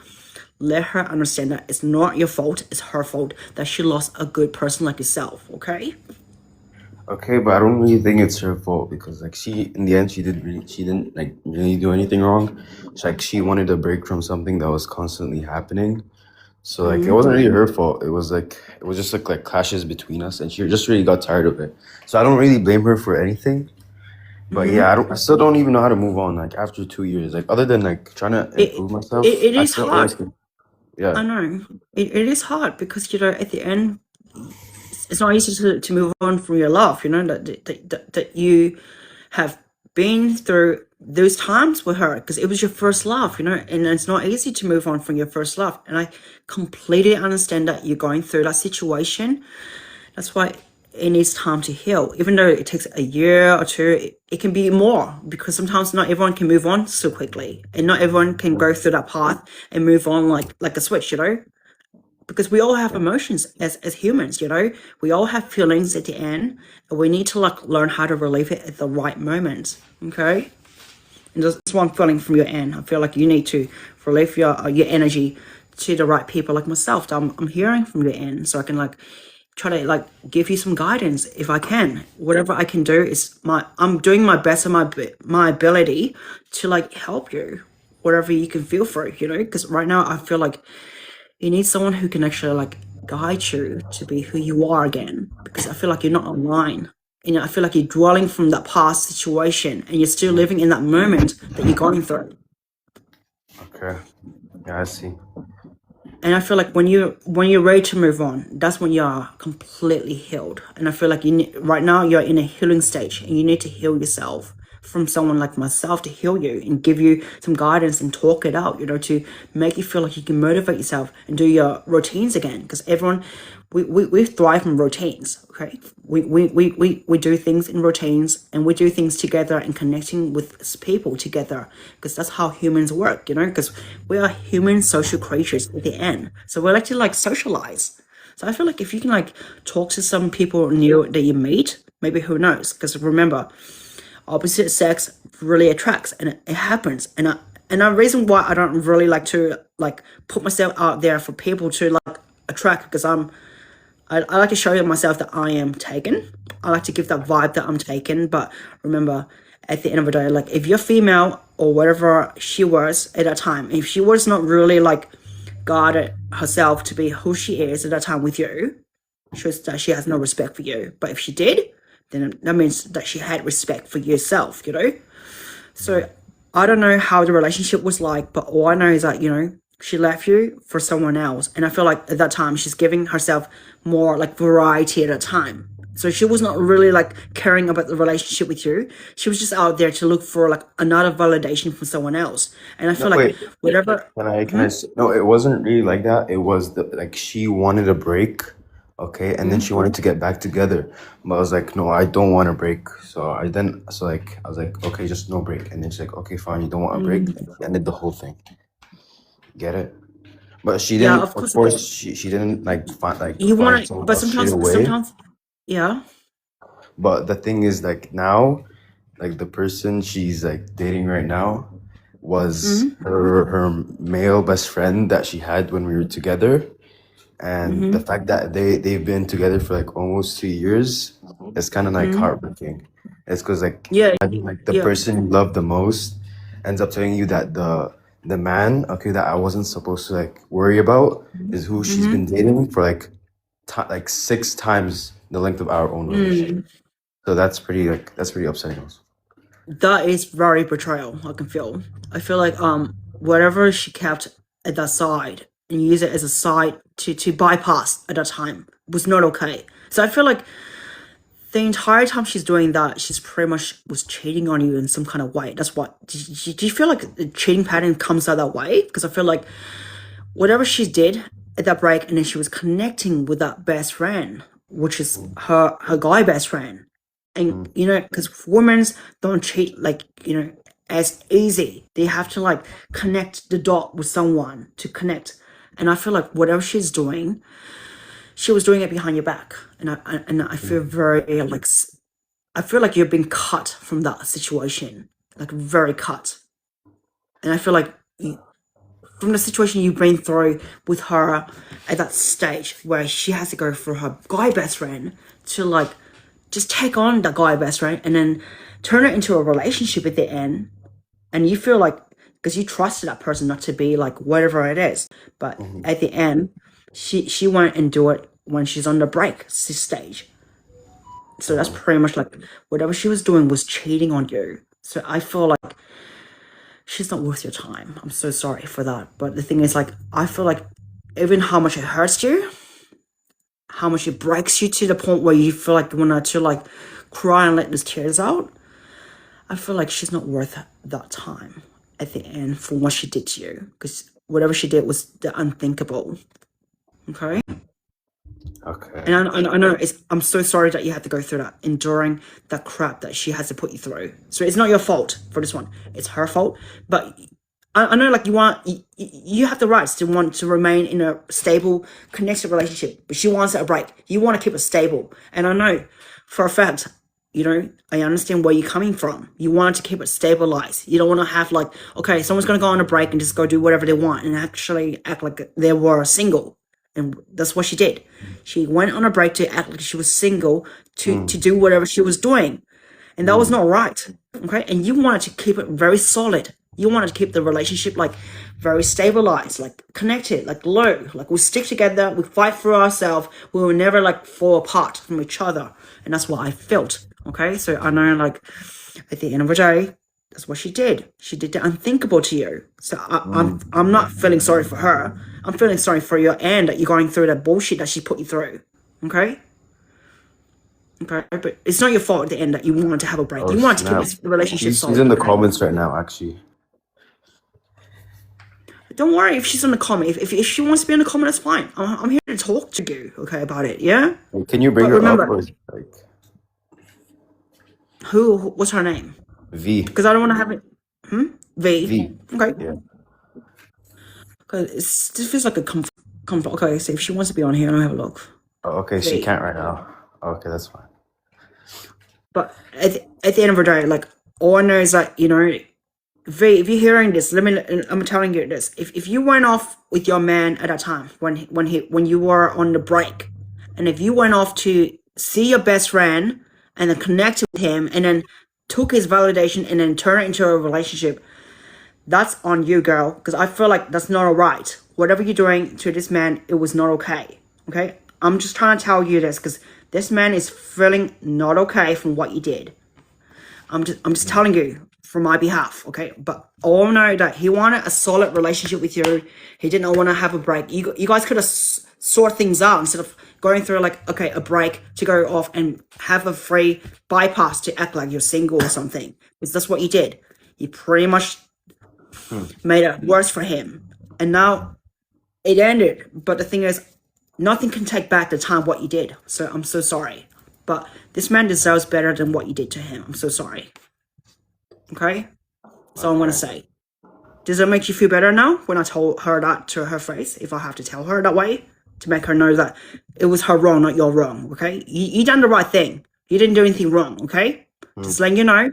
let her understand that it's not your fault. It's her fault that she lost a good person like yourself. Okay. Okay, but I don't really think it's her fault because like she in the end she didn't like really do anything wrong. She wanted a break from something that was constantly happening. So like it wasn't really her fault. It was just like clashes between us and she just really got tired of it. So I don't really blame her for anything. But yeah, I still don't even know how to move on like after 2 years. Like other than like trying to improve myself. It I is still hard. always yeah. I know it is hard because you know at the end it's not easy to move on from your love. You know that you have been through those times with her because it was your first love. You know, and it's not easy to move on from your first love. And I completely understand that you're going through that situation. That's why it needs time to heal. Even though it takes a year or two, it can be more because sometimes not everyone can move on so quickly, and not everyone can go through that path and move on like a switch. You know. Because we all have emotions as humans, you know, we all have feelings at the end, and we need to like learn how to relieve it at the right moment. Okay, and that's what I'm feeling from your end. I feel like you need to relieve your energy to the right people like myself. I'm hearing from your end, so I can like try to like give you some guidance if I can. Whatever I can do is I'm doing my best and my ability to like help you, whatever you can feel through, you know, because right now I feel like you need someone who can actually like guide you to be who you are again, because I feel like you're not online. You know, I feel like you're dwelling from that past situation and you're still living in that moment that you're going through. Okay. Yeah, I see. And I feel like when you're ready to move on, that's when you are completely healed. And I feel like right now you're in a healing stage and you need to heal yourself from someone like myself to heal you and give you some guidance and talk it out, you know, to make you feel like you can motivate yourself and do your routines again. Because everyone, we thrive in routines, okay? We do things in routines and we do things together and connecting with people together because that's how humans work, you know, because we are human social creatures at the end. So we like to like socialize. So I feel like if you can like talk to some people new that you meet, maybe who knows? Because remember, opposite sex really attracts and it happens. And the reason why I don't really like to like put myself out there for people to like attract, because I like to show myself that I am taken. I like to give that vibe that I'm taken. But remember, at the end of the day, like if you're female or whatever she was at that time, if she was not really like guarded herself to be who she is at that time with you, shows that she has no respect for you. But if she did, then that means that she had respect for yourself, you know? So I don't know how the relationship was like, but all I know is that, you know, she left you for someone else. And I feel like at that time, she's giving herself more like variety at a time. So she was not really like caring about the relationship with you. She was just out there to look for like another validation from someone else. And I feel No, like wait. whatever. No, it wasn't really like that. It was like she wanted a break, okay, and then she wanted to get back together. But I was like, no, I don't want a break. So I was like, okay, just no break. And then she's like, okay, fine, you don't want a break. And she ended the whole thing. Get it? But she Yeah, didn't. of Of course. course, she didn't like You find want to, someone but else straight away. sometimes, yeah. But the thing is, like now, like the person she's like dating right now, was her male best friend that she had when we were together. And the fact that they've been together for like almost 2 years is kind of like heartbreaking. It's because like Yeah, imagine, like the yeah. person you love the most ends up telling you that the man, okay, that I wasn't supposed to like worry about is who she's been dating for like like 6 times the length of our own relationship. So that's pretty upsetting also. That is very betrayal. I can feel. I feel like whatever she kept at that side and use it as a side to bypass at that time was not okay. So I feel like the entire time she's doing that, she's pretty much was cheating on you in some kind of way. That's what. Do you feel like the cheating pattern comes out that way? Because I feel like whatever she did at that break, and then she was connecting with that best friend, which is her guy best friend. And you know, because women don't cheat like, you know, as easy. They have to like connect the dot with someone to connect. And I feel like whatever she's doing, she was doing it behind your back. And I feel very like I feel like you've been cut from that situation, like very cut. And I feel like from the situation you've been through with her at that stage where she has to go for her guy best friend to like just take on that guy best friend and then turn it into a relationship at the end. And you feel like, because you trusted that person not to be like whatever it is, but at the end, she went and do it when she's on the break stage. So that's pretty much like whatever she was doing was cheating on you. So I feel like she's not worth your time. I'm so sorry for that. But the thing is, like, I feel like even how much it hurts you, how much it breaks you to the point where you feel like you want to like cry and let those tears out, I feel like she's not worth that time at the end for what she did to you, because whatever she did was the unthinkable. Okay. Okay. And I know I'm so sorry that you had to go through that, enduring that crap that she has to put you through. So it's not your fault for this one. It's her fault. But I know, like, you have the rights to want to remain in a stable, connected relationship. But she wants a break. You want to keep it stable. And I know for a fact, you know, I understand where you're coming from. You want to keep it stabilized. You don't want to have like, okay, someone's going to go on a break and just go do whatever they want and actually act like they were single. And that's what she did. She went on a break to act like she was single to do whatever she was doing. And that was not right. Okay. And you wanted to keep it very solid. You wanted to keep the relationship like very stabilized, like connected, like low, like we stick together, we fight for ourselves, we will never like fall apart from each other. And that's what I felt. Okay. So I know, like, at the end of the day, that's what she did. She did the unthinkable to you. So I'm not feeling sorry for her. I'm feeling sorry for your end that you're going through that bullshit that she put you through. Okay? Okay? But it's not your fault at the end that you wanted to have a break. You wanted to keep this relationship solid. She's in the comments right now, actually. Don't worry if she's in the comment. If she wants to be in the comment, that's fine. I'm here to talk to you, okay, about it, yeah? Can you bring But her remember, up? Or, like, what's her name? V. Because I don't want to have it. V. V. Okay. Yeah. Because this feels like a okay, so if she wants to be on here, let me have a look. Oh, okay, she can't right now. Okay, that's fine. But at the end of the day, like, all I know is that, you know, V, if you're hearing this, I'm telling you this. If you went off with your man at that time when you were on the break, and if you went off to see your best friend and then connected with him and then took his validation and then turned it into a relationship, that's on you, girl. Because I feel like that's not all right. Whatever you're doing to this man, it was not okay. Okay? I'm just trying to tell you this because this man is feeling not okay from what you did. I'm just telling you for my behalf, okay? But all I know that he wanted a solid relationship with you. He didn't want to have a break. You guys could have sort things out instead of going through like, okay, a break to go off and have a free bypass to act like you're single or something. Because that's what you did. You pretty much made it worse for him. And now it ended. But the thing is, nothing can take back the time what you did. So I'm so sorry. But this man deserves better than what you did to him. I'm so sorry. Okay? So I'm going to say. Does it make you feel better now when I told her that to her face? If I have to tell her that way? To make her know that it was her wrong, not your wrong. Okay? You done the right thing. You didn't do anything wrong. Okay? Just letting you know,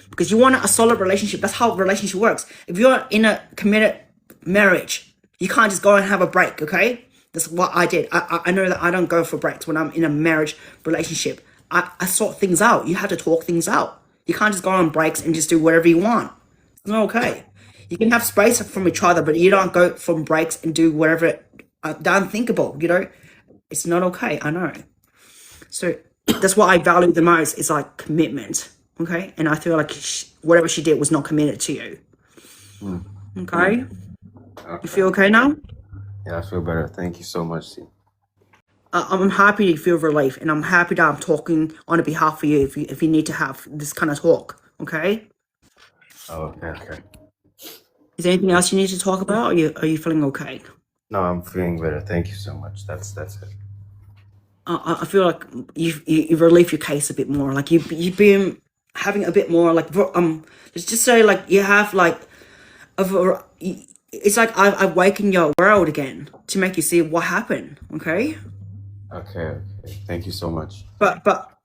because you want a solid relationship. That's how relationship works. If you're in a committed marriage, you can't just go and have a break, okay? That's what I did. I know that I don't go for breaks when I'm in a marriage relationship. I sort things out. You have to talk things out. You can't just go on breaks and just do whatever you want. It's not okay. You can have space from each other, but you don't go from breaks and do whatever the unthinkable, you know? It's not okay, I know. So that's what I value the most is like commitment, okay? And I feel like whatever she did was not committed to you. Okay? You feel okay now? Yeah, I feel better. Thank you so much, Xena. I'm happy you feel relief, and I'm happy that I'm talking on behalf of you if you need to have this kind of talk, okay? Oh, okay. Is there anything else you need to talk about, or are you feeling okay? No, I'm feeling better. Thank you so much. That's it. I feel like you've relieved your case a bit more. Like you've been having a bit more like let's just say like you have like it's like I've awakened your world again to make you see what happened. Okay. Okay. Thank you so much. But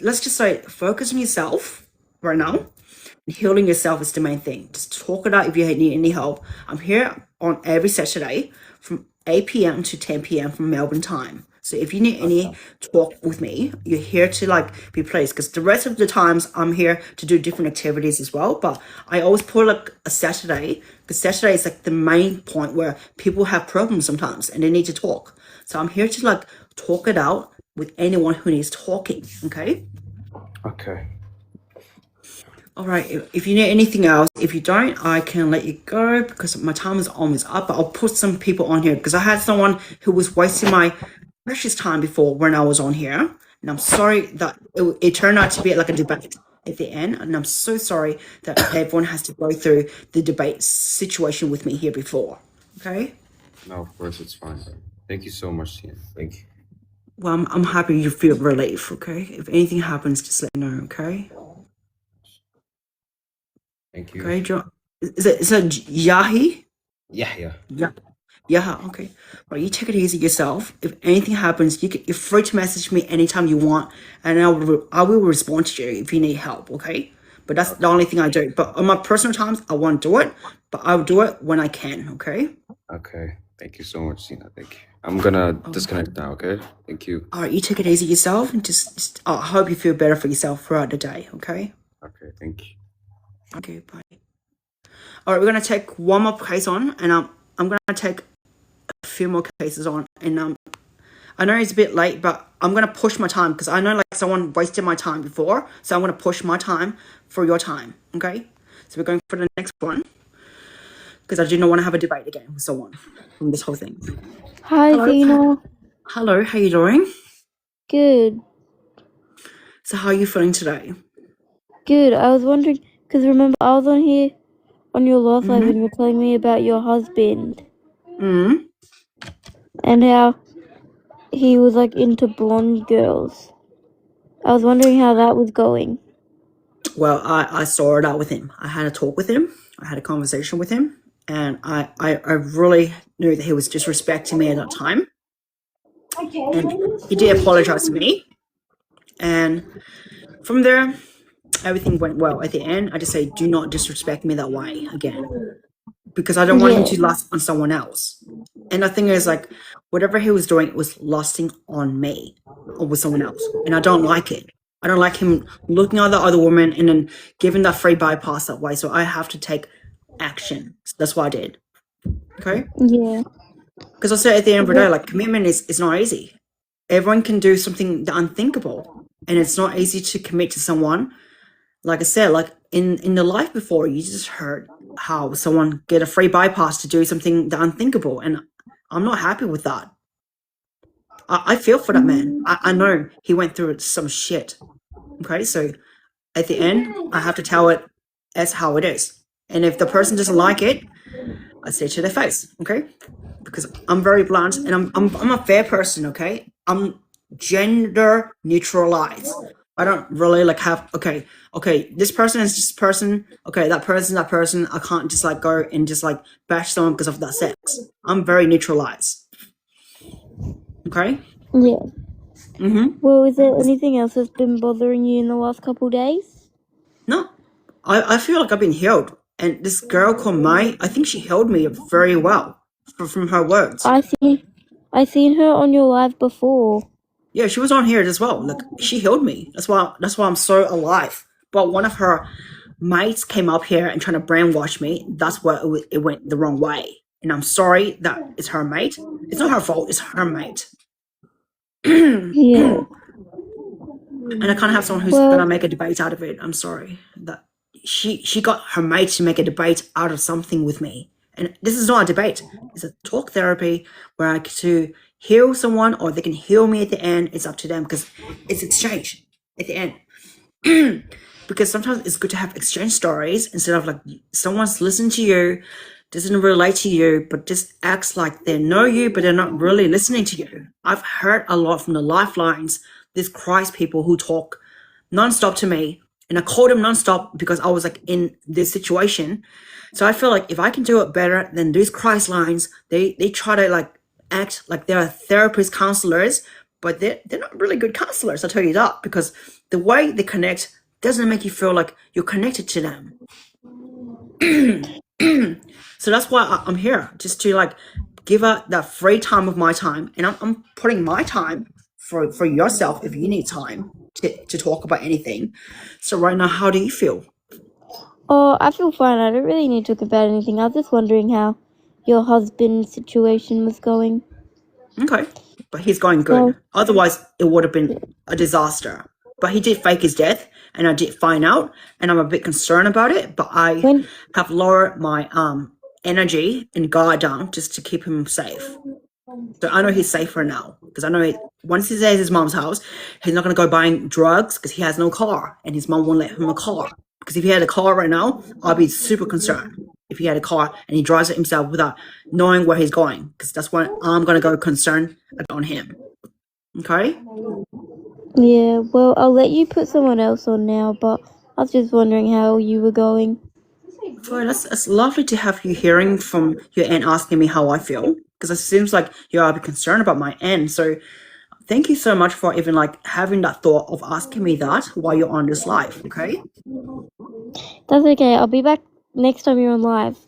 let's just say focus on yourself right now. Healing yourself is the main thing. Just talk it out if you need any help. I'm here on every Saturday from 8 p.m. to 10 p.m. from Melbourne time. So if you need any talk with me, you're here to like be pleased, because the rest of the times I'm here to do different activities as well. But I always put like a Saturday, because Saturday is like the main point where people have problems sometimes and they need to talk. So I'm here to like talk it out with anyone who needs talking. Okay. Okay. All right, if you need anything else, if you don't, I can let you go because my time is almost up. But I'll put some people on here because I had someone who was wasting my precious time before when I was on here. And I'm sorry that it turned out to be like a debate at the end. And I'm so sorry that everyone has to go through the debate situation with me here before. Okay? No, of course, it's fine. Thank you so much, Xena. Thank you. Well, I'm happy you feel relief, okay? If anything happens, just let me know, okay? Thank you. Okay, John. Is it Yahi? Yeah. Yeah, okay. Well, you take it easy yourself. If anything happens, you're free to message me anytime you want, and I will respond to you if you need help, okay? But that's the only thing I do. But on my personal times, I won't do it, but I'll do it when I can, okay? Okay. Thank you so much, Xena. Thank you. I'm gonna disconnect now, okay? Thank you. All right, you take it easy yourself, and just I hope you feel better for yourself throughout the day, okay? Okay, thank you. Okay, bye. All right, we're gonna take one more case on, and I'm gonna take a few more cases on, and I know it's a bit late, but I'm gonna push my time because I know like someone wasted my time before, so I'm gonna push my time for your time. Okay, so we're going for the next one because I do not want to have a debate again with someone from this whole thing. Hi, Xena. Hello, how you doing? Good. So how are you feeling today? Good. I was wondering, because remember I was on here on your last live and you were telling me about your husband and how he was like into blonde girls. I was wondering how that was going. Well, I saw it out with him. I had a talk with him. I had a conversation with him, and I really knew that he was disrespecting me at that time. And he did apologize to me. And from there, everything went well. At the end, I just say, do not disrespect me that way again. Because I don't want him to lust on someone else. And the thing is, like, whatever he was doing was lusting on me or with someone else. And I don't like it. I don't like him looking at the other woman and then giving that free bypass that way. So I have to take action. So that's what I did. Okay? Yeah. Because I said at the end of the day, like, commitment is not easy. Everyone can do something unthinkable. And it's not easy to commit to someone. Like I said, like in the life before, you just heard how someone get a free bypass to do something the unthinkable. And I'm not happy with that. I feel for that man. I know he went through some shit. Okay, so at the end, I have to tell it as how it is. And if the person doesn't like it, I say it to their face, okay? Because I'm very blunt and I'm a fair person, okay? I'm gender neutralized. I don't really like have okay, this person is this person, okay, that person. I can't just like go and just like bash someone because of that sex. I'm very neutralized. Okay? Yeah. Well, is there anything else that's been bothering you in the last couple of days? No, I feel like I've been healed. And this girl called Mai, I think she healed me very well from her words. I seen her on your live before. Yeah, she was on here as well. Like, she healed me. That's why I'm so alive. But one of her mates came up here and trying to brainwash me. That's where it went the wrong way. And I'm sorry that it's her mate. It's not her fault. It's her mate. Yeah. And I can't have someone who's gonna make a debate out of it. I'm sorry that she got her mate to make a debate out of something with me. And this is not a debate. It's a talk therapy where I get to heal someone or they can heal me at the end. It's up to them because it's exchange at the end. Because sometimes it's good to have exchange stories instead of like someone's listening to you, doesn't relate to you, but just acts like they know you, but they're not really listening to you. I've heard a lot from the lifelines, these Christ people who talk nonstop to me, and I called them nonstop because I was like in this situation. So I feel like if I can do it better than these Christ lines, they try to like act like they're therapists, counselors, but they're not really good counselors, I'll tell you that, because the way they connect doesn't make you feel like you're connected to them. So that's why I'm here, just to like give up that free time of my time, and I'm putting my time for yourself if you need time to talk about anything. So right now, how do you feel? Oh, I feel fine. I don't really need to talk about anything. I was just wondering how your husband's situation was going. Okay, but he's going good. Otherwise, it would have been a disaster. But he did fake his death, and I did find out, and I'm a bit concerned about it. But I have lowered my energy and guard down just to keep him safe. So I know he's safer now because I know once he's at his mom's house, he's not going to go buying drugs because he has no car, and his mom won't let him a car. Because if he had a car right now, I'd be super concerned. If he had a car and he drives it himself without knowing where he's going, because that's when I'm going to go concerned on him. Okay? Yeah, well, I'll let you put someone else on now, but I was just wondering how you were going. Well, it's lovely to have you hearing from your aunt asking me how I feel, because it seems like you're a bit concerned about my end. So thank you so much for even like having that thought of asking me that while you're on this live, okay? That's okay. I'll be back next time you're on live.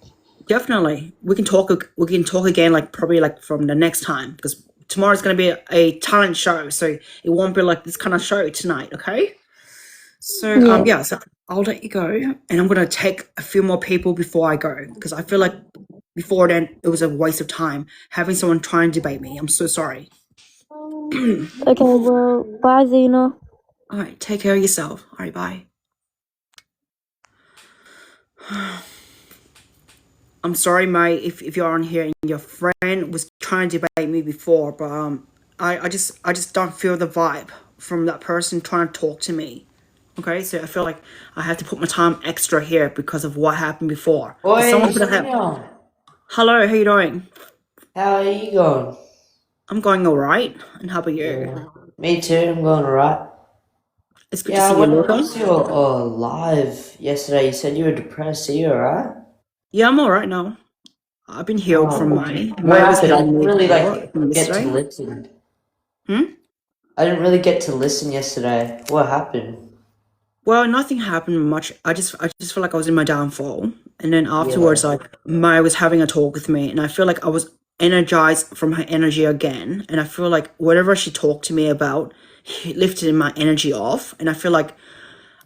Definitely. We can talk again, like probably like from the next time, because tomorrow's going to be a talent show, so it won't be like this kind of show tonight, okay? So so I'll let you go, and I'm going to take a few more people before I go, because I feel like before then it was a waste of time having someone try and debate me. I'm so sorry. Okay, well, bye, Xena. All right, take care of yourself. All right, bye. I'm sorry, mate, if you're on here and your friend was trying to debate me before, but I just don't feel the vibe from that person trying to talk to me. Okay, so I feel like I have to put my time extra here because of what happened before. Oi, Someone could have. Xena. Hello, how you doing? How are you going? I'm going all right. And how about you? Yeah. Me too, I'm going alright. It's good Yeah, to I see you, went Luca. across your live yesterday. You said you were depressed. Are you alright? Yeah, I'm all right now. I've been healed from my. What was happened? I didn't really before, from get to yesterday. listen. Hmm? I didn't really get to listen yesterday. What happened? Well, nothing happened much. I just feel like I was in my downfall, and then afterwards, like Maya was having a talk with me, and I feel like I was energized from her energy again, and I feel like whatever she talked to me about, he lifted my energy off, and I feel like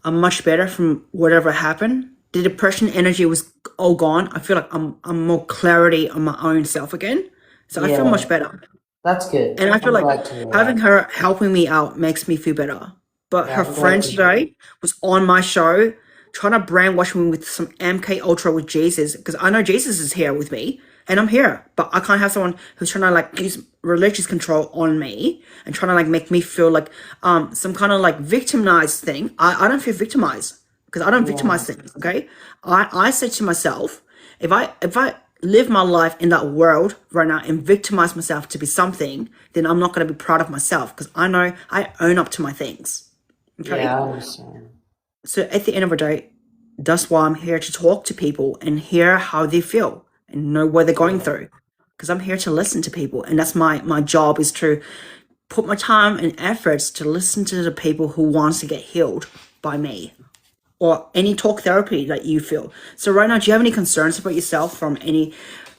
I'm much better from whatever happened. The depression energy was all gone. I feel like I'm more clarity on my own self again, so I feel much better. That's good. And I feel I'm like glad to hear having that. her helping me out makes me feel better. But Yeah, her I'm glad friend to hear today was on my show trying to brainwash me with some MK Ultra with Jesus, because I know Jesus is here with me and I'm here, but I can't have someone who's trying to like use religious control on me and trying to like make me feel like some kind of like victimized thing. I don't feel victimized because I don't victimize things. Okay, I said to myself, if I live my life in that world right now and victimize myself to be something, then I'm not going to be proud of myself, because I know I own up to my things. Okay. Yeah, I understand. So at the end of the day, that's why I'm here to talk to people and hear how they feel and know what they're going through. Because I'm here to listen to people, and that's my job, is to put my time and efforts to listen to the people who wants to get healed by me or any talk therapy that you feel. So right now, do you have any concerns about yourself from any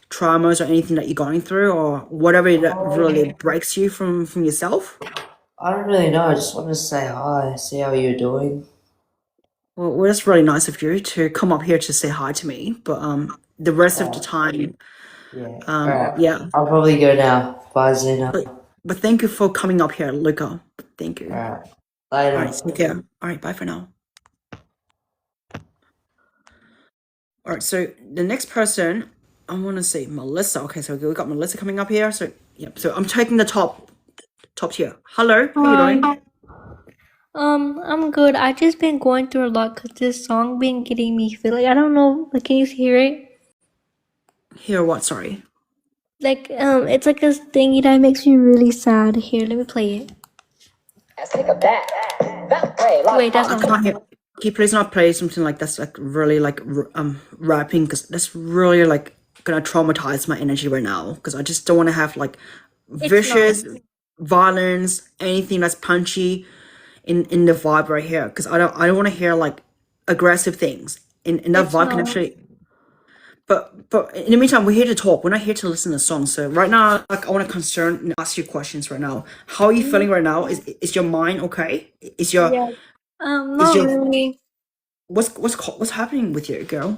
traumas or anything that you're going through, or whatever that really breaks you from yourself? I don't really know. I just want to say hi, see how you're doing. Well, that's really nice of you to come up here to say hi to me. But the rest of the time, Yeah. Alright. yeah. I'll probably go now. Bye, Xena. But thank you for coming up here, Luca. Thank you. Alright. All Later. right, take care. All right, bye for now. All right, so the next person, I want to say Melissa. Okay, so we got Melissa coming up here. So yep. So I'm taking the top tier. Hello, how you doing? I'm good. I just been going through a lot because this song been getting me feeling. I don't know. Like, can you hear it? Hear what? Sorry. Like, it's like a thingy that makes me really sad. Here, let me play it. Wait, that's I not. can't hear. Can you please not play something like that's like really like rapping, because that's really like gonna traumatize my energy right now, because I just don't want to have like vicious violence, anything that's punchy in the vibe right here, because I don't want to hear like aggressive things in that It's vibe can not. actually. But in the meantime, we're here to talk. We're not here to listen to songs. So right now, like I want to concern and ask you questions right now. How are you feeling right now? Is your mind okay? Is your Yeah. Not really. what's happening with you, girl?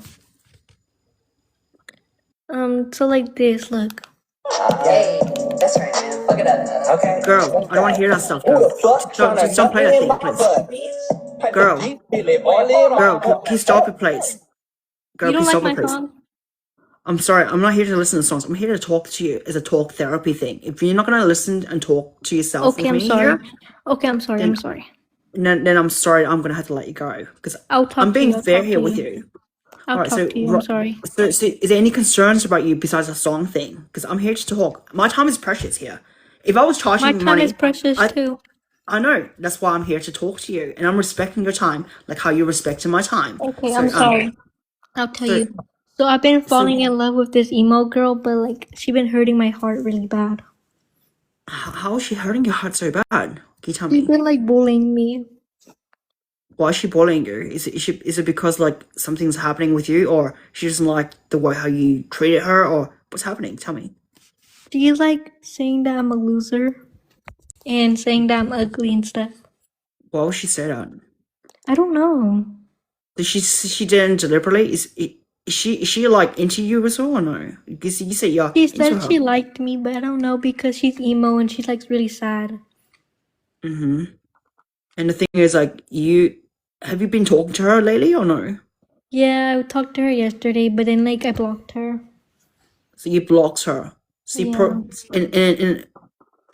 So like this, look. That's right, man. Look at that. Okay. Girl, I don't want to hear that stuff, girl. Just don't play that thing, please. Girl, can you stop it, please? Girl, You don't please like stop my it, please. song? I'm sorry, I'm not here to listen to songs. I'm here to talk to you as a talk therapy thing. If you're not gonna listen and talk to yourself Okay, with I'm me sorry. here, Okay, I'm sorry. I'm sorry. then I'm sorry, I'm gonna have to let you go, because I'll talk I'm to you. being I'll fair talk here to with you. you. I'll All right, talk to you. I'm sorry. so is there any concerns about you besides the song thing? Because I'm here to talk. My time is precious here. If I was My charging time money, is precious too. I know. That's why I'm here to talk to you, and I'm respecting your time, like how you're respecting my time. Okay, So I'm sorry. I'll tell so you. So I've been so falling in love with this emo girl, but like she been hurting my heart really bad. how is she hurting your heart so bad? Can you tell She's me? been like bullying me. Why is she bullying you? Is it because like something's happening with you, or she doesn't like the way how you treated her, or what's happening? Tell me. She's like saying that I'm a loser and saying that I'm ugly and stuff. Why would she say that? I don't know. Did she didn't deliberately? Is she like into you as well or no? Because you say you're She into said her. she liked me, but I don't know because she's emo and she's like really sad. Mm-hmm. And the thing is, like, have you been talking to her lately or no? Yeah, I talked to her yesterday, but then like I blocked her. So you blocked her. So you Yeah. and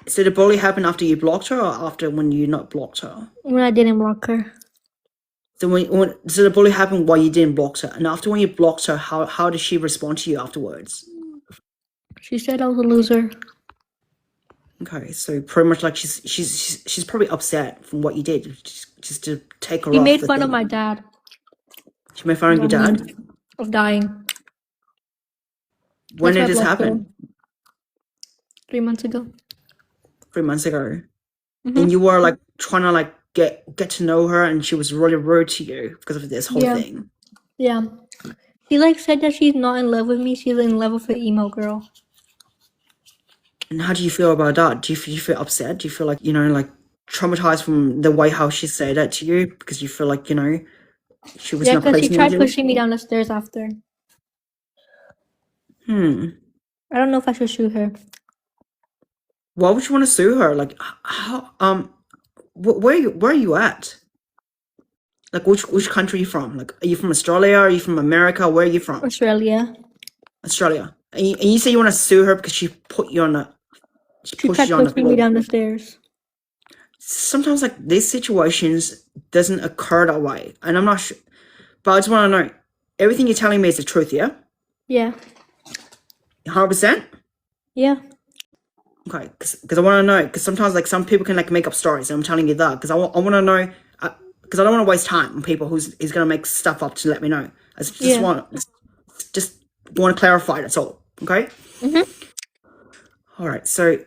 so the bully happened after you blocked her, or after when you not blocked her? When I didn't block her. So so the bully happened while you didn't block her, and after when you blocked her, how did she respond to you afterwards? She said I was a loser. Okay, so pretty much like she's probably upset from what you did, just to take her She off made the fun of thing. my dad. She made fun of your dad. Of dying. When That's why did I this blocked her. happen? 3 months ago. 3 months ago. Mhm. And you were like trying to like get to know her, and she was really rude to you because of this whole Yeah. thing. Yeah. She like said that she's not in love with me. She's in love with an emo girl. And how do you feel about that? Do you feel upset? Do you feel like, like traumatized from the way how she said that to you, because you feel like, she was Yeah, not because she placing with tried you? pushing me down the stairs after. I don't know if I should shoot her. Why would you want to sue her? Like, how where are you at? Like, which country are you from? Like, are you from Australia? Are you from America? Where are you from? Australia. Australia. And you say you want to sue her because she put you on a She pushed tried you on the pushing me floor. down the stairs. Sometimes like these situations doesn't occur that way, and I'm not sure, but I just want to know, everything you're telling me is the truth, yeah? Yeah. 100%? Yeah. Okay, because I want to know, because sometimes like some people can like make up stories, and I'm telling you that because I want to know, because I don't want to waste time on people who's gonna make stuff up to let me know. I just want to clarify, that's all. Okay. All right, so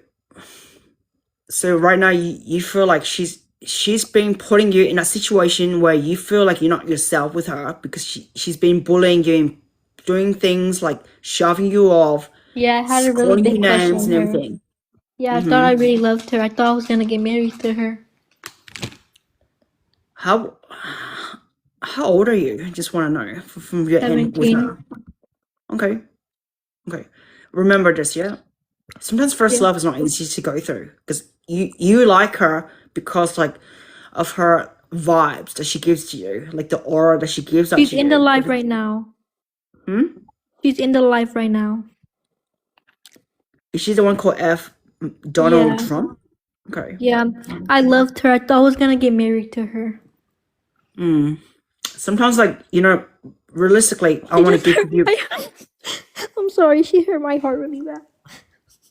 right now you feel like she's she's been putting you in a situation where you feel like you're not yourself with her because she's been bullying you and doing things like shoving you off, Yeah, I had a really calling you big crush names on and her. everything. Yeah, I thought I really loved her. I thought I was gonna get married to her. How old are you? Just want to know from your end with 17. her. Okay. Remember this, yeah? Sometimes first Yeah. love is not easy to go through because you like her because like of her vibes that she gives to you, like the aura that she gives out She's to in the you. life right now. Hmm? She's in the life right now. Is she the one called Donald Yeah. Trump? Okay. Yeah. I loved her. I thought I was gonna get married to her. Sometimes, like, realistically, I She want just to give hurt you. my I'm sorry, she hurt my heart really bad.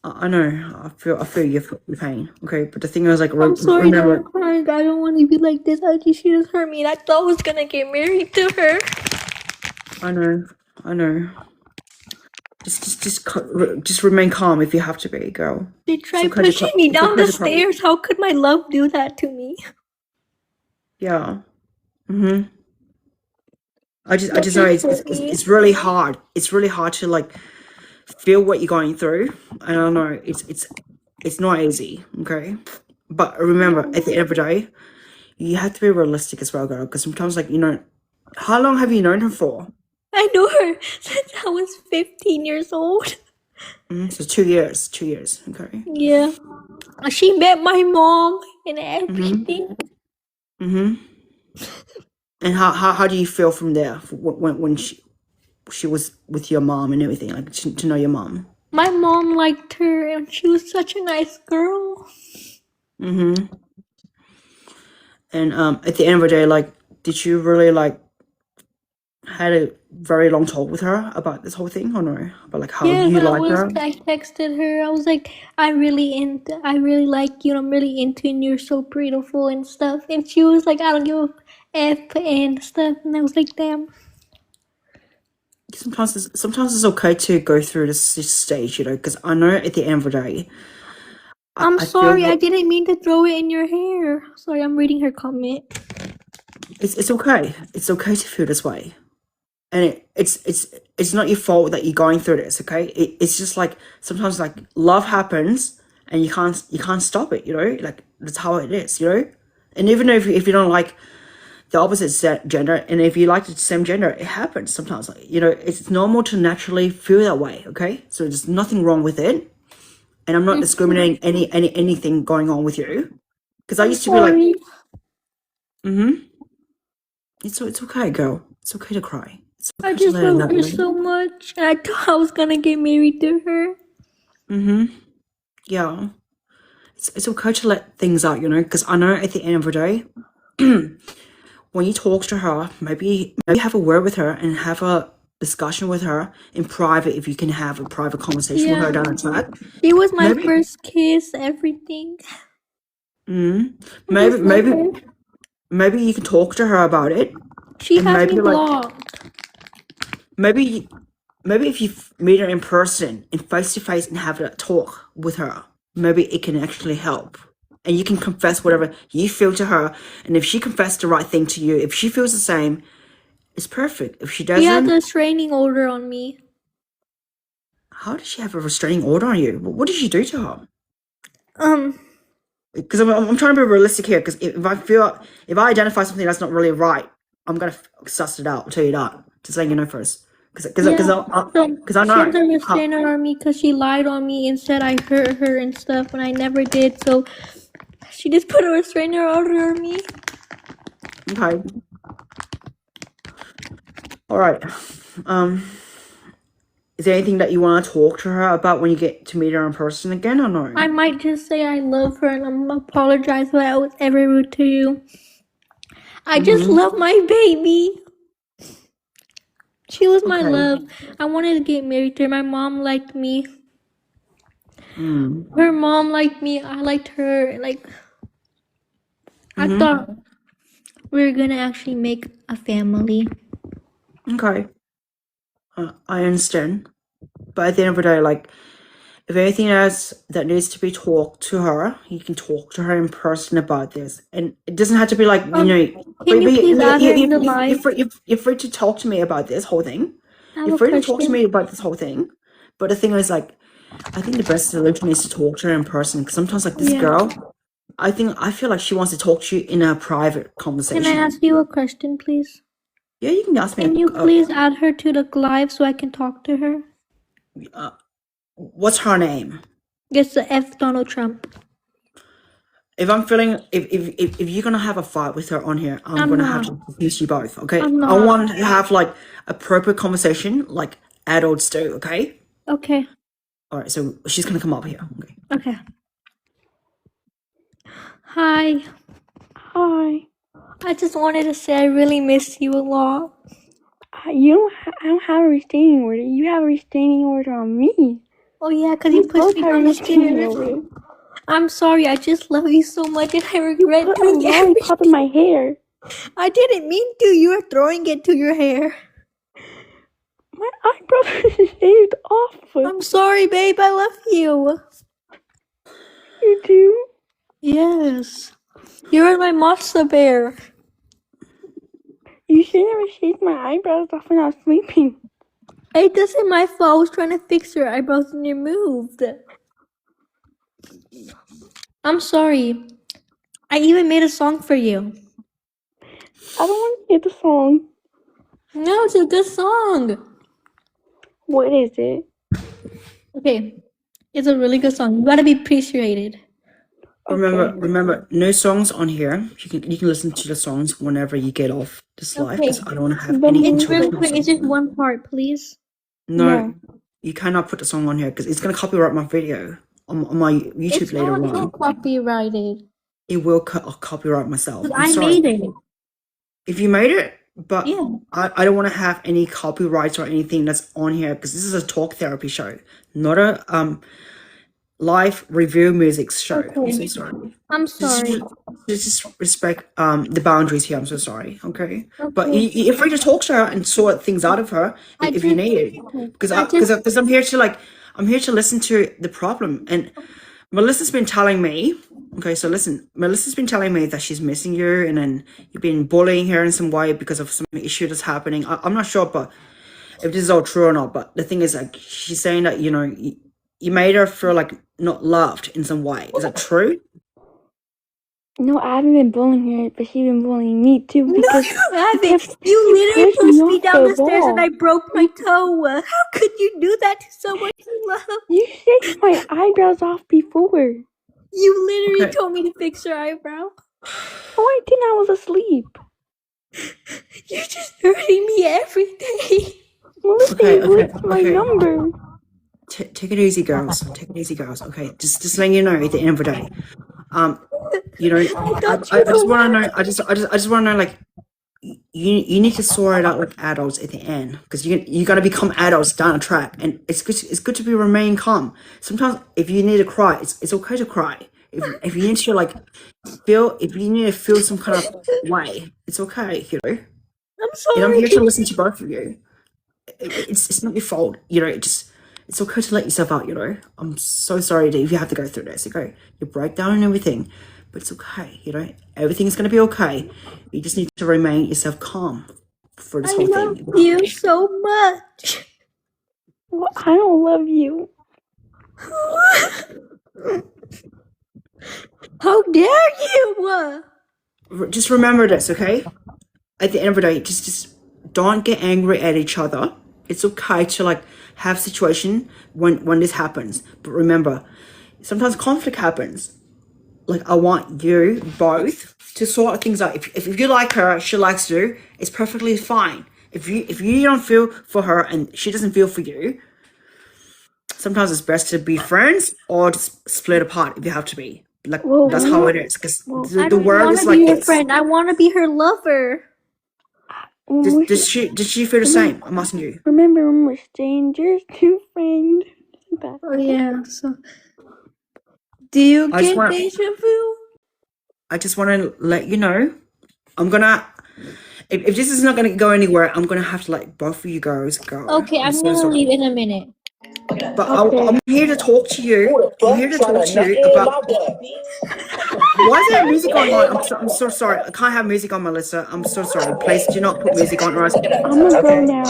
I know. I feel your pain. Okay, but the thing is, like, I'm sorry that remember. I'm crying. I don't want to be like this. She just hurt me, and I thought I was gonna get married to her. I know. Just remain calm if you have to be, girl. She It's tried okay to pushing cry. me It's down okay the to cry. stairs. How could my love do that to me? Yeah. I just That know just hurt me. it's really hard. It's really hard to like feel what you're going through. And I know it's not easy. Okay, but remember, at the end of the day, you have to be realistic as well, girl. Because sometimes, like, how long have you known her for? I know her since I was 15 years old. So 2 years. 2 years. Okay. Yeah. She met my mom and everything. And how do you feel from there when she was with your mom and everything, like to know your mom? My mom liked her and she was such a nice girl. And at the end of the day, like, did you really like had a very long talk with her about this whole thing or no? About like how Yeah, you when like her? I texted her, I was like, I really like you, I'm really into you and you're so beautiful and stuff. And she was like, I don't give a F and stuff. And I was like, damn. Sometimes it's okay to go through this stage, because I know at the end of the day, I'm I feel sorry, I didn't mean to throw it in your hair. Sorry, I'm reading her comment. it's okay. It's okay to feel this way, and it's not your fault that you're going through this. Okay, it's just like sometimes like love happens and you can't stop it. Like that's how it is. And even if you don't like the opposite gender, and if you like the same gender, it happens sometimes. Like, it's normal to naturally feel that way. Okay, so there's nothing wrong with it, and I'm not discriminating anything going on with you, because I I'm used to be like, sorry. it's okay, girl. It's okay to cry. It's I okay to just let it love her out. so much. And I thought I was gonna get married to her. Yeah, it's okay to let things out, because I know at the end of the day, when you talk to her, maybe have a word with her and have a discussion with her in private, if you can have a private conversation with her down the track. She was my Maybe, first kiss, everything. maybe, maybe you can talk to her about it, She and has maybe me like blocked. maybe if you meet her in person and face to face and have a talk with her, maybe it can actually help. And you can confess whatever you feel to her, and if she confessed the right thing to you, if she feels the same, it's perfect. If she She had doesn't, a restraining order on me. how does she have a restraining order on you? What did she do to her? Um, Because I'm trying to be realistic here. Because if I identify something that's not really right, I'm gonna suss it out. I'll tell you that. Just letting you know first. Because yeah. I She had a know. restraining on me because she lied on me and said I hurt her and stuff when I never did. So she just put a restraining order on me. Okay. All right. Is there anything that you want to talk to her about when you get to meet her in person again, or no? I might just say I love her and I'm apologize if I was ever rude to you. I just love my baby. She was my love. I wanted to get married to her. My mom liked me. Her mom liked me. I liked her. Like, I thought we were gonna actually make a family. Okay. I understand. But at the end of the day, like, if anything else that needs to be talked to her, you can talk to her in person about this. And it doesn't have to be like, Can you please add her in the live? you're free to talk to me about this whole thing. I have You're a free to talk to question. me about this whole thing. But the thing is, like, I think the best solution is to talk to her in person. Because sometimes, like, this Yeah. girl, I feel like she wants to talk to you in a private conversation. Can I ask you a question, please? Yeah, you can ask me. Can you please add her to the live so I can talk to her? What's her name? It's the F Donald Trump. If I'm feeling, if you're gonna have a fight with her on here, I'm gonna have to confuse you both. Okay, I'm I not. want to have like appropriate conversation, like adults do. Okay. Okay. All right. So she's gonna come up here. Okay. Okay. Hi. Hi. I just wanted to say I really miss you a lot. I don't have a restraining order. You have a restraining order on me. Oh yeah, because you pushed both me have down the restraining stairs. order. I'm sorry, I just love you so much and I regret Put a doing lollipop in my hair. I didn't mean to. You were throwing it to your hair. My eyebrows are shaved off. I'm sorry, babe. I love you. You do? Yes. You're my monster bear. You should never shave my eyebrows off when I was sleeping. It isn't my fault. I was trying to fix your eyebrows and you moved. I'm sorry. I even made a song for you. I don't want to hear the song. No, it's a good song. What is it? Okay. It's a really good song. You gotta be appreciated. Remember, no songs on here. You can listen to the songs whenever you get off this live, because I don't want to have any It's really interruptions. quick. It's just one part, please. No, you cannot put the song on here because it's gonna copyright my video on my YouTube It's later not on. copyrighted. It will copyright myself. I'm I sorry. made it. If you made it, but Yeah. I don't want to have any copyrights or anything that's on here because this is a talk therapy show, not a live review music show. I'm so sorry. I'm sorry. Just respect the boundaries here. I'm so sorry. Okay, but you're free to talk to her and sort things out of her if you need it. Because I'm here to listen to the problem. And Melissa's been telling me. Okay, so listen, Melissa's been telling me that she's missing you, and then you've been bullying her in some way because of some issue that's happening. I'm not sure, but if this is all true or not. But the thing is, like, she's saying that you made her feel like not loved in some way. Is that true? No, I haven't been bullying her, but she's been bullying me too. No, Because you haven't. You literally pushed me pushed me off down the the stairs and wall. I broke my toe. How could you do that to someone you love? You shaved my eyebrows off before. You literally told me to fix your eyebrow. Oh, I didn't. I was asleep. You're just hurting me every day. Melissa, you licked my number. Take it easy, girls. Take it easy, girls. Okay, just letting you know at the end of the day. I just want to know. I just want to know, like, you need to sort it out like adults at the end, because you got to become adults down the track, and it's good to be remain calm. Sometimes if you need to cry, it's okay to cry. If you need to feel some kind of way, it's okay. I'm sorry. I'm here to listen to both of you. It's not your fault. It's okay to let yourself out. I'm so sorry that you have to go through this. Okay, you break down and everything, but it's okay. Everything's gonna be okay. You just need to remain yourself calm for this whole thing. I love you so much. Well, I don't love you. How dare you? Just remember this, okay? At the end of the day, just don't get angry at each other. It's okay to have situation when this happens, but remember, sometimes conflict happens. I want you both to sort things out. If you like her, she likes you, it's perfectly fine. If you don't feel for her and she doesn't feel for you, sometimes it's best to be friends or just split apart if you have to be. That's how it is. Because the world is like I don't want to be her this. friend. I want to be her lover. Did she feel the same? I'm asking you. Remember, when we're strangers to friends. Oh yeah. So, do you get deja vu? I just want to let you know, I'm gonna. If this is not gonna go anywhere, I'm gonna have to let both of you guys go. Okay, I'm gonna leave in a minute. But Okay. I'm here to talk to you. I'm here to talk to you about. Why is there music going on? I'm so sorry. I can't have music on, Melissa. I'm so sorry. Please do not put music on, or else. I'm gonna go now.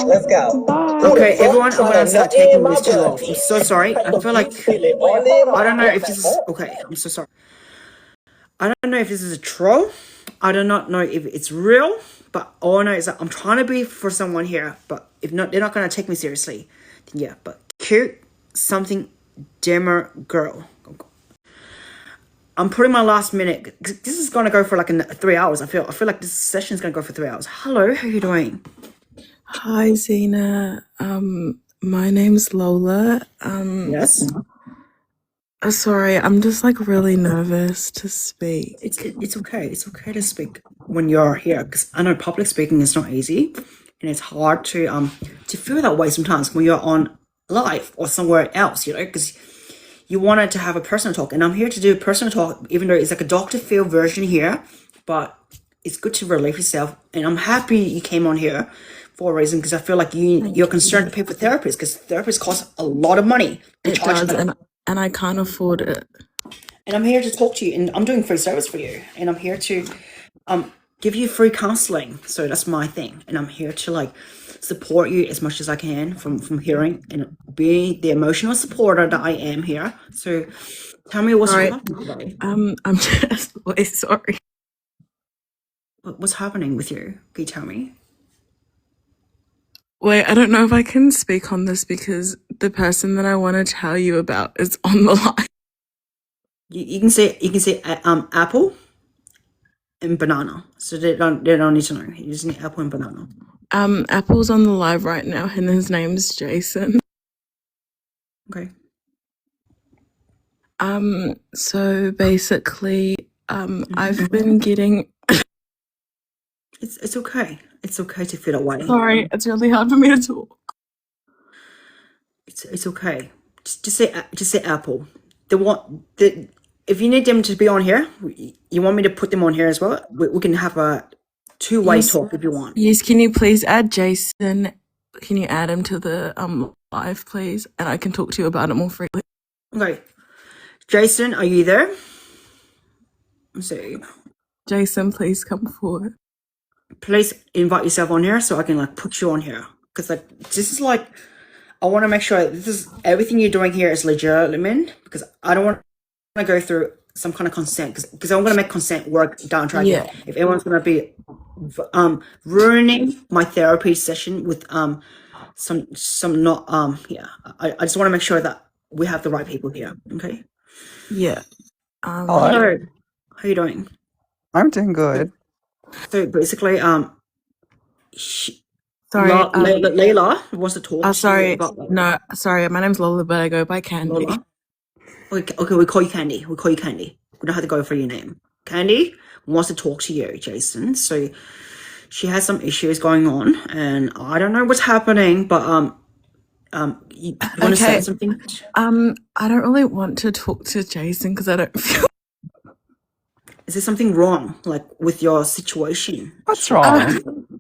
Bye. Okay, everyone, I'm gonna start taking this too off. I'm so sorry. I feel like I don't know if this is okay. I'm so sorry. I don't know if this is a troll. I do not know if it's real. But all I know is that I'm trying to be for someone here. But if not, they're not gonna take me seriously. Then yeah, but cute, something dimmer girl. I'm putting my last minute. This is gonna go for like 3 hours. I feel like this session is gonna go for 3 hours. Hello, how are you doing? Hi, Xena. My name's Lola. Yes. Sorry, I'm just like really nervous to speak. It's okay. It's okay to speak when you're here, because I know public speaking is not easy, and it's hard to feel that way sometimes when you're on live or somewhere else. You know, because you wanted to have a personal talk, and I'm here to do a personal talk, even though it's like a Dr. Phil version here, but it's good to relieve yourself. And I'm happy you came on here for a reason, because I feel like you're concerned to pay for therapists, because therapists cost a lot of money. It does, and I can't afford it. And I'm here to talk to you, and I'm doing free service for you, and I'm here to give you free counselling. So that's my thing, and I'm here to like support you as much as I can from hearing and be the emotional supporter that I am here. So tell me what's happening today. I'm just way sorry. What's happening with you? Can you tell me? Wait, I don't know if I can speak on this because the person that I want to tell you about is on the line. You can say apple and banana. So they don't need to know. You just need apple and banana. Apple's on the live right now, and his name's Jason. Okay. So basically, I've been getting. It's okay. It's okay to feel that way. Sorry, it's really hard for me to talk. It's okay. Just say apple. If you need them to be on here, you want me to put them on here as well? We can have a two-way talk if you want. Yes, can you please add Jason? Can you add him to the live, please? And I can talk to you about it more freely. Okay. Jason, are you there? Let's see. Jason, please come forward. Please invite yourself on here so I can like put you on here. Because like this is like, I want to make sure this is everything you're doing here is legitimate, because I don't want to go through some kind of consent, because I'm going to make consent work down track. Yeah. If anyone's going to be ruining my therapy session with some not I just want to make sure that we have the right people here. Okay. Yeah. Hello. How you doing? I'm doing good. So basically, Sorry, Layla wants to talk. sorry, no, sorry. My name's Lola, but I go by Candy. Lola? Okay, we call you Candy. We don't have to go for your name. Candy wants to talk to you, Jason. So she has some issues going on, and I don't know what's happening. But you want to say something? I don't really want to talk to Jason because I don't feel. Is there something wrong, like with your situation? What's wrong?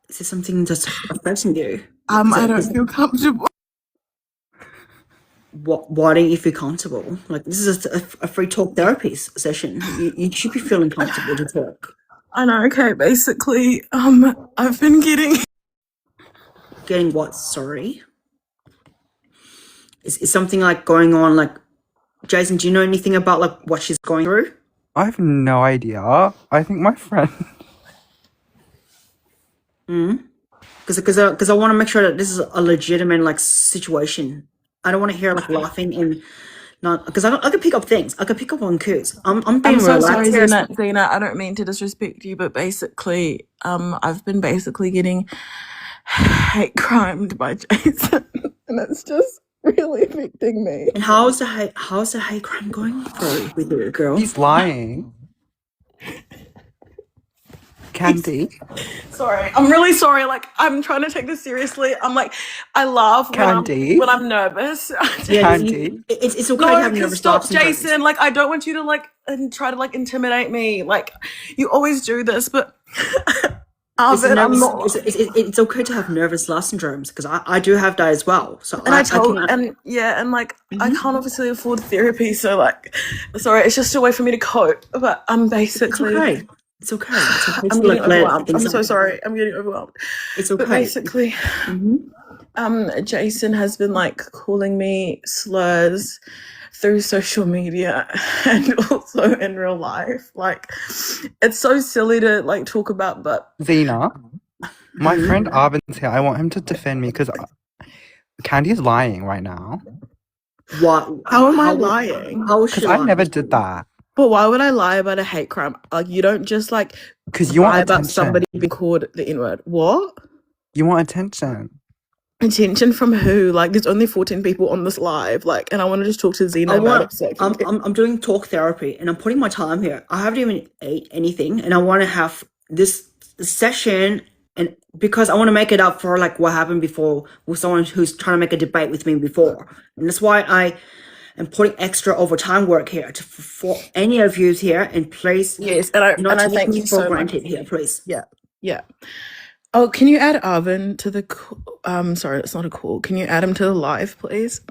Is there something that's affecting you? I don't feel comfortable. Why don't you feel comfortable? Like, this is a free talk therapy session. You should be feeling comfortable to talk. I know. Okay, basically, I've been getting what? Sorry. Is something like going on? Like, Jason, do you know anything about like what she's going through? I have no idea. I think my friend. Because I want to make sure that this is a legitimate like situation. I don't want to hear like laughing and not, because I can pick up things. I can pick up on cues. I'm being so relaxed. sorry, Xena. I don't mean to disrespect you, but basically, I've been basically getting hate crimed by Jason, and it's just really affecting me. And how's the hate crime going for with you, girl? He's lying. Candy. Sorry, I'm really sorry. Like, I'm trying to take this seriously. I'm like, I laugh Candy. when I'm nervous. Candy. It's okay to have nervous stop, thoughts sometimes. Jason. Like, I don't want you to like and try to like intimidate me. Like, you always do this, but It's a Arvin, I'm nervous. not. It's okay to have nervous laugh syndromes because I do have that as well. So And I I told, can. and yeah, and like, I can't obviously afford therapy, so like, sorry, it's just a way for me to cope. But I'm It's basically, okay. It's okay. It's okay I'm to getting like let overwhelmed. things I'm so out. sorry. I'm getting overwhelmed. It's But okay. basically, Mm-hmm. Jason has been like calling me slurs through social media and also in real life. Like, it's so silly to like talk about, but Xena, my friend Arvin's here. I want him to defend me because Candy is lying right now. What? how am I lying? How is Because she I lying? never did that. But why would I lie about a hate crime? Like, you don't just like Because you lie want about attention. somebody being called the N-word. What? You want attention. Attention from who? Like, there's only 14 people on this live. Like, and I want to just talk to Xena I about want. it. I'm doing talk therapy and I'm putting my time here. I haven't even ate anything and I want to have this session and because I want to make it up for like what happened before with someone who's trying to make a debate with me before, and that's why I am putting extra overtime work here for any of you here. And please, Yes, and I not take thank me you for so much. granted here, please. Yeah. Oh, can you add Arvin to the sorry, it's not a call. Can you add him to the live, please?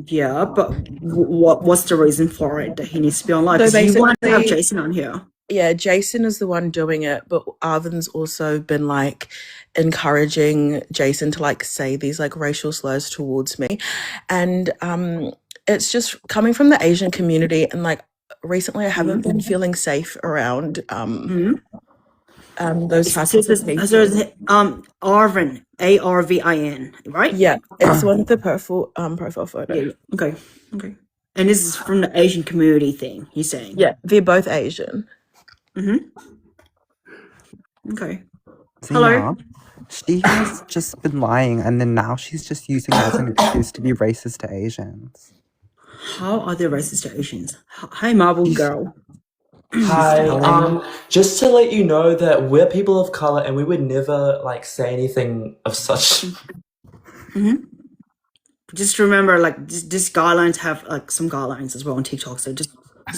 Yeah, but what's the reason for it that he needs to be on live? So Because you want to have basically, Jason on here. yeah, Jason is the one doing it, but Arvin's also been like encouraging Jason to like say these like racial slurs towards me. And it's just coming from the Asian community, and like recently I haven't been feeling safe around those types of people. So it's Arvin, Arvin, right? Yeah, it's one of the profile photo. Yeah. Okay. And this is from the Asian community thing, he's saying. Yeah, they're both Asian. Okay. Hello. Xena, she has just been lying and then now she's just using it as an excuse to be racist to Asians. How are they racist to Asians? Hi, Marble Girl. Hi, just to let you know that we're people of color and we would never like say anything of such. Just remember, like, these guidelines have like some guidelines as well on TikTok. So just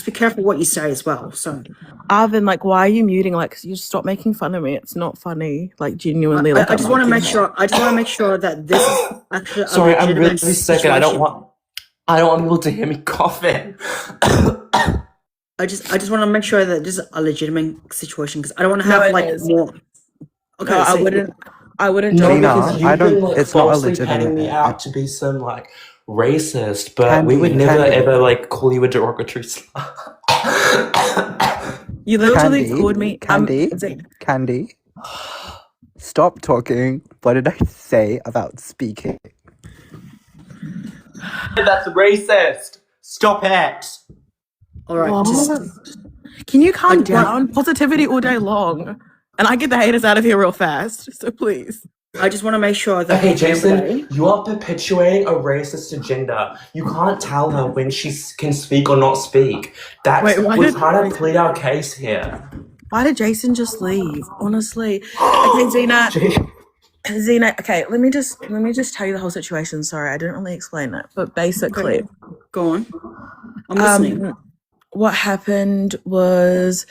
be careful what you say as well. So, Arvin, like, why are you muting? Like, you stop making fun of me. It's not funny. Like, genuinely. Like, I just want to make sure. I just want to make sure that this is actually a Sorry, I'm really legitimate sick and I don't situation. want people to hear me coughing. I just want to make sure that this is a legitimate situation because I don't want to No, have it like is. more. Okay, No, so I wouldn't No, do that. because I you've don't- been like it's not a falsely legitimate- painting me out to be some like racist, but we would Candy, never Candy. ever like call you a derogatory slur. You literally Candy, called me. Candy, stop talking. What did I say about speaking? That's racist. Stop it. all right, What? Can you calm down? Positivity all day long. And I get the haters out of here real fast. So please. I just want to make sure that Okay, at the end of the day- Jason, you are perpetuating a racist agenda. You can't tell her when she can speak or not speak. Wait, why we're did- trying to plead our case here. Why did Jason just leave? Honestly. Okay, Xena, okay, let me just tell you the whole situation. Sorry, I didn't really explain it. But basically, go on. I'm listening. What happened was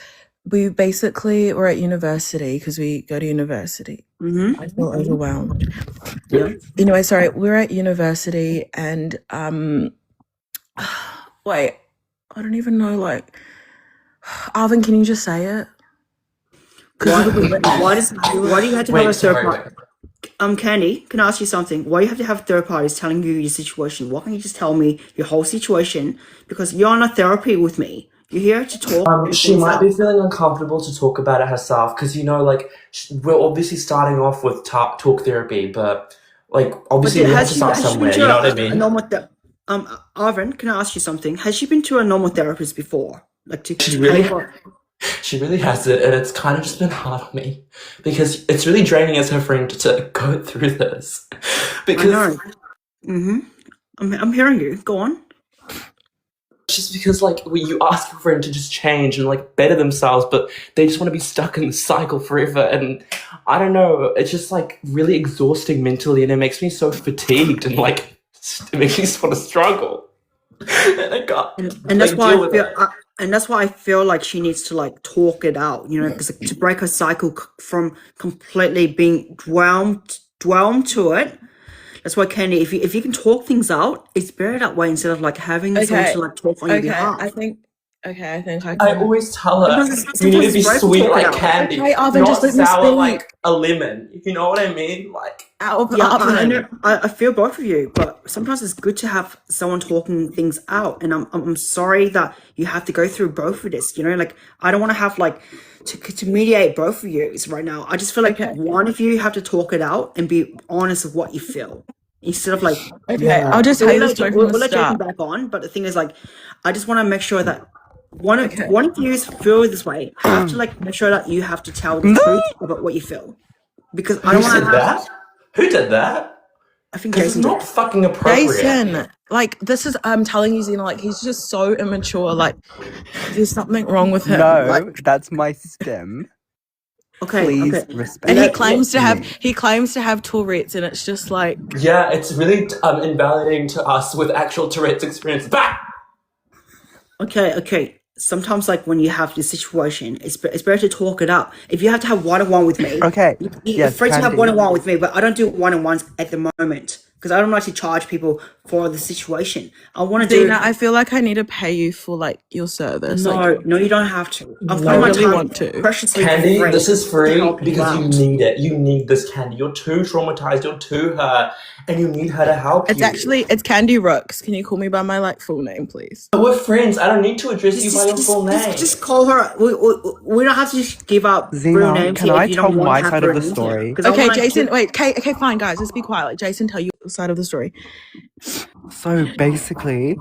we basically were at university because we go to university. I feel overwhelmed. Yeah. Anyway, sorry, we're at university and wait, I don't even know, like, Arvin, can you just say it? Why do you have to have a third Wait. party? Candy, can I ask you something? Why do you have to have third parties telling you your situation? Why can't you just tell me your whole situation? Because you're on a therapy with me. You're here to talk. She might be feeling uncomfortable to talk about it herself because, you know, like, we're obviously starting off with talk therapy, but, like, obviously we have to start somewhere, you know what I mean? Arvin, can I ask you something? Has she been to a normal therapist before? Like, She really has it, and it's kind of just been hard on me because it's really draining as her friend to go through this. Because I'm hearing you. Go on. just because, like, you ask your friend to just change and, like, better themselves, but they just want to be stuck in the cycle forever. And I don't know, it's just, like, really exhausting mentally, and it makes me so fatigued, and, like, it makes me sort of struggle. And I can't And that's why deal with it. and that's why I feel like she needs to like talk it out, you know, because to break her cycle from completely being dwelmed to it. That's why, Candy, if you can talk things out, it's better that way instead of like having someone Okay. to like talk on your Okay. behalf. I think I I can. always tell her Sometimes you need to be it's brave to sweet talk it like out. candy, Okay, Arvin, not just let me sour speak. like a lemon. You know what I mean? Like, Yeah, I know. Arvin. I feel both of you, but sometimes it's good to have someone talking things out. And I'm sorry that you have to go through both of this. You know, like I don't want to have like to mediate both of you right now. I just feel like Okay. one of you have to talk it out and be honest with what you feel instead of like. Okay, I'll just So tell you the story from the we'll let Jason start. back on, but the thing is like, I just want to make sure that one of Okay. you feel this way. Have to like make sure that you have to tell the truth about what you feel, because I who don't want said to have. that? Who did that? I think Because it's Jason not did. fucking appropriate. Jason, like this is I'm telling you, Xena, like he's just so immature. Like there's something wrong with him. No, Like that's my stem. Okay, Please okay. respect and he Let claims to have me. Tourette's, and it's just like Yeah, it's really invalidating to us with actual Tourette's experience. Bah! okay. Sometimes, like when you have this situation, it's better to talk it out. If you have to have one-on-one with me, Okay. you're Yes, free to have Candy. one-on-one with me, but I don't do one-on-ones at the moment because I don't like to charge people for the situation. I want to do. Xena, I feel like I need to pay you for like your service. Like No, you don't have to. I'm I putting my really time want to. preciously for Candy, free this is to free help you because you out. need it. You need this, Candy. You're too traumatized. You're too hurt, and you need her to help It's you. actually it's Candy Rooks. Can you call me by my like full name, please? But we're friends. I don't need to address you by your full name. Just call her. We don't have to just give out real Xena, names can here I if you tell don't want my to have side real of the names here. story? 'Cause I Okay, wanna Jason, keep- wait, okay, fine, guys, let's be quiet. Like Jason, tell your side of the story. So basically,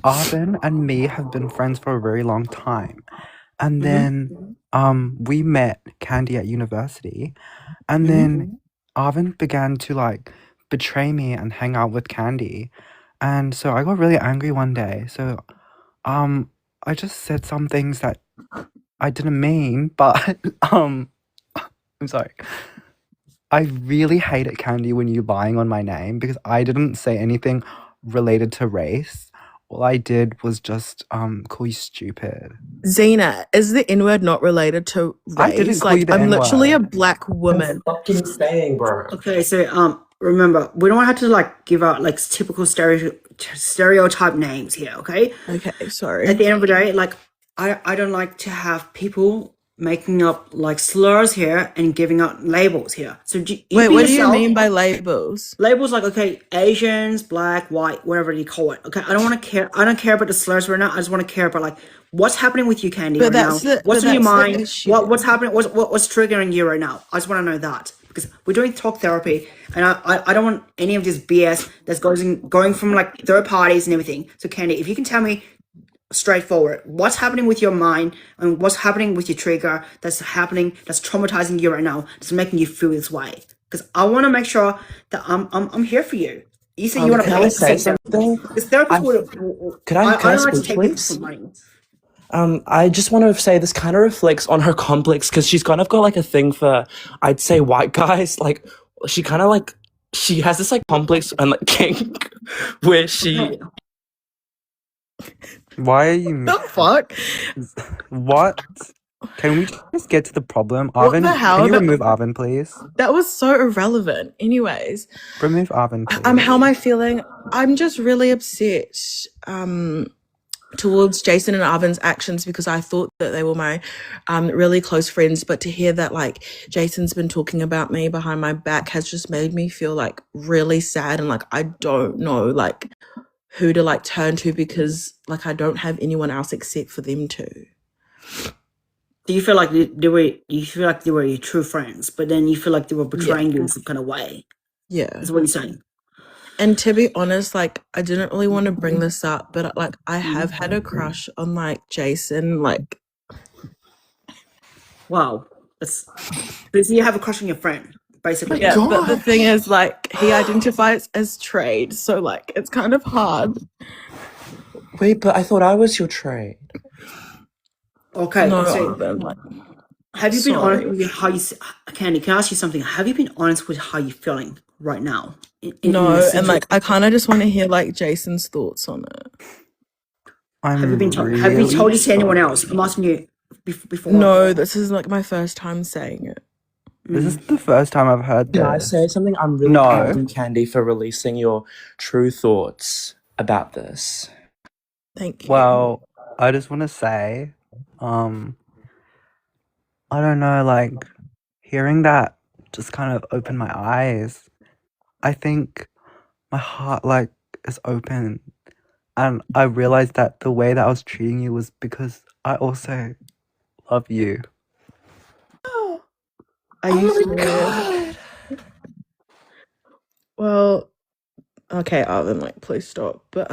Arvin and me have been friends for a very long time. And then we met Candy at university. And then Arvin began to like betray me and hang out with Candy. And so I got really angry one day. So I just said some things that I didn't mean, but I'm sorry. I really hated Candy when you lying on my name because I didn't say anything related to race. All I did was just call you stupid. Xena, is the N-word not related to I didn't race? call Like you the I'm literally a N-word. black woman. Fucking saying, bro. Okay, so remember, we don't have to like give out like typical stereotype names here. Okay. Okay, sorry. At the end of the day, like I don't like to have people making up like slurs here and giving out labels here. So you Wait, be what do you yourself. mean by labels? Labels like, okay, Asians, black, white, whatever you call it. Okay, I don't care about the slurs right now. I just want to care about like what's happening with you, Candy, But right now. What's in your mind? issue. What's happening? What's triggering you right now? I just want to know that because we're doing talk therapy, and I don't want any of this BS that's going from like third parties and everything. So, Candy, if you can tell me straightforward, what's happening with your mind and what's happening with your trigger that's traumatizing you right now, that's making you feel this way. Because I want to make sure that I'm here for you. You say you want to Can pay I for say therapy. something? Because therapists Can I don't like to speak, take people please? for money. I just want to say this kind of reflects on her complex because she's kind of got like a thing for, I'd say, white guys. Like she kind of like she has this like complex and like kink where she. Why are you? The fuck? What? Can we just get to the problem? What Arvin, the hell? can you remove Arvin, please? That was so irrelevant. Anyways, Remove Arvin, please. how am I feeling? I'm just really upset towards Jason and Arvin's actions because I thought that they were my really close friends, but to hear that like Jason's been talking about me behind my back has just made me feel like really sad, and like I don't know like who to like turn to because like I don't have anyone else except for them two. Do you feel like they were your true friends, but then you feel like they were betraying you in some kind of way? Yeah. Is what you're saying. And to be honest, like I didn't really want to bring this up, but like I have had a crush on like Jason, like wow. So you have a crush on your friend, basically. yeah, but the thing is like he identifies as trade, so like it's kind of hard. Wait, but I thought I was your trade. Okay, No, so Arvin, like, have you been honest sorry. with how you, Candy? Can I ask you something? Have you been honest with how you're feeling right now? In No, this and like I situation? kind of just want to hear like Jason's thoughts on it. Have you I'm have you really told this to anyone else? sorry. I'm asking you before. No, this is like my first time saying it. This is the first time I've heard Can I say this. something? I'm really proud of No. you, Candy, for releasing your true thoughts about this. Thank you. Well, I just want to say, I don't know, like, hearing that just kind of opened my eyes. I think my heart, like, is open. And I realized that the way that I was treating you was because I also love you. Are you Oh my serious? god. Well, okay, Arvin, like, please stop. But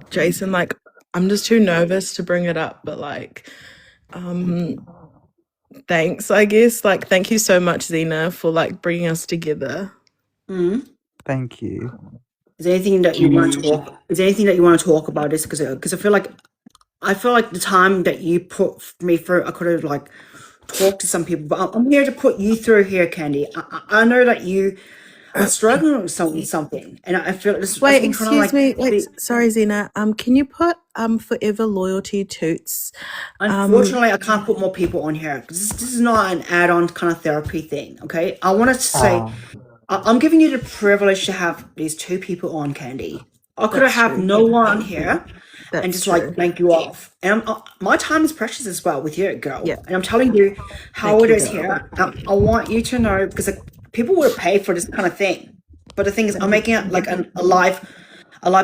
Jason, like, I'm just too nervous to bring it up, but like, thanks, I guess. Like, thank you so much, Xena, for like bringing us together. Thank you. Is there anything that you want to talk? Is there anything that you want to talk about this? Because I feel like the time that you put me through, I could have like talked to some people, but I'm here to put you through here, Candy. I know that you are struggling with something, and I feel this. Wait, I'm trying to excuse me. Wait, be. sorry, Xena. Can you put Forever Loyalty Toots? Unfortunately, I can't put more people on here because this is not an add-on kind of therapy thing. Okay, I wanted to say I'm giving you the privilege to have these two people on, Candy. I could That's have true. no one here and That's just true. like blank you off. And my time is precious as well with you, girl. Yeah. And I'm telling you how Thank it you, is girl. here. I want you to know because people would pay for this kind of thing. But the thing is, I'm making it like a live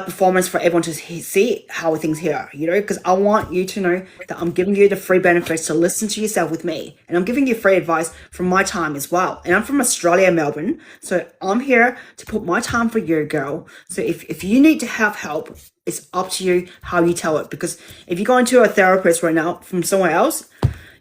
performance for everyone to see how things here, you know, because I want you to know that I'm giving you the free benefits to listen to yourself with me. And I'm giving you free advice from my time as well. And I'm from Australia, Melbourne. So I'm here to put my time for you, girl. So if you need to have help, it's up to you how you tell it. Because if you're going to a therapist right now from somewhere else,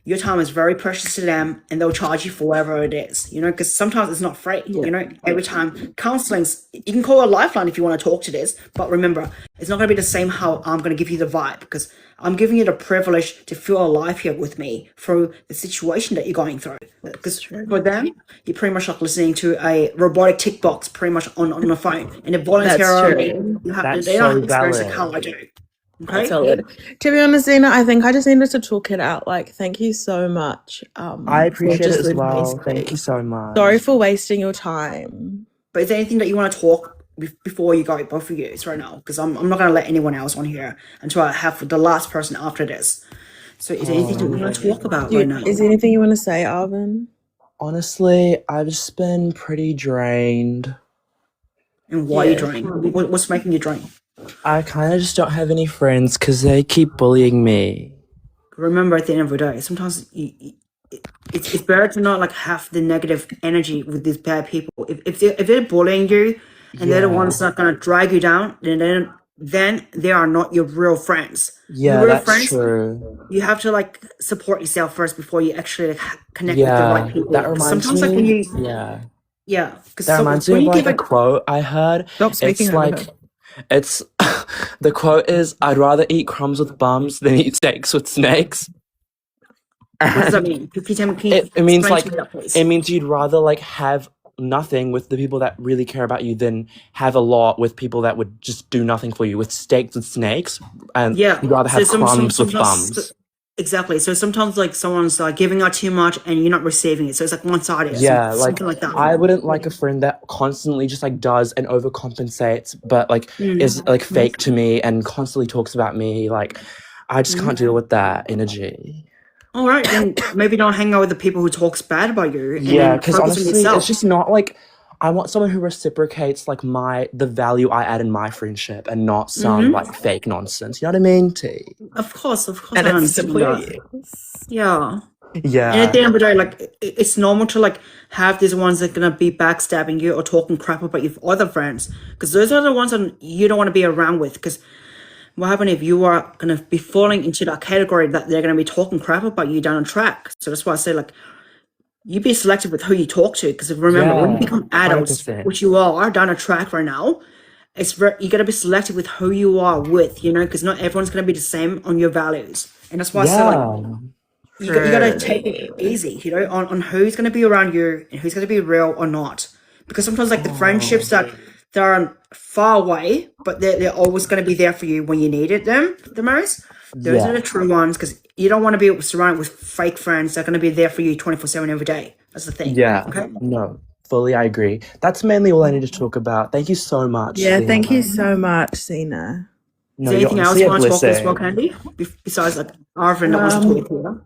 your time is very precious to them and they'll charge you for whatever it is, you know, because sometimes it's not free, you know, every time. Counseling's, you can call a lifeline if you want to talk to this, but remember, it's not going to be the same how I'm going to give you the vibe because I'm giving you the privilege to feel alive here with me through the situation that you're going through. Because for them, you're pretty much like listening to a robotic tick box pretty much on the phone. And if voluntarily, they don't have experience like how I do. That's solid. To be honest, Xena, I think I just needed to talk it out. Like, thank you so much. I appreciate it as well. Thank you so much. Sorry for wasting your time. But is there anything that you want to talk before you go, both of you, right now? Because I'm not going to let anyone else on here until I have the last person after this. So is there anything that you want to talk about right now? Is there anything you want to say, Arvin? Honestly, I've just been pretty drained. And why are you drained? What's making you drained? I kind of just don't have any friends because they keep bullying me. Remember, at the end of the day, sometimes it's better to not like have the negative energy with these bad people. If they're bullying you and they're the ones that are gonna drag you down, then they are not your real friends. Yeah, your real that's friends, true. you have to like support yourself first before you actually like, connect with the right people. That reminds Sometimes me. like when you because That reminds me of like a quote I heard. Stop speaking It's over like her. it's the quote is, "I'd rather eat crumbs with bums than eat steaks with snakes." what does that mean? It means explain like to me that, please? it means you'd rather like have nothing with the people that really care about you than have a lot with people that would just do nothing for you. With steaks with snakes, and you'd rather have crumbs with bums. Exactly. So sometimes like someone's like giving out too much and you're not receiving it. So it's like one-sided. Yeah, like something like that. I wouldn't like a friend that constantly just like does and overcompensates, but like is like fake to me and constantly talks about me. Like I just can't deal with that energy. All right, then maybe don't hang out with the people who talks bad about you. And Yeah, then because focus on honestly, yourself. it's just not like I want someone who reciprocates like the value I add in my friendship and not some like fake nonsense. You know what I mean, T? Of course, And I it's understand simply that. Yeah. Yeah. And at the end of the day, like it's normal to like have these ones that are gonna be backstabbing you or talking crap about your other friends, because those are the ones that you don't want to be around with. Because what happens if you are gonna be falling into that category that they're gonna be talking crap about you down the track? So that's why I say like you be selective with who you talk to. Because remember, when you become adults, 100%. which you are down a track right now, you gotta be selective with who you are with. You know, because not everyone's gonna be the same on your values, and that's why I say like. You gotta take it easy, you know, on who's gonna be around you and who's gonna be real or not. Because sometimes like the friendships that they're far away, but they're always going to be there for you when you needed them the most. Those are Yeah. the true ones, because you don't want to be surrounded with fake friends that are going to be there for you 24/7 every day. That's the thing. Yeah. Okay. No, fully I agree. That's mainly all I need to talk about. Thank you so much, Yeah, thank you Xena. so much, Xena. Is No, there you're anything else honestly you a want to talk as well, blessing. Candy? Besides, like, Arvin that wants to talk here.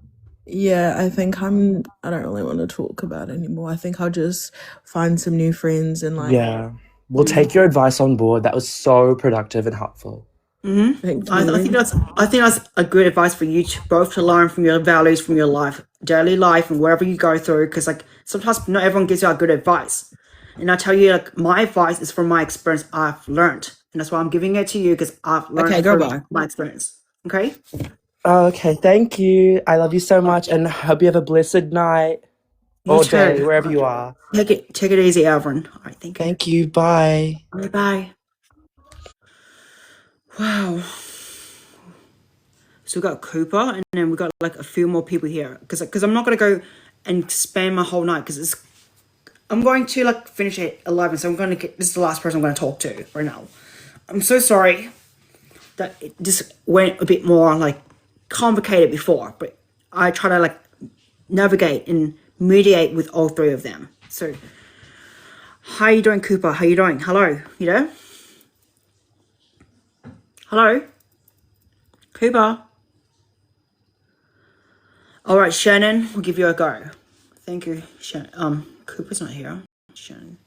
Yeah, I think I don't really want to talk about it anymore. I think I'll just find some new friends and like. Yeah. We'll take your advice on board. That was so productive and helpful. Thank I you. think that's a good advice for you to both to learn from your values, from your life, daily life, and wherever you go through. Because like sometimes not everyone gives you good advice, and I tell you, like, my advice is from my experience I've learned, and that's why I'm giving it to you, because I've learned Okay, go from bye. my experience. Okay. Okay, thank you. I love you so much and hope you have a blessed night You or day, too. wherever you are. Take it easy, Alvin. All right, thank you. Thank you. Bye. Bye bye. Wow. So we got Cooper, and then we got like a few more people here, because I'm not gonna go and spend my whole night, because I'm going to like finish at 11, so this is the last person I'm going to talk to right now. I'm so sorry that it just went a bit more like complicated before, but I try to like navigate and mediate with all three of them. So, how you doing, Cooper? How you doing? Hello, you there? Hello, Cooper. All right, Shannon, we'll give you a go. Thank you, Shannon. Cooper's not here. Shannon.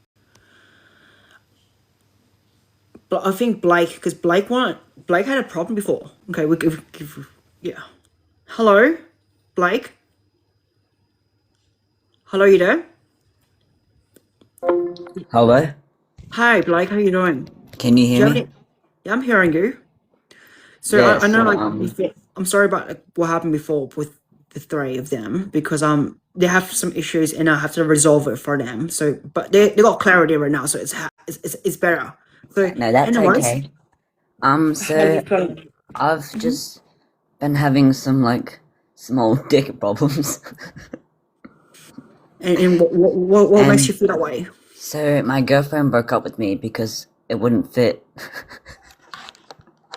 But I think Blake, because Blake had a problem before. Okay, we give yeah. Hello, Blake. Hello, you there? Hello? Hi, Blake. How you doing? Can you hear me? Yeah, I'm hearing you. So Yeah, I know, so, like, I'm sorry about like, what happened before with the three of them, because they have some issues and I have to resolve it for them. So, but they got clarity right now, so it's better. So, no, that's anyways, okay. how you So, feeling? I've just been having some, like, small dick problems. And what makes you feel that way? So, my girlfriend broke up with me because it wouldn't fit.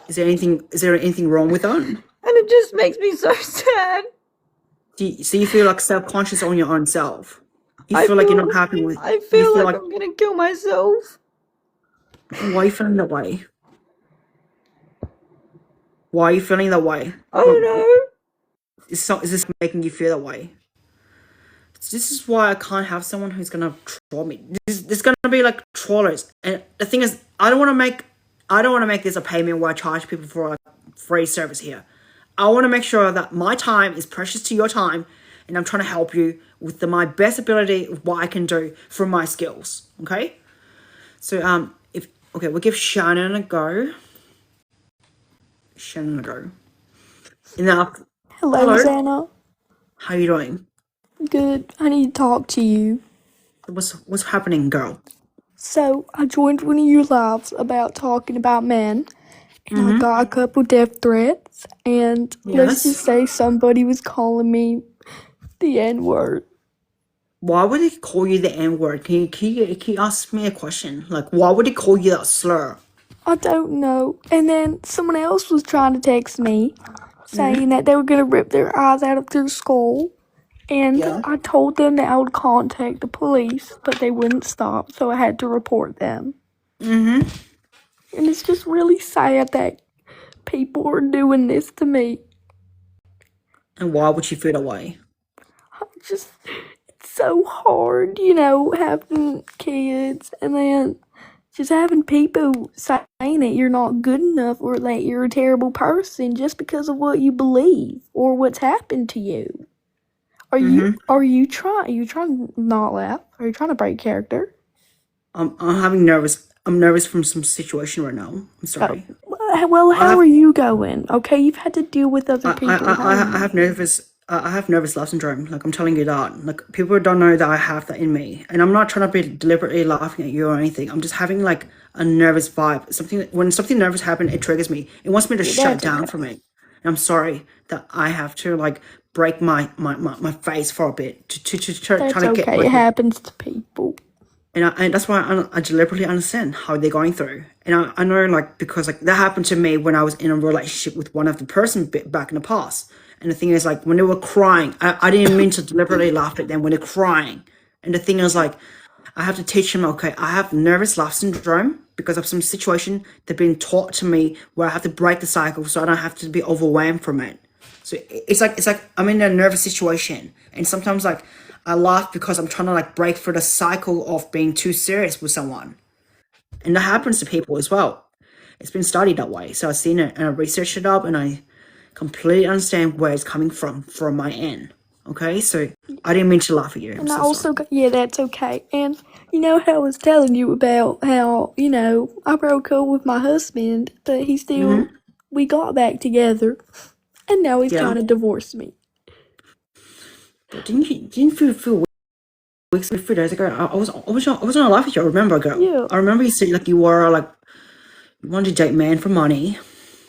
Is there anything wrong with that? And it just makes me so sad. So you feel like self-conscious on your own self. You feel like you're not happy with. I You feel feel like like I'm gonna kill myself. why are you feeling that way? Why are you feeling that way? I don't know. Is this making you feel that way? This is why I can't have someone who's gonna troll me. There's gonna be like trollers, and the thing is, I don't want to make this a payment where I charge people for a free service here. I want to make sure that my time is precious to your time, and I'm trying to help you with my best ability of what I can do from my skills. Okay. So we'll give Shannon a go. Enough. Hello, Xena. How you doing? Good. I need to talk to you. What's happening, girl? So, I joined one of your lives about talking about men, and I got a couple death threats, and let's just say somebody was calling me the N-word. Why would he call you the N-word? Can you ask me a question? Like, why would he call you that slur? I don't know. And then someone else was trying to text me, saying that they were going to rip their eyes out of their skull. And I told them that I would contact the police, but they wouldn't stop, so I had to report them. And it's just really sad that people are doing this to me. And why would you feel that way? It's so hard, having kids and then just having people saying that you're not good enough or that you're a terrible person just because of what you believe or what's happened to you. Are you trying to not laugh? Are you trying to break character? I'm nervous from some situation right now. I'm sorry. Well, how are you going? Okay, you've had to deal with other people. I have nervous laugh syndrome. Like, I'm telling you that. Like, people don't know that I have that in me, and I'm not trying to be deliberately laughing at you or anything. I'm just having like a nervous vibe. When something nervous happens, it triggers me. It wants me to shut down from it. And I'm sorry that I have to like break my face for a bit to try That's to get. okay. It happens to people. And that's why I deliberately understand how they're going through. And I know, like, because like that happened to me when I was in a relationship with one of the person back in the past. And the thing is, like, when they were crying, I didn't mean to deliberately laugh at them when they're crying. And the thing is, like, I have to teach them, okay, I have nervous laugh syndrome because of some situation that's been taught to me where I have to break the cycle so I don't have to be overwhelmed from it. So it's like I'm in a nervous situation, and sometimes like I laugh because I'm trying to like break through the cycle of being too serious with someone, and that happens to people as well. It's been studied that way, so I've seen it and I researched it up, and I completely understand where it's coming from my end. Okay, so I didn't mean to laugh at you. I'm And I so also sorry. got, yeah, that's okay. And you know how I was telling you about how, you know, I broke up with my husband, but he still, we got back together, and now he's Yeah. trying to divorce me. But didn't you feel weeks, 3 days ago? I was on a laugh at you. I remember, girl. Yeah. I remember you said like you were like you wanted to date man for money.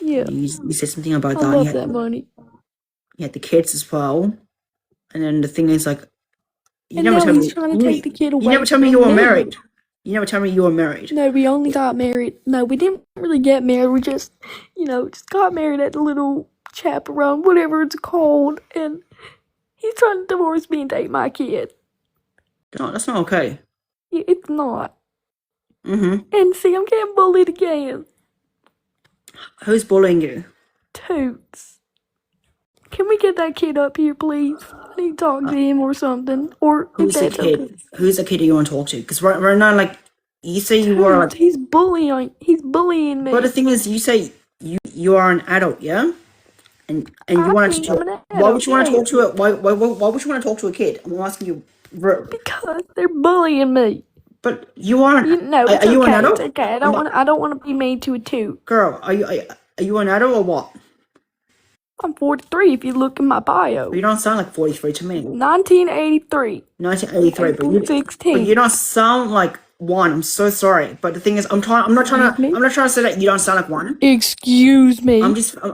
Yeah. You said something about I that. love that money. You had the kids as well. And then the thing is, like, you And never now tell he's me. trying to take the kid away You never tell me from you were me. married. You never tell me you were married. No, we only got married. No, we didn't really get married. We just, you know, just got married at the little chaperone, whatever it's called. And he's trying to divorce me and take my kid. No, that's not okay. Yeah, it's not. Mm-hmm. And see, I'm getting bullied again. Who's bullying you? Toots. Can we get that kid up here, please? I need to talk to him or something. Or if Who's the that's kid? okay. Who's the kid you want to talk to? Because right now, like, you say you were Toots, like, he's bullying me. but the thing is, you say you are an adult, yeah, and you I wanted to think I'm talk. an Why would adult, you want to yeah. talk to it? Why would you want to talk to a kid? I'm asking you. Because they're bullying me. But you aren't. No, Are it's you an okay. adult? It's okay. I don't want to be made to a toot. Girl, are you an adult or what? I'm 43 if you look in my bio. But you don't sound like 43 to me. 1983. 1983, April 16. but you don't sound like one. I'm so sorry, but the thing is, I'm not trying to say that you don't sound like one. Excuse me.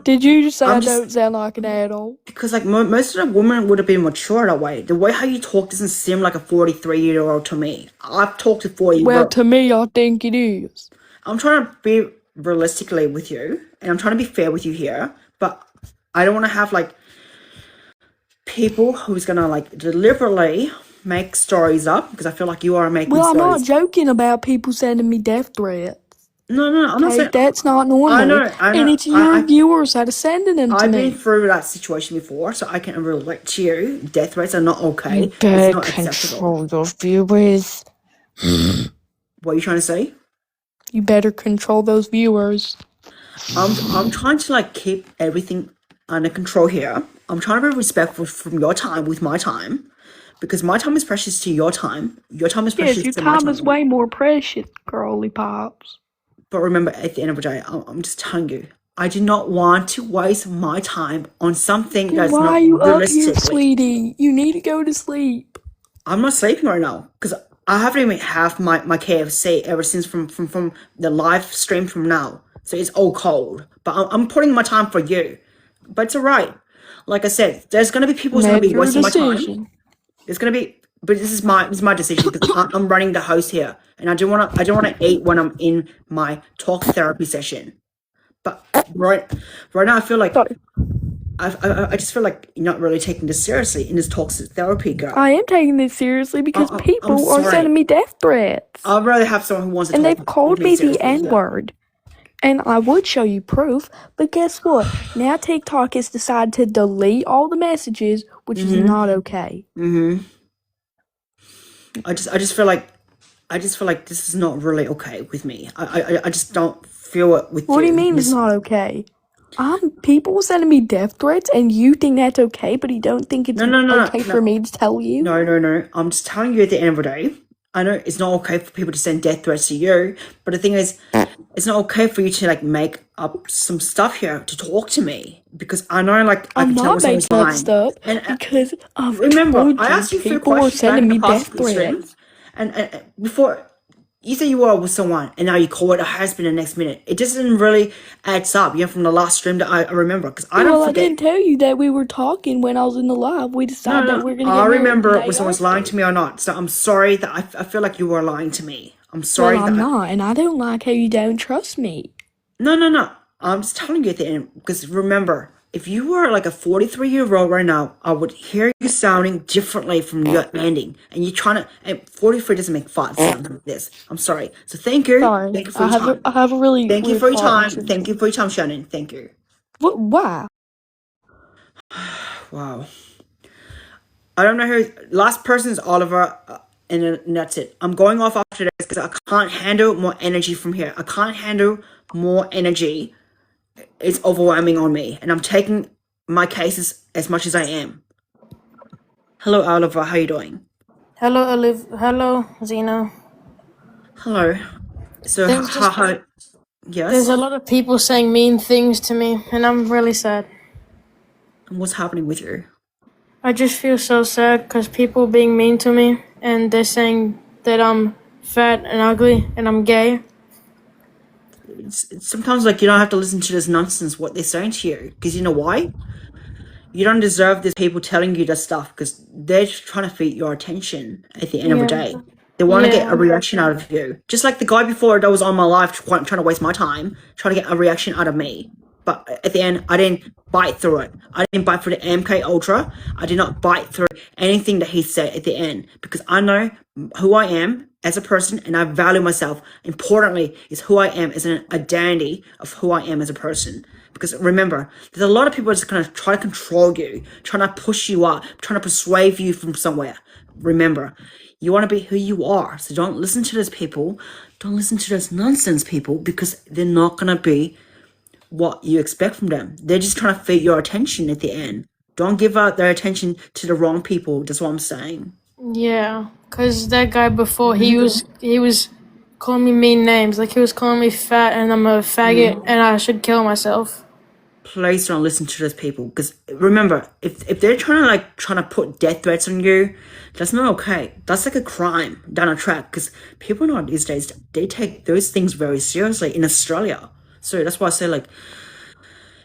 Did you just say I'm I just- don't sound like an adult? Because like most of the women would have been mature that way. The way how you talk doesn't seem like a 43-year-old to me. I've talked to 40. Well, to me, I think it is. I'm trying to be realistically with you, and I'm trying to be fair with you here, but I don't want to have like people who's gonna like deliberately make stories up, because I feel like you are making Well, I'm stories. not joking about people sending me death threats. No, I'm not Okay, saying that's not normal. I know. And it's your viewers that are sending them to I've me. been through that situation before, so I can relate to you. Death threats are not okay. You It's better not acceptable. control your viewers. What are you trying to say? You better control those viewers. I'm trying to like keep everything under control here. I'm trying to be respectful from your time with my time, because my time is precious to your time. Your time is precious Yes, your to my time is way more precious, girly pops. But remember, at the end of the day, I'm just telling you, I do not want to waste my time on something Then that's why not are you up here, realistically. sweetie? You need to go to sleep. I'm not sleeping right now because I haven't even had my KFC ever since from the live stream from now. So it's all cold. But I'm putting my time for you. But it's alright. Like I said, there's gonna be people who's gonna Make be your wasting my time. decision. There's gonna be, but this is my decision because I'm running the host here, and I don't wanna eat when I'm in my talk therapy session. But right now, I feel like I just feel like you're not really taking this seriously in this talk therapy, girl. I am taking this seriously because I'm people are sorry. sending me death threats. I'd rather have someone who wants to And talk they've called with me the seriously. N-word. And I would show you proof, but guess what? Now TikTok has decided to delete all the messages, which is not okay. I just feel like this is not really okay with me. I just don't feel it with you. What do you mean it's not okay? People sending me death threats, and you think that's okay, but you don't think it's okay for me to tell you? No. I'm just telling you at the end of the day. I know it's not okay for people to send death threats to you, but the thing is, it's not okay for you to like make up some stuff here to talk to me, because I know like I I'm can tell not when someone's making up lying. stuff And because remember, told I you asked you a few people are questions back sending in the me past death threats. streams, and before You say you were with someone and now you call it a husband the next minute. It doesn't really adds up, from the last stream that I remember. Because I don't Well, I forget. didn't tell you that we were talking when I was in the live. We No, decided that no, we're gonna I get married the remember day when someone's lying to me or not. So I'm sorry that I feel like you were lying to me. I'm sorry Well, that I'm not, and I don't like how you don't trust me. No. I'm just telling you at the end because remember, if you were like a 43-year-old right now, I would hear you sounding differently from your ending. And you're trying to. And 43 doesn't make 5 sound like this. I'm sorry. So thank you. Sorry, Thank you for your time. I have a really Thank you weird for your fart time. syndrome. Thank you for your time, Shannon. Thank you. What? Why? Wow. I don't know who. Last person is Oliver, and that's it. I'm going off after this because I can't handle more energy from here. I can't handle more energy. It's overwhelming on me, and I'm taking my cases as much as I am. Hello, Oliver. How you doing? Hello, Hello, Xena. Hello. So, There's just yes? there's a lot of people saying mean things to me, and I'm really sad. And what's happening with you? I just feel so sad because people being mean to me, and they're saying that I'm fat and ugly and I'm gay. It's sometimes like you don't have to listen to this nonsense what they're saying to you, because you know why? You don't deserve these people telling you this stuff because they're just trying to feed your attention at the end of the day. They want to get a reaction out of you. Just like the guy before that was on my live trying to waste my time, trying to get a reaction out of me. But at the end, I didn't bite through it. I didn't bite through the MK Ultra. I did not bite through anything that he said at the end because I know who I am as a person and I value myself. Importantly, is who I am as an identity of who I am as a person. Because remember, there's a lot of people just kind of try to control you, trying to push you up, trying to persuade you from somewhere. Remember, you want to be who you are. So don't listen to those people. Don't listen to those nonsense people because they're not going to be what you expect from them. They're just trying to feed your attention at the end. Don't give out their attention to the wrong people. That's what I'm saying. Yeah, because that guy before, he was calling me mean names. Like, he was calling me fat and I'm a faggot and I should kill myself. Please don't listen to those people because remember, if they're trying to put death threats on you, that's not okay. That's like a crime down a track because people know these days they take those things very seriously in Australia. So that's why I say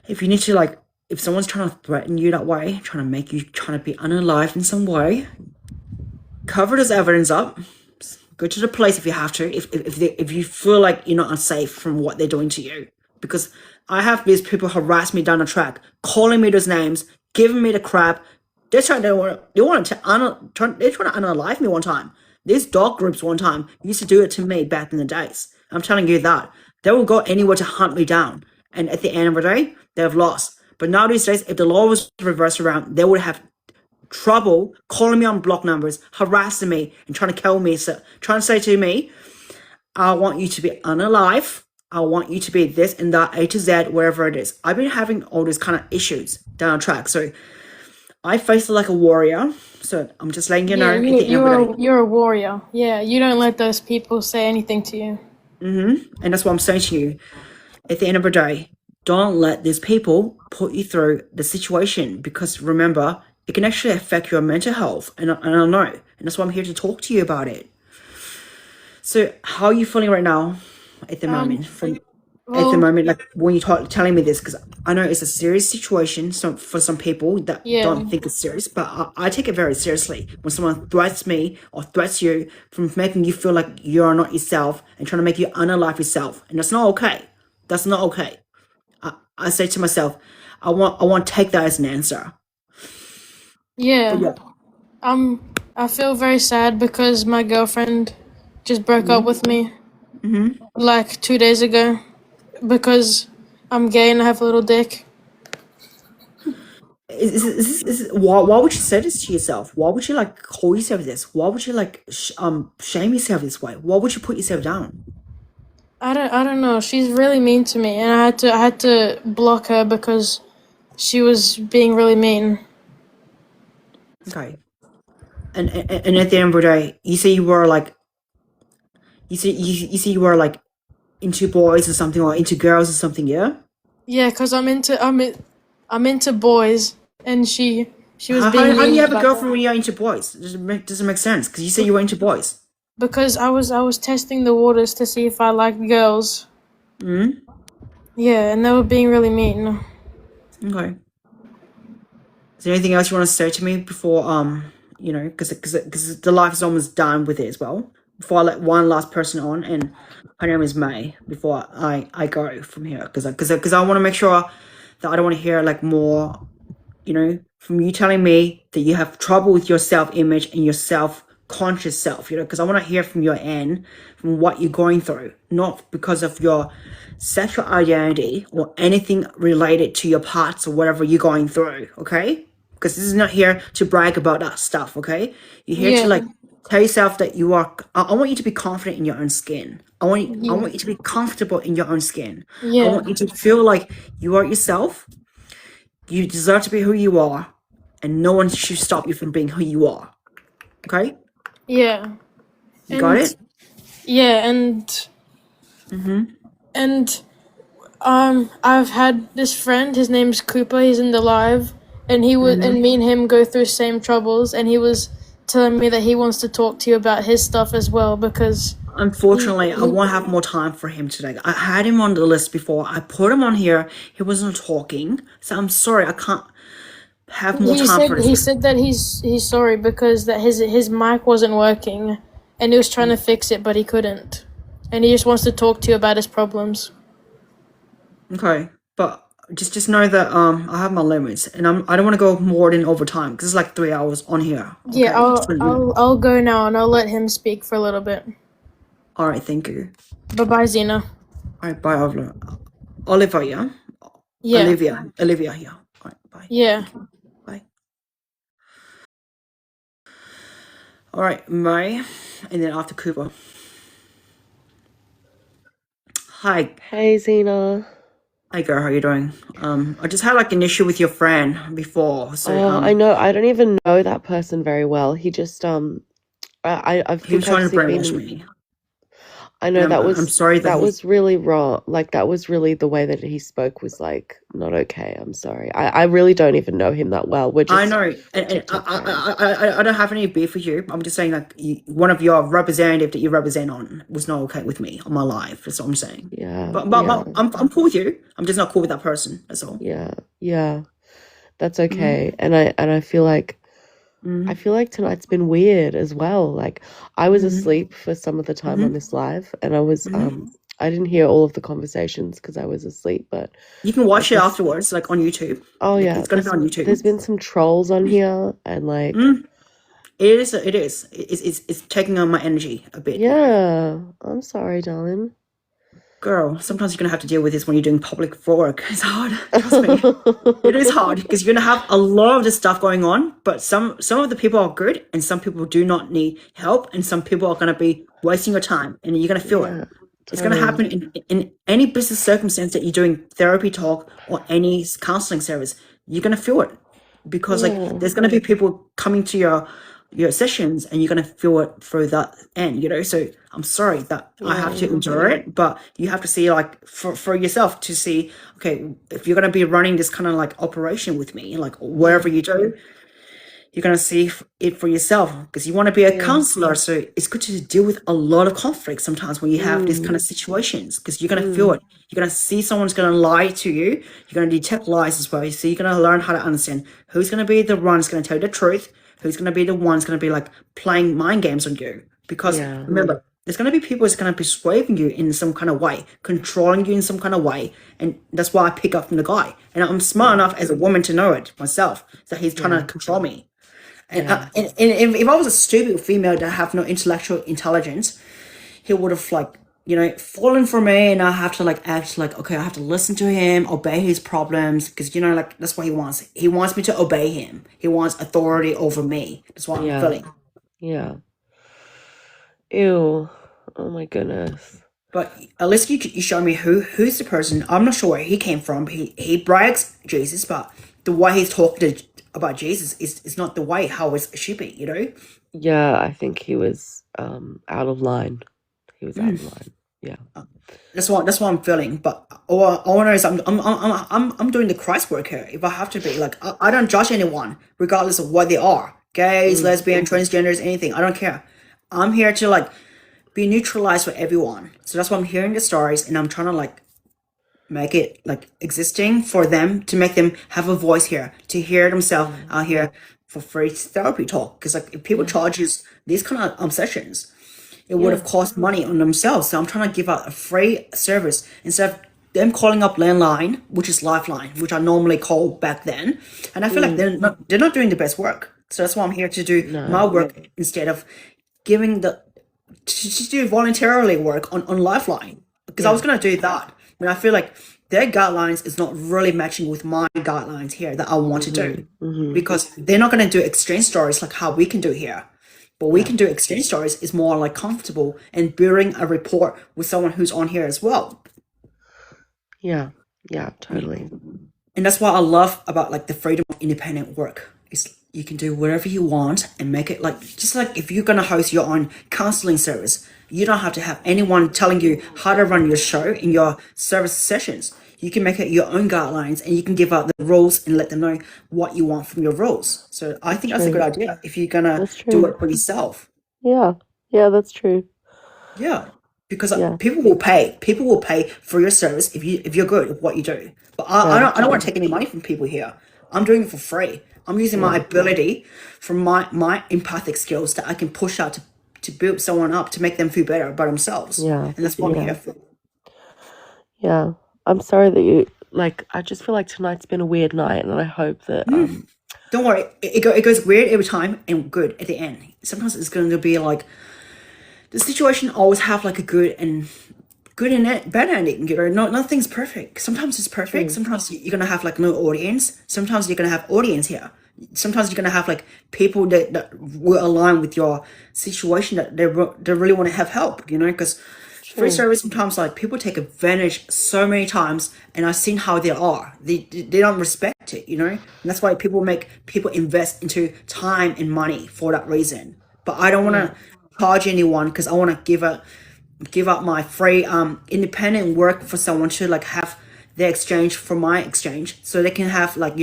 if you need to if someone's trying to threaten you that way, trying to make you trying to be unalive in some way, cover this evidence up. Go to the police if you have to. If you feel like you're not unsafe from what they're doing to you, because I have these people harass me down the track, calling me those names, giving me the crap. They're trying to unalive me one time. These dog groups one time used to do it to me back in the days. I'm telling you that they will go anywhere to hunt me down, and at the end of the day, they've lost. But now these days, if the law was reversed around, they would have trouble calling me on block numbers, harassing me, and trying to kill me. So trying to say to me, I want you to be unalive. I want you to be this and that, A to Z, wherever it is. I've been having all these kind of issues down the track. So I face it like a warrior. So I'm just letting you know. You're a warrior. Yeah, you don't let those people say anything to you. And that's what I'm saying to you. At the end of the day, don't let these people put you through the situation because remember, it can actually affect your mental health. And I know. And that's why I'm here to talk to you about it. So how are you feeling right now at the moment? At the moment, like when you're telling me this, because I know it's a serious situation for some people that don't think it's serious, but I take it very seriously. When someone threats me or threats you from making you feel like you're not yourself and trying to make you unalive yourself. And that's not okay. That's not okay. I say to myself, I want to take that as an answer. Yeah. I feel very sad because my girlfriend just broke up with me like 2 days ago because I'm gay and I have a little dick. Why would you say this to yourself? Why would you call yourself this? Why would you shame yourself this way? Why would you put yourself down? I don't know. She's really mean to me, and I had to block her because she was being really mean. Okay. And at the end of the day, you say you were you were into boys or something, or into girls or something, yeah? Yeah, cause I'm into boys, and she was being mean. How do you have a about girlfriend that. when you're into boys? Doesn't make sense. Because you say you were into boys. because I was testing the waters to see if I liked girls. Mm? Yeah, and they were being really mean. Okay. Is there anything else you want to say to me before you know, because the life is almost done with it as well. Before I let one last person on, and her name is May. Before I go from here, because I want to make sure that I don't want to hear like more, you know, from you telling me that you have trouble with your self-image and your self-conscious self, you know, because I want to hear from your end, from what you're going through, not because of your sexual identity or anything related to your parts or whatever you're going through, okay? Because this is not here to brag about that stuff, okay? You're here to Yeah. like tell yourself that you are. I want you to be confident in your own skin. I want you to be comfortable in your own skin. I Yeah. want you to feel like you are yourself. You deserve to be who you are, and no one should stop you from being who you are. Okay? Yeah. You got it? Yeah, and I've had this friend, his name's Cooper, he's in the live, and and me and him go through same troubles, and he was telling me that he wants to talk to you about his stuff as well, because Unfortunately, I won't have more time for him today. I had him on the list before. I put him on here. He wasn't talking. So I'm sorry, I can't have more time for this. he said that he's sorry because that his mic wasn't working, and he was trying to fix it, but he couldn't, and he just wants to talk to you about his problems. Okay, but just know that I have my limits, and I don't want to go more than overtime because it's like 3 hours on here. Okay? Yeah, I'll go now, and I'll let him speak for a little bit. All right, thank you. Bye, Xena. All right, bye, Olivia. Yeah. Olivia here. All right, bye. Yeah. Bye. All right, May, and then after Cooper. Hi. Hey, Xena. Hi, girl. How you doing? I just had like an issue with your friend before, so I know. I don't even know that person very well. He just I he was think I've trying to brainwash seen. me. I know that I'm sorry that he- was really wrong. Like that was really the way that he spoke was like not okay. I'm sorry. I really don't even know him that well. We're just I know, and TikTok friends. I don't have any beef with you. I'm just saying like one of your representative that you represent on was not okay with me on my live. That's what I'm saying. Yeah. But yeah. I'm cool with you. I'm just not cool with that person. That's all. Yeah. That's okay. And I feel like tonight's been weird as well. Like I was asleep for some of the time on this live, and I was I didn't hear all of the conversations because I was asleep. But you can watch it afterwards, like on YouTube. Oh yeah, it's gonna be on YouTube. There's been some trolls on here, and like it is. It's taking on my energy a bit. Yeah, I'm sorry, darling. Girl, sometimes you're gonna have to deal with this when you're doing public work. It's hard. Trust me. It is hard because you're gonna have a lot of this stuff going on, but some of the people are good and some people do not need help, and some people are gonna be wasting your time and you're gonna feel it. It's gonna happen in any business circumstance that you're doing therapy talk or any counseling service. You're gonna feel it because like there's gonna be people coming to your sessions and you're going to feel it through that end, you know. So I'm sorry that I have to endure it, but you have to see like for yourself to see, okay, if you're going to be running this kind of like operation with me, like wherever you do, you're going to see it for yourself because you want to be a counselor. So it's good to deal with a lot of conflict sometimes when you have these kind of situations because you're going to feel it. You're going to see someone's going to lie to you. You're going to detect lies as well. So you're going to learn how to understand who's going to be the one who's going to tell you the truth, who's going to be the one who's going to be like playing mind games on you. Because remember, there's going to be people who's going to be persuading you in some kind of way, controlling you in some kind of way. And that's why I pick up from the guy. And I'm smart enough as a woman to know it myself, that he's trying to control me. And, and if I was a stupid female that have no intellectual intelligence, he would have like, you know, fallen for me, and I have to like act like, okay, I have to listen to him, obey his problems, because you know, like that's what he wants. He wants me to obey him. He wants authority over me. That's what I'm feeling. Yeah. Ew. Oh my goodness. But at least you show me who's the person. I'm not sure where he came from. He brags Jesus, but the way he's talking about Jesus is not the way how it should be, you know? Yeah, I think he was out of line. He was out of line. Yeah. That's what I'm feeling. But all I know is I'm doing the Christ work here. If I have to be, like, I don't judge anyone regardless of what they are, gays, lesbian, transgenders, anything. I don't care. I'm here to like be neutralized for everyone. So that's why I'm hearing the stories and I'm trying to like make it like existing for them to make them have a voice here, to hear themselves out here for free therapy talk. Because like if people charges these kind of sessions, it would have cost money on themselves. So I'm trying to give out a free service instead of them calling up landline, which is Lifeline, which I normally call back then. And I feel like they're not doing the best work. So that's why I'm here to do my work instead of giving to do voluntarily work on Lifeline. Because I was gonna do that. But I feel like their guidelines is not really matching with my guidelines here that I want to do. Because they're not gonna do exchange stories like how we can do here. But we can do exchange stories is more like comfortable and building a rapport with someone who's on here as well. Yeah, totally. And that's what I love about like the freedom of independent work. Is you can do whatever you want and make it like just like if you're gonna host your own counseling service, you don't have to have anyone telling you how to run your show in your service sessions. You can make it your own guidelines and you can give out the rules and let them know what you want from your rules. So I think that's a good idea if you're gonna do it for yourself. Yeah, that's true. Yeah. Because people will pay. People will pay for your service if you're good at what you do. But I don't want to take any money from people here. I'm doing it for free. I'm using my ability from my empathic skills that I can push out to build someone up to make them feel better about themselves. Yeah, And that's what I'm here for. Yeah, I'm sorry that you like. I just feel like tonight's been a weird night, and I hope that Don't worry. It goes weird every time and good at the end. Sometimes it's going to be like the situation always have like a good and bad ending. You know, nothing's perfect. Sometimes it's perfect. Sometimes you're gonna have like no audience. Sometimes you're gonna have audience here. Sometimes you're gonna have like people that will align with your situation that they really want to have help. You know, because free service sometimes like people take advantage so many times, and I've seen how they are. They don't respect it. You know, and that's why people invest into time and money for that reason. But I don't want to charge anyone because I want to give up my free independent work for someone to like have their exchange for my exchange so they can have like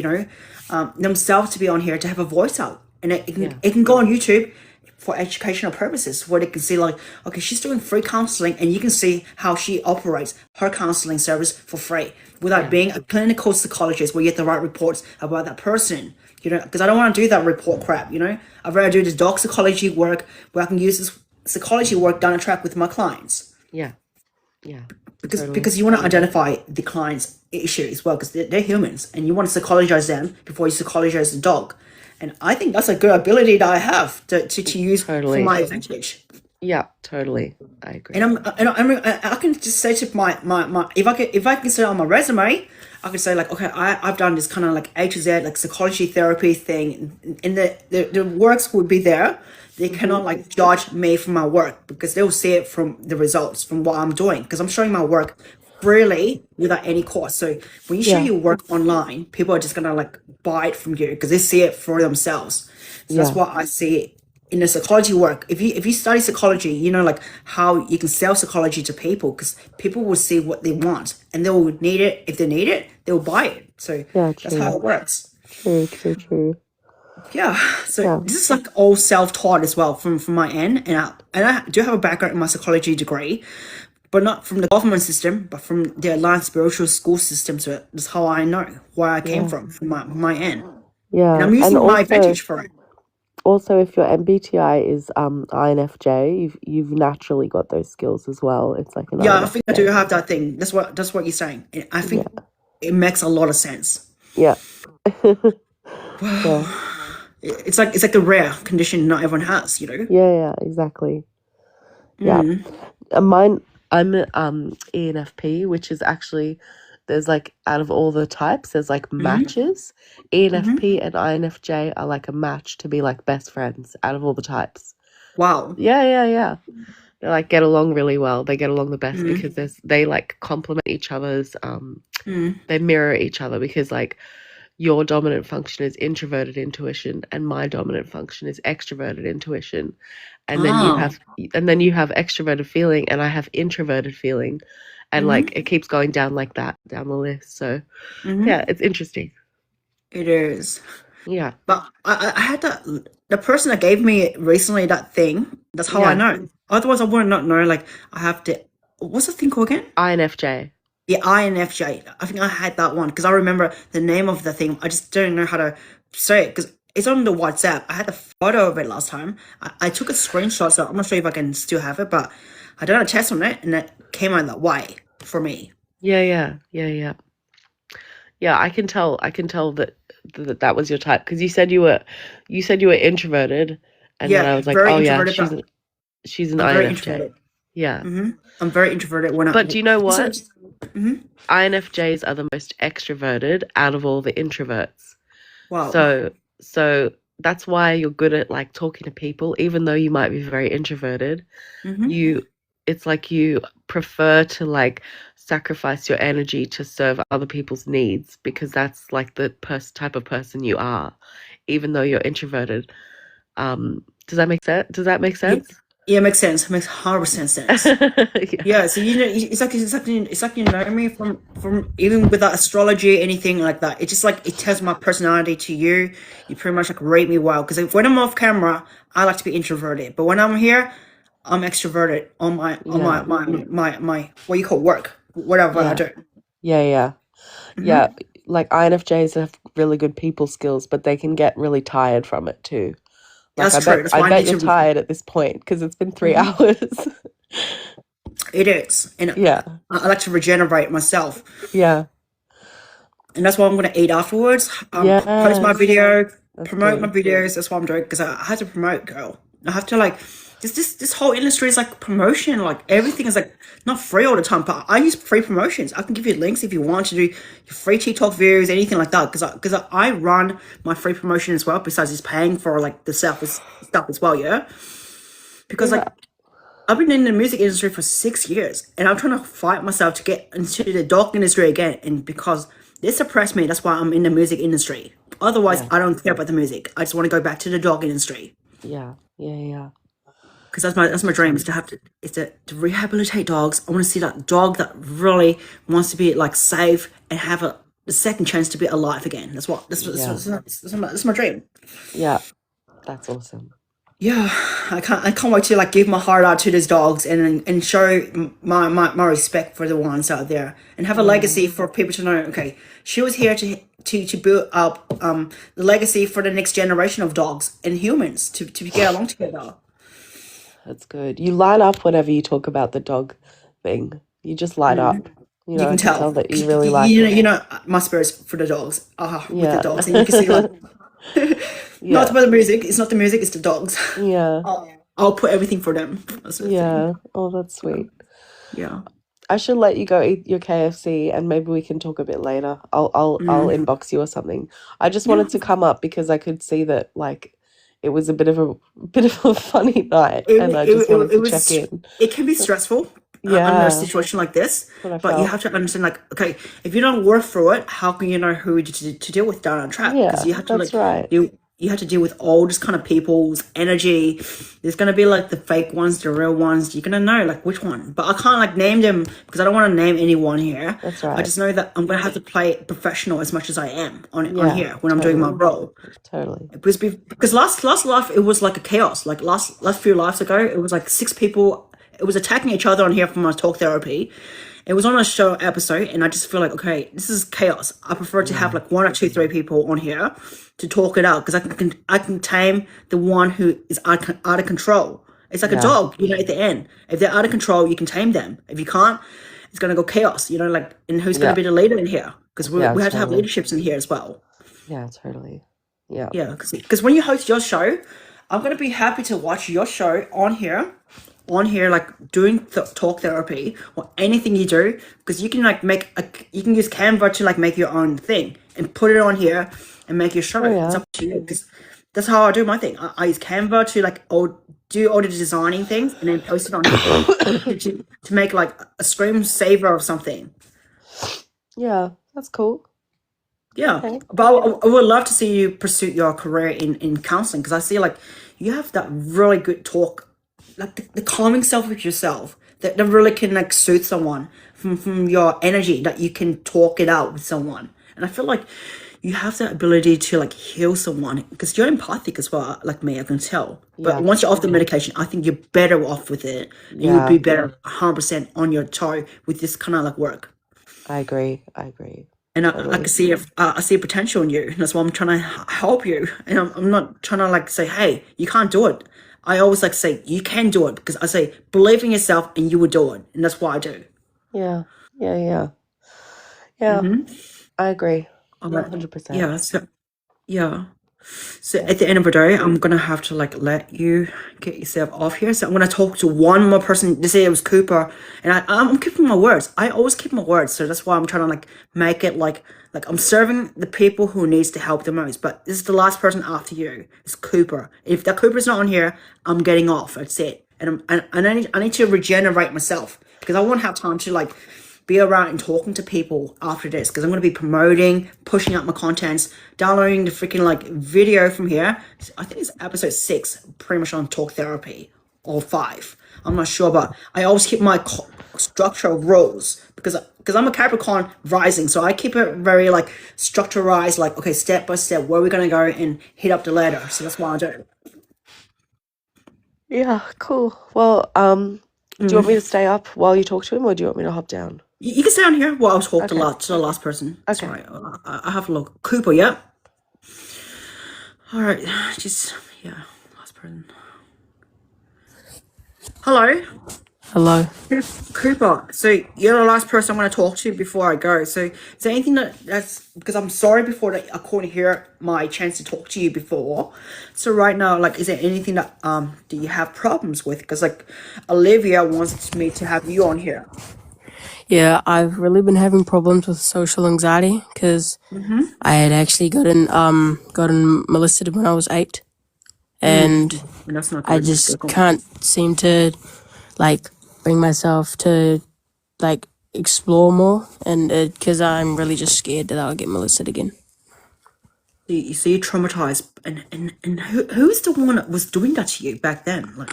themselves to be on here to have a voice out and it can go on YouTube for educational purposes where they can see like okay, she's doing free counseling and you can see how she operates her counseling service for free without being a clinical psychologist where you have to write reports about that person, you know, because I don't want to do that report crap, you know. I'd rather do this dog psychology work where I can use this psychology work down the track with my clients. Yeah. Because you want to identify the client's issue as well, because they're humans and you want to psychologize them before you psychologize the dog. And I think that's a good ability that I have to use for my advantage. Yeah, totally. I agree. And I can just say to my if I can say on my resume, I can say like, okay, I've done this kind of like A to Z like psychology therapy thing, and the works would be there. They cannot like judge me for my work because they'll see it from the results from what I'm doing because I'm showing my work freely without any cost. So when you show your work online, people are just gonna like buy it from you because they see it for themselves. So that's what I see in the psychology work. If you study psychology, you know like how you can sell psychology to people because people will see what they want and they will need it. If they need it, they will buy it. So that's how it works. True. Yeah, so this is like all self-taught as well from my end, and I do have a background in my psychology degree, but not from the government system, but from the Alliance Spiritual School system. So that's how I know where I came from my end. Yeah, and I'm using my advantage for it. Also, if your MBTI is INFJ, you've naturally got those skills as well. It's like an I think I do have that thing. That's what you're saying. And I think it makes a lot of sense. Yeah. It's like a rare condition not everyone has, you know. Yeah, exactly. Yeah, I'm ENFP, which is actually there's like out of all the types, there's like matches. ENFP and INFJ are like a match to be like best friends out of all the types. Wow. Yeah. They like get along really well. They get along the best because they like complement each other's. They mirror each other because like your dominant function is introverted intuition and my dominant function is extroverted intuition. And then you have extroverted feeling and I have introverted feeling. And like it keeps going down like that down the list. So yeah, it's interesting. It is. Yeah. But I had the person that gave me recently that thing, that's how I know. Otherwise, I wouldn't not know. Like, I have to. What's the thing called again? INFJ. Yeah, INFJ. I think I had that one because I remember the name of the thing. I just don't know how to say it because it's on the WhatsApp. I had a photo of it last time. I took a screenshot, so I'm not sure if I can still have it, but I done a test on it and it came out that way for me. Yeah. Yeah, I can tell that was your type because you said you were introverted, and then I Yeah, was like, very oh yeah, introverted, but she's an I'm very INFJ. introverted. Yeah. I'm very introverted when I. But do you know what? Mm-hmm. INFJs are the most extroverted out of all the introverts. Wow. So that's why you're good at like talking to people, even though you might be very introverted. It's like you prefer to like sacrifice your energy to serve other people's needs because that's like the type of person you are, even though you're introverted. Does that make sense? Yeah, makes sense. Makes 100% sense. Yeah, so it's like you know me from even without astrology or anything like that. It's just like it tells my personality to you. You pretty much like rate me well because when I'm off camera, I like to be introverted, but when I'm here, I'm extroverted on my what you call work, whatever I do. Yeah. Like INFJs have really good people skills, but they can get really tired from it too. Like, That's true. That's why I I bet need you're to. tired at this point because it's been 3 hours. It is, and Yeah. I like to regenerate myself. Yeah. And that's what I'm gonna eat afterwards. Post my video, promote my videos. That's what I'm doing because I have to promote, girl. I have to like this whole industry is like promotion. Like everything is like not free all the time, but I use free promotions. I can give you links if you want to do your free TikTok views, anything like that. Because I run my free promotion as well. Besides just paying for like the stuff as well, yeah. Because like I've been in the music industry for 6 years, and I'm trying to fight myself to get into the dog industry again. And because they suppressed me, that's why I'm in the music industry. Otherwise, I don't care about the music. I just want to go back to the dog industry. Yeah. Because that's my dream is to rehabilitate dogs. I want to see that dog that really wants to be like safe and have a second chance to be alive again. That's my dream. Yeah, that's awesome. Yeah, I can't wait to like give my heart out to these dogs and show my respect for the ones out there and have a legacy for people to know. Okay, she was here to build up the legacy for the next generation of dogs and humans to get along together. That's good. You light up whenever you talk about the dog thing. You just light up. You know, You can I can tell. tell that you really like it. You know my spirit's for the dogs. With Yeah. the dogs, and you can see like. Not about the music. It's not the music. It's the dogs. Yeah. I'll put everything for them. Yeah. Oh, that's sweet. Yeah. I should let you go eat your KFC and maybe we can talk a bit later. I'll inbox you or something. I just wanted to come up because I could see that like it was a bit of a funny night and I just wanted to check in. It can be stressful. Yeah. Under a situation like this, but you have to understand, like, okay, if you don't work through it, how can you know who to deal with down on track? Yeah, you have to that's right. You have to deal with all this kind of people's energy. There's gonna be like the fake ones, the real ones. You're gonna know like which one, but I can't like name them because I don't want to name anyone here. That's right. I just know that I'm gonna have to play professional as much as I am on here when I'm totally. doing my role. Totally. Because last life it was like a chaos. Like last few lives ago, it was like 6 people. It was attacking each other on here for my talk therapy. It was on a show episode, and I just feel like, okay, this is chaos. I prefer to have like 1 or 2, 3 people on here to talk it out because I can tame the one who is out of control. It's like a dog, you know. At the end, if they're out of control, you can tame them. If you can't, it's gonna go chaos. You know, like, and who's gonna be the leader in here? Because we have to have leaderships in here as well. Yeah, totally. Yeah. Yeah, because when you host your show, I'm gonna be happy to watch your show on here, like doing talk therapy or anything you do, because you can like you can use Canva to like make your own thing and put it on here and make your show. It's up to you, because that's how I do my thing. I use Canva to like do all the designing things and then post it on here to make like a screensaver or something. Yeah, that's cool. Yeah, Okay. but I would love to see you pursue your career in counseling, because I see like you have that really good talk, like the calming self with yourself that really can like soothe someone from your energy, that you can talk it out with someone. And I feel like you have the ability to like heal someone because you're empathic as well, like me, I can tell. But Yeah. once you're off the medication, I think you're better off with it, and you'll Yeah. be better 100% on your toe with this kind of like work. I agree. And I Totally. can see I see potential in you. And that's why I'm trying to help you. And I'm not trying to like say, hey, you can't do it. I always like say you can do it because I say believe in yourself and you will do it, and that's what I do. Yeah. Yeah. I agree. I'm like, 100%. yeah. So at the end of the day, I'm gonna have to like let you get yourself off here. So I'm gonna talk to one more person. They say it was Cooper, and I'm keeping my words. I always keep my words, so that's why I'm trying to like make it like I'm serving the people who needs the help the most. But this is the last person after you. It's Cooper. If that Cooper's not on here, I'm getting off. That's it. And I need to regenerate myself because I won't have time to like be around and talking to people after this because I'm going to be promoting, pushing out my contents, downloading the freaking like video from here. I think it's episode 6, pretty much on talk therapy, or 5. I'm not sure, but I always keep my structural rules because I'm a Capricorn rising, so I keep it very like structurized, like okay, step by step, where we're going to go and hit up the ladder. So that's what I do. Yeah, cool. Well, do you want me to stay up while you talk to him, or do you want me to hop down? You can stay on here while I talk to Okay. the last person. Okay. Sorry, I have a look. Cooper, yeah? Alright, just, yeah, last person. Hello? Hello. Cooper, so you're the last person I'm going to talk to before I go. So is there anything that's, because I'm sorry before that I couldn't hear my chance to talk to you before. So right now, like, is there anything that, do you have problems with? Because like, Olivia wants me to have you on here. Yeah, I've really been having problems with social anxiety because I had actually gotten molested when I was 8, and That's not I good. just can't seem to like bring myself to like explore more, and because I'm really just scared that I'll get molested again. So you're traumatized, and who's the one that was doing that to you back then? Like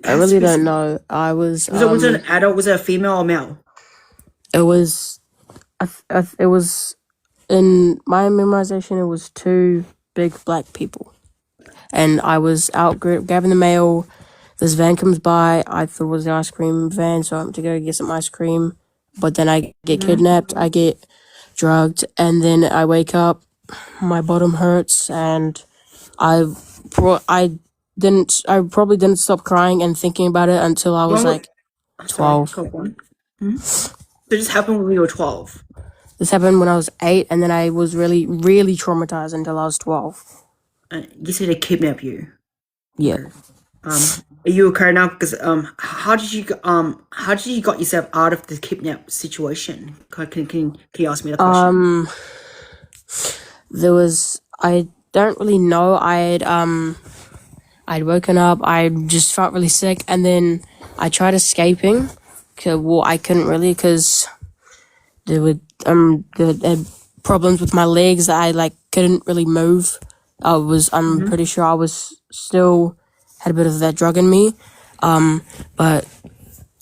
I really don't know. I was was it an adult? Was it a female or male? it was it was in my memorization. It was 2 big black people, and I was out grabbing the mail. This van comes by. I thought it was the ice cream van, so I went to go get some ice cream. But then I get kidnapped. I get drugged, and then I wake up. My bottom hurts, and I probably didn't stop crying and thinking about it until I was like 12. So this happened when you were 12. This happened when I was 8, and then I was really, really traumatized until I was 12. You said they kidnapped you. Yeah. Are you okay now? Because how did you got yourself out of the kidnap situation? Can you ask me the question? I don't really know. I'd woken up. I just felt really sick, and then I tried escaping. Well, I couldn't really because there had problems with my legs that I like couldn't really move. I'm pretty sure I was still had a bit of that drug in me. But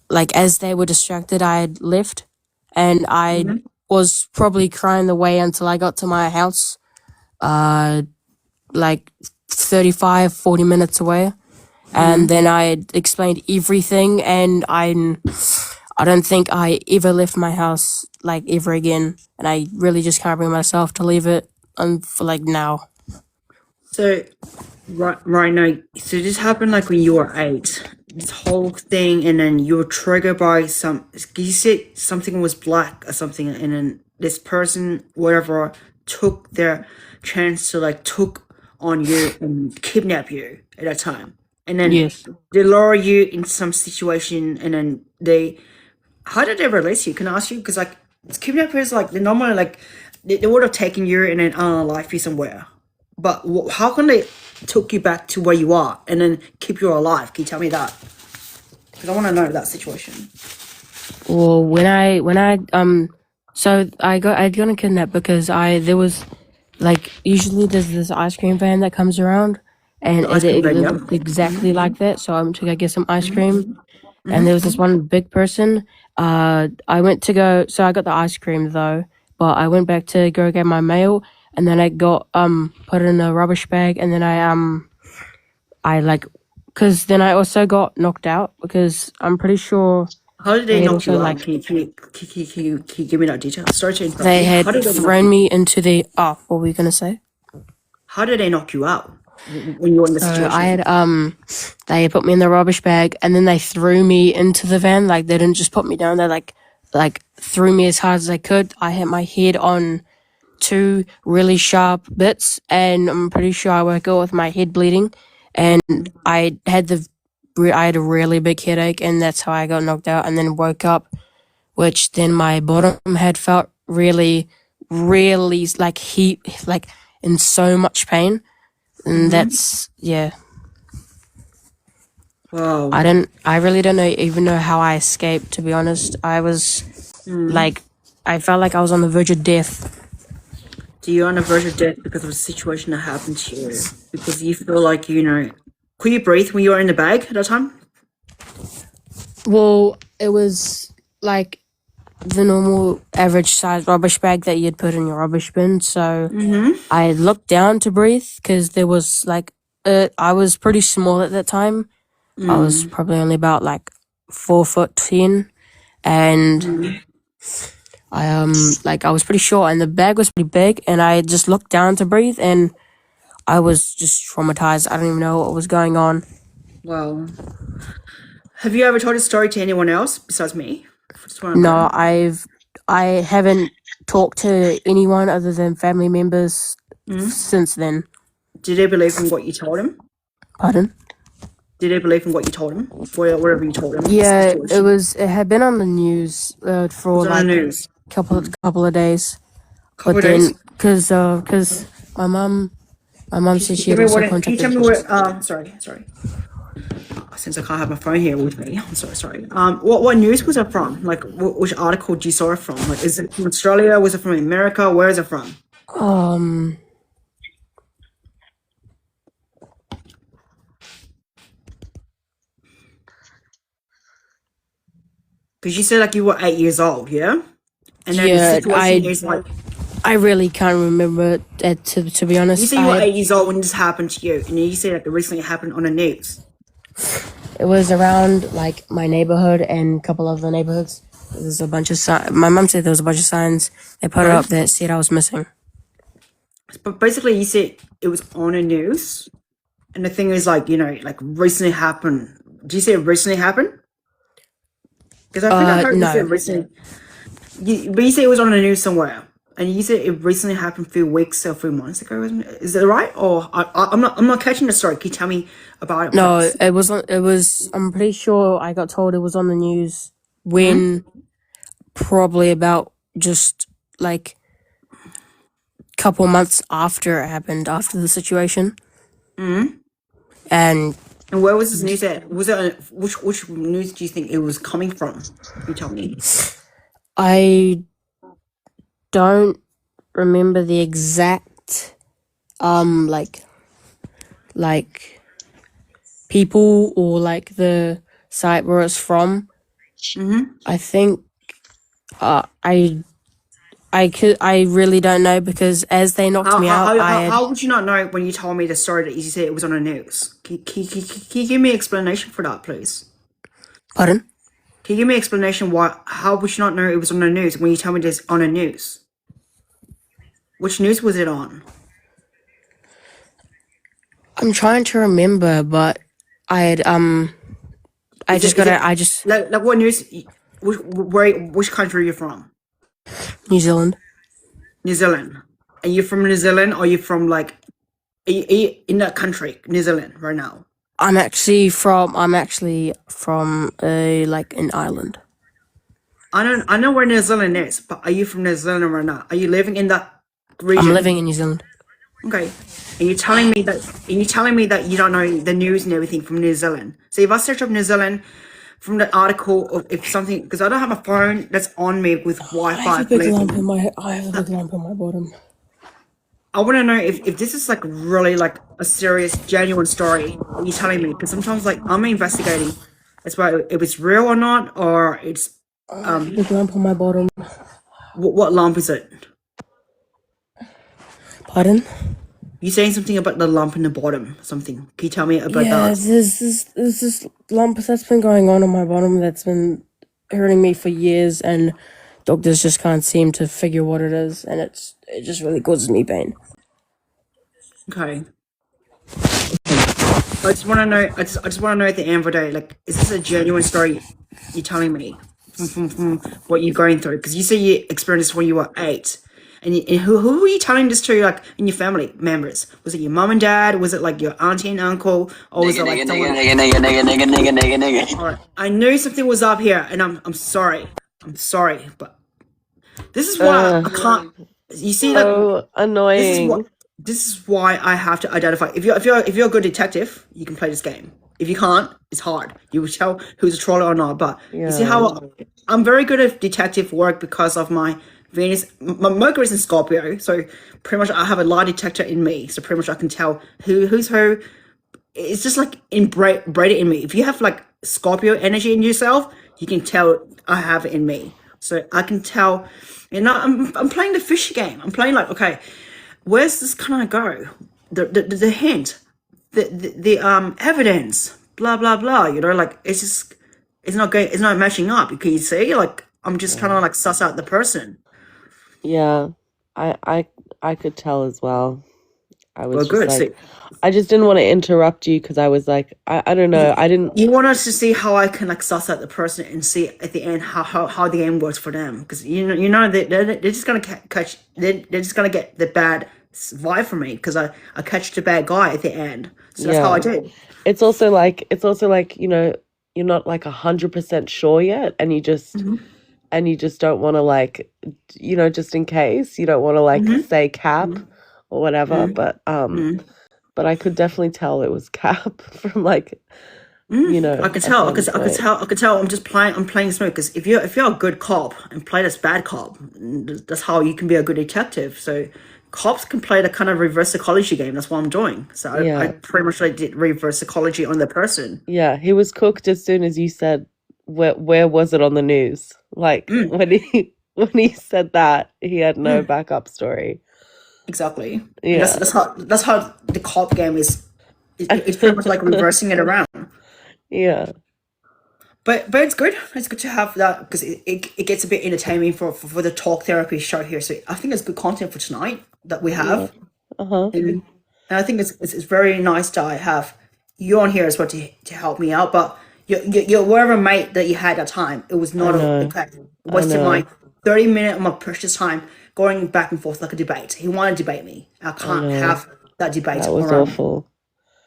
like as they were distracted, I had left, and I was probably crying the way until I got to my house, like 35, 40 minutes away. And then I had explained everything, and I don't think I ever left my house like ever again, and I really just can't bring myself to leave it for like now. So right now, so this happened like when you were 8. This whole thing, and then you were triggered by you said something was black or something, and then this person, whatever, took their chance to like took on you and kidnap you at that time. And then Yes. they lower you in some situation, and then how did they release you? Can I ask you? Because like kidnappers, like they normally like they would have taken you and then life you somewhere. But how can they took you back to where you are and then keep you alive? Can you tell me that? Because I want to know that situation. Well, so I'd gotten kidnapped because there was like usually there's this ice cream van that comes around, and The ice cream van, yeah. looked exactly like that. So I went to go get some ice cream, and there was this one big person. I went to go, so I got the ice cream though, but I went back to go get my mail, and then I got put in a rubbish bag, and then I like, because then I also got knocked out because I'm pretty sure How did they they had knock also you out? like Can you give me that detail? Sorry to interrupt they you. had How did they knock thrown you? me into the what were you gonna say? How did they knock you out when you were in the So I situation? had they put me in the rubbish bag, and then they threw me into the van. Like they didn't just put me down, they like threw me as hard as they could. I hit my head on two really sharp bits, and I'm pretty sure I woke up with my head bleeding, and I had a really big headache, and that's how I got knocked out, and then woke up, which then my bottom had felt really, really like like in so much pain, and that's yeah. Wow. I really don't even know how I escaped, to be honest. I was like, I felt like I was on the verge of death. Do you on the verge of death because of the situation that happened to you? Because you feel like, could you breathe when you were in the bag at that time? Well, it was like the normal average size rubbish bag that you'd put in your rubbish bin. So I looked down to breathe because there was like, I was pretty small at that time. I was probably only about like 4'10", and I was pretty short, and the bag was pretty big, and I just looked down to breathe, and I was just traumatized. I don't even know what was going on. Wow. Have you ever told a story to anyone else besides me? Just wanna No, know. I haven't talked to anyone other than family members since then. Did they believe in what you told him? Pardon? Did they believe in what you told him? Whatever you told him? The Yeah, situation. it had been on the news It for was on the like news. couple of days, Couple but of days. then because my mum said she Give had me also what? Can you tell contacted me police. what? Sorry. Since I can't have my phone here with me, I'm so sorry. What news was it from? Like, which article did you saw it from? Like, is it from Australia? Was it from America? Where is it from? Because you said like you were 8 years old, yeah. And then the Yeah, situation is like, I really can't remember it, to be you honest. say you were 8 years old when this happened to you, and you say like it recently happened on the news. It was around like my neighborhood and a couple other neighborhoods. There's a bunch of my mom said there was a bunch of signs they put Right. up that said I was missing. But basically, you said it was on the news, and the thing is like like recently happened. Did you say it recently happened? Because I think I heard you say No. recently. But you say it was on the news somewhere, and you said it recently happened a few weeks or a few months ago. Is that right? Or I'm not catching the story. Can you tell me about it, No, please? it was I'm pretty sure I got told it was on the news when probably about just like couple months after it happened, after the situation. And where was this news at? Was it which news do you think it was coming from? Can you tell me? I don't remember the exact like people or like the site where it's from. I think I really don't know because as they knocked me out, How would you not know when you told me the story that you said it was on the news? Can you give me an explanation for that, please? Pardon? Can you give me an explanation why? How would you not know it was on the news when you tell me this on the news? Which news was it on? I'm trying to remember, but I had like what news? Which country are you from? New Zealand. New Zealand. And you're from New Zealand, or you from like? Are you in that country, New Zealand, right now? I'm actually from an island. I know where New Zealand is, but are you from New Zealand right now? Are you living in that region? I'm living in New Zealand. Okay. And you're telling me that you don't know the news and everything from New Zealand. So if I search up New Zealand from the article of if something, because I don't have a phone that's on me with Wi-Fi. I have a big lump in my bottom. I want to know if this is like really like a serious, genuine story you're telling me, because sometimes like I'm investigating as well if it's real or not, or it's big lump on my bottom. What lump is it? Pardon? You saying something about the lump in the bottom? Something? Can you tell me about Yeah, that? there's this lump that's been going on my bottom that's been hurting me for years, and doctors just can't seem to figure what it is, and it just really causes me pain. Okay. I just want to know. I just want to know at the end of the day, like, is this a genuine story you're telling me from what you're going through? Because you say you experienced this when you were 8, and who were you telling this to? Like in your family members? Was it your mom and dad? Was it like your auntie and uncle? Or was it like someone? All right. I knew something was up here, and I'm sorry. I'm sorry, but this is why I can't. You see that? So annoying. This is why I have to identify. If you're a good detective, you can play this game. If you can't, it's hard. You will tell who's a troller or not. But you see how I'm very good at detective work because of my Venus. My Mercury's in Scorpio, so pretty much I have a lie detector in me. So pretty much I can tell who's who. It's just like braided in me. If you have like Scorpio energy in yourself, you can tell I have it in me. So I can tell. You know, I'm playing the fish game. I'm playing like, okay, where's this gonna go? The hint, the evidence, blah blah blah. You know, like it's not matching up. Can you see? Like I'm just trying to like suss out the person. Yeah, I could tell as well. I was Well, just good. like, See, I just didn't want to interrupt you because I was like, I don't know, I didn't. you want us to see how I can like suss out the person and see at the end how the game works for them, because you know they're just gonna catch they're just gonna get the bad vibe from me because I catch the bad guy at the end. So that's how I Yeah, did. it's also like you know, you're not like 100% sure yet, and you just don't want to like, you know, just in case you don't want to like say cap or whatever, but I could definitely tell it was cap from like, you know, I could a tell. certain point. I could tell. I'm playing smooth. Because if you're a good cop and play this bad cop, that's how you can be a good detective. So cops can play the kind of reverse psychology game. That's what I'm doing. So I Yeah, pretty much like did reverse psychology on the person. yeah, he was cooked as soon as you said where was it on the news? Like when he said that, he had no backup story. Exactly. And Yeah. that's how the cop game is. It's pretty much like reversing it around. Yeah. But it's good. It's good to have that because it gets a bit entertaining for the talk therapy show here. So I think it's good content for tonight that we Yeah. have. Uh-huh. And I think it's very nice to have you on here as well to help me out. But your whatever mate that you had at time, it was I not know. okay. I Wasted my know. 30 minute of my precious time going back and forth like a debate. He wanted to debate me. I I can't know. have that debate That was around. awful.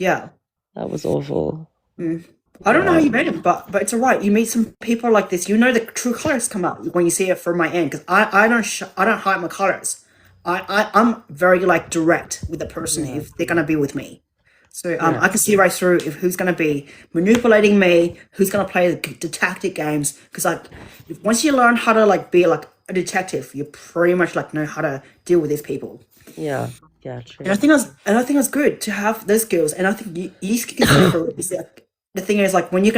Yeah. That was awful. I don't know how Yeah. you made him, but it's alright. You meet some people like this. You know the true colors come out when you see it from my end. Because I don't hide my colors. I'm very like direct with the person Yeah. if they're gonna be with me. So Yeah. I can see right through if who's gonna be manipulating me, who's gonna play the tactic games. Because like once you learn how to like be like a detective, you pretty much like know how to deal with these people. Yeah. Yeah, And I true. think that's good to have those skills. And I think you can go for it. Is like, the thing is like when you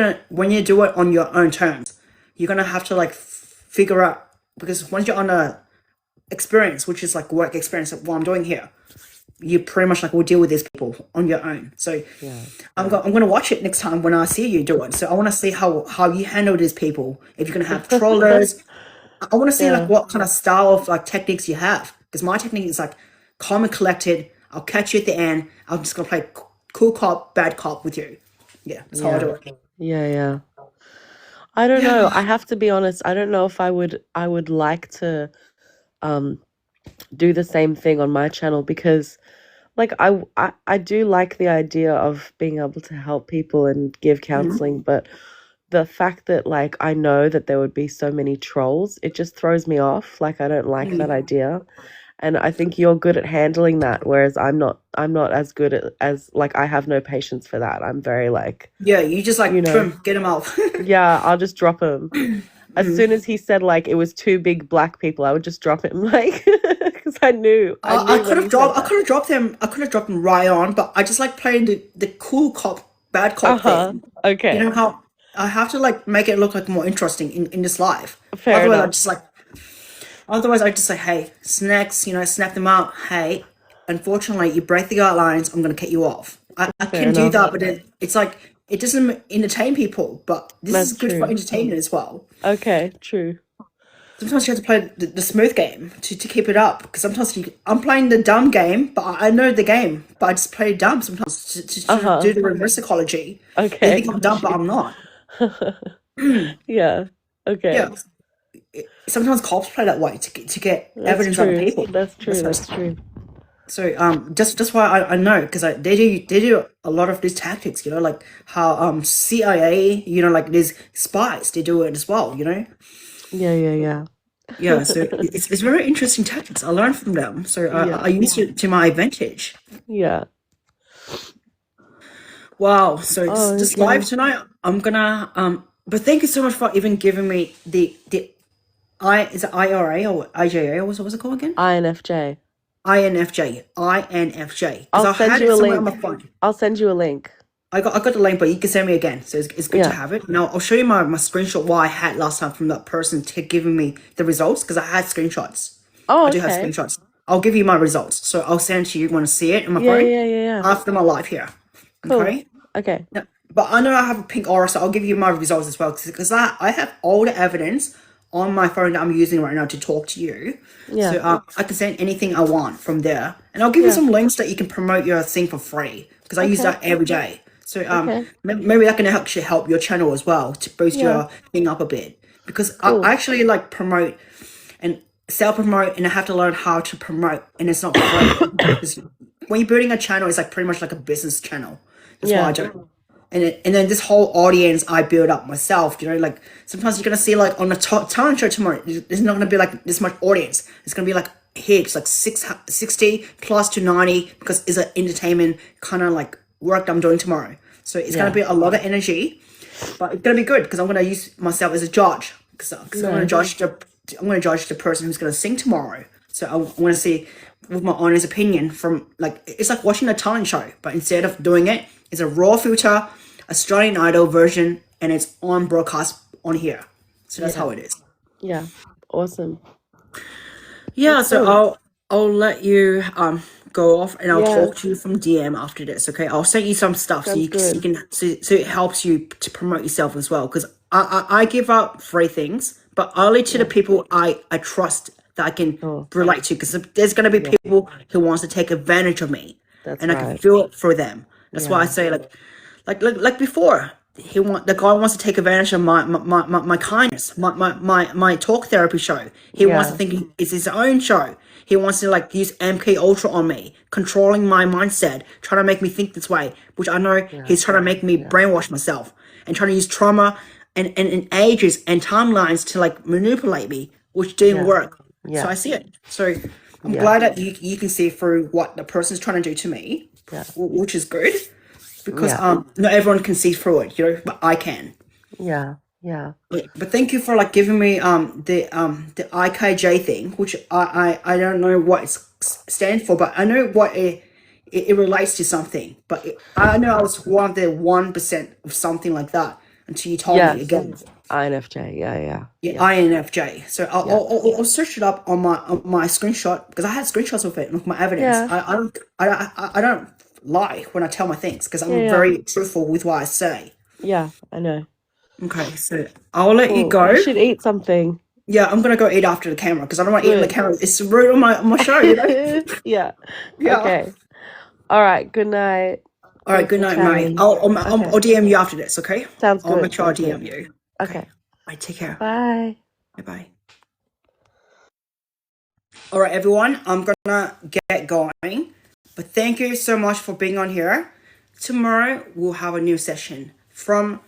do it on your own terms, you're gonna have to like figure out because once you're on a experience, which is like work experience of what I'm doing here, you pretty much like will deal with these people on your own. So Yeah. I'm gonna watch it next time when I see you do it. So I want to see how you handle these people. If you're gonna have trollers, I want to see like Yeah. what kind of style of like techniques you have because my technique is like calm and collected. I'll catch you at the end. I'm just gonna play cool cop, bad cop with you. Yeah, that's how I do Yeah. it. Yeah, yeah. I don't know. I have to be honest. I don't know if I would like to um do the same thing on my channel because like I do like the idea of being able to help people and give counseling, but the fact that like I know that there would be so many trolls, it just throws me off. Like I don't like that idea. And I think you're good at handling that, whereas I'm not as good at as like I have no patience for that. I'm very like, Yeah, you just like you know, boom, get him off. yeah, I'll just drop him. As soon as he said like it was two big black people, I would just drop him like because I knew I when could he have said dropped. I that. could have dropped him. I could have dropped him right on, but I just like playing the cool cop, bad cop Uh-huh. thing. You know Okay. how I have to like make it look like more interesting in this life. Fair Otherwise, I enough. just like. Otherwise, I just say, hey, snacks. You know, snap them up. Hey, unfortunately you break the guidelines, I'm gonna cut you off. I Fair can do enough. that, but it's like it doesn't entertain people. But this is That's good for true. entertainment as well. Okay, true. Sometimes you have to play the smooth game to keep it up. Because sometimes I'm playing the dumb game, but I know the game, but I just play dumb sometimes to do the reverse psychology. They Okay. think I'm dumb, but I'm not. Yeah. Okay. Yeah. Sometimes cops play that way to get That's evidence out of true. people. That's true. That's That's what- true. So just why I know, because they do a lot of these tactics, you know, like how CIA, you know, like these spies, they do it as well, you know. Yeah. Yeah, so it's very interesting tactics. I learned from them, so Yeah. I use it to my advantage. Yeah. Wow. So Oh, this okay. live tonight, I'm gonna but thank you so much for even giving me the is it IRA or IJA or what's it called again? INFJ. INFJ. INFJ. Because I'll I send had you it a somewhere on link. my phone. I'll send you a link. I got the link, but you can send me again. So it's good to Yeah. have it. Now I'll show you my screenshot what I had last time from that person giving me the results, because I had screenshots. Oh, I do have okay. screenshots. I'll give you my results. So I'll send it to you. Want to see it in my Yeah, phone? yeah. After my live here. Cool. Okay? Okay. No, but I know I have a pink aura, so I'll give you my results as well, because I have all the evidence on my phone that I'm using right now to talk to you. Yeah. So I can send anything I want from there, and I'll give you Yeah. some links that you can promote your thing for free, because I use Okay. that every day. So Okay. maybe that can actually help your channel as well to boost Yeah. your thing up a bit, because Cool. I actually like promote and self promote, and I have to learn how to promote, and it's not free. Because when you're building a channel, it's like pretty much like a business channel. That's why I Yeah. do. And then this whole audience I build up myself, you know, like sometimes you're gonna see like on the talent show tomorrow, there's not gonna be like this much audience. It's gonna be like heaps, like 60 plus to 90, because it's an entertainment kind of like work I'm doing tomorrow. So it's gonna Yeah. be a lot of energy, but it's gonna be good because I'm gonna use myself as a judge, because I'm gonna Nice. judge the person who's gonna sing tomorrow. So I want to see with my honest opinion from, like, it's like watching a talent show, but instead of doing it, it's a raw filter, Australian Idol version, and it's on broadcast on here. So that's Yeah. how it is. Yeah. Awesome. Yeah, That's so cool. I'll let you go off, and I'll Yeah. talk to you from DM after this. Okay, I'll send you some stuff so Sounds you good. can so it helps you to promote yourself as well. Because I give out free things, but only to the people I trust that I can Oh, relate to. Because there's gonna be yeah. people who wants to take advantage of me, That's and I can right. feel it for them. That's why I Yeah. say like before. The guy wants to take advantage of my kindness, my talk therapy show. He wants to Yeah. think it's his own show. He wants to like use MK Ultra on me, controlling my mindset, trying to make me think this way, which I know Yeah. he's trying to make me Yeah. brainwash myself, and trying to use trauma and ages and timelines to like manipulate me, which didn't Yeah. work. So Yeah. I see it. So I'm Yeah. glad that you can see through what the person's trying to do to me, Yeah. which is good, because Yeah. not everyone can see through it, you know, but I can. Yeah. Yeah. But thank you for like giving me the IKJ thing, which I don't know what it stands for, but I know what it relates to something. But I know I was one of the 1% of something like that until you told me Yes. again. INFJ. Yeah. Yeah, INFJ. So Yeah. I'll search it up on my screenshot, because I had screenshots of it, with my evidence. Yeah. I don't lie when I tell my things, because I'm Yeah. very truthful with what I say. Yeah. I know. Okay, so I'll let you Cool. go. You should eat something. Yeah, I'm gonna go eat after the camera, because I don't want to eat on the Good. camera. It's rude on my show, you know. Yeah. Yeah. Okay. All right. Good night. All right. Thanks Good for night, mate. chatting. I'll Okay. DM you after this. Okay. Sounds I'll good. make sure I Sounds DM good. you. Okay. All right. Take care. Bye. Bye bye. All right, everyone. I'm gonna get going, but thank you so much for being on here. Tomorrow we'll have a new session from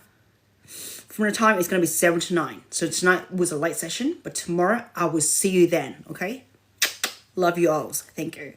the time. It's gonna be 7 to 9. So tonight was a late session, but tomorrow I will see you then. Okay. Love you all. Thank you.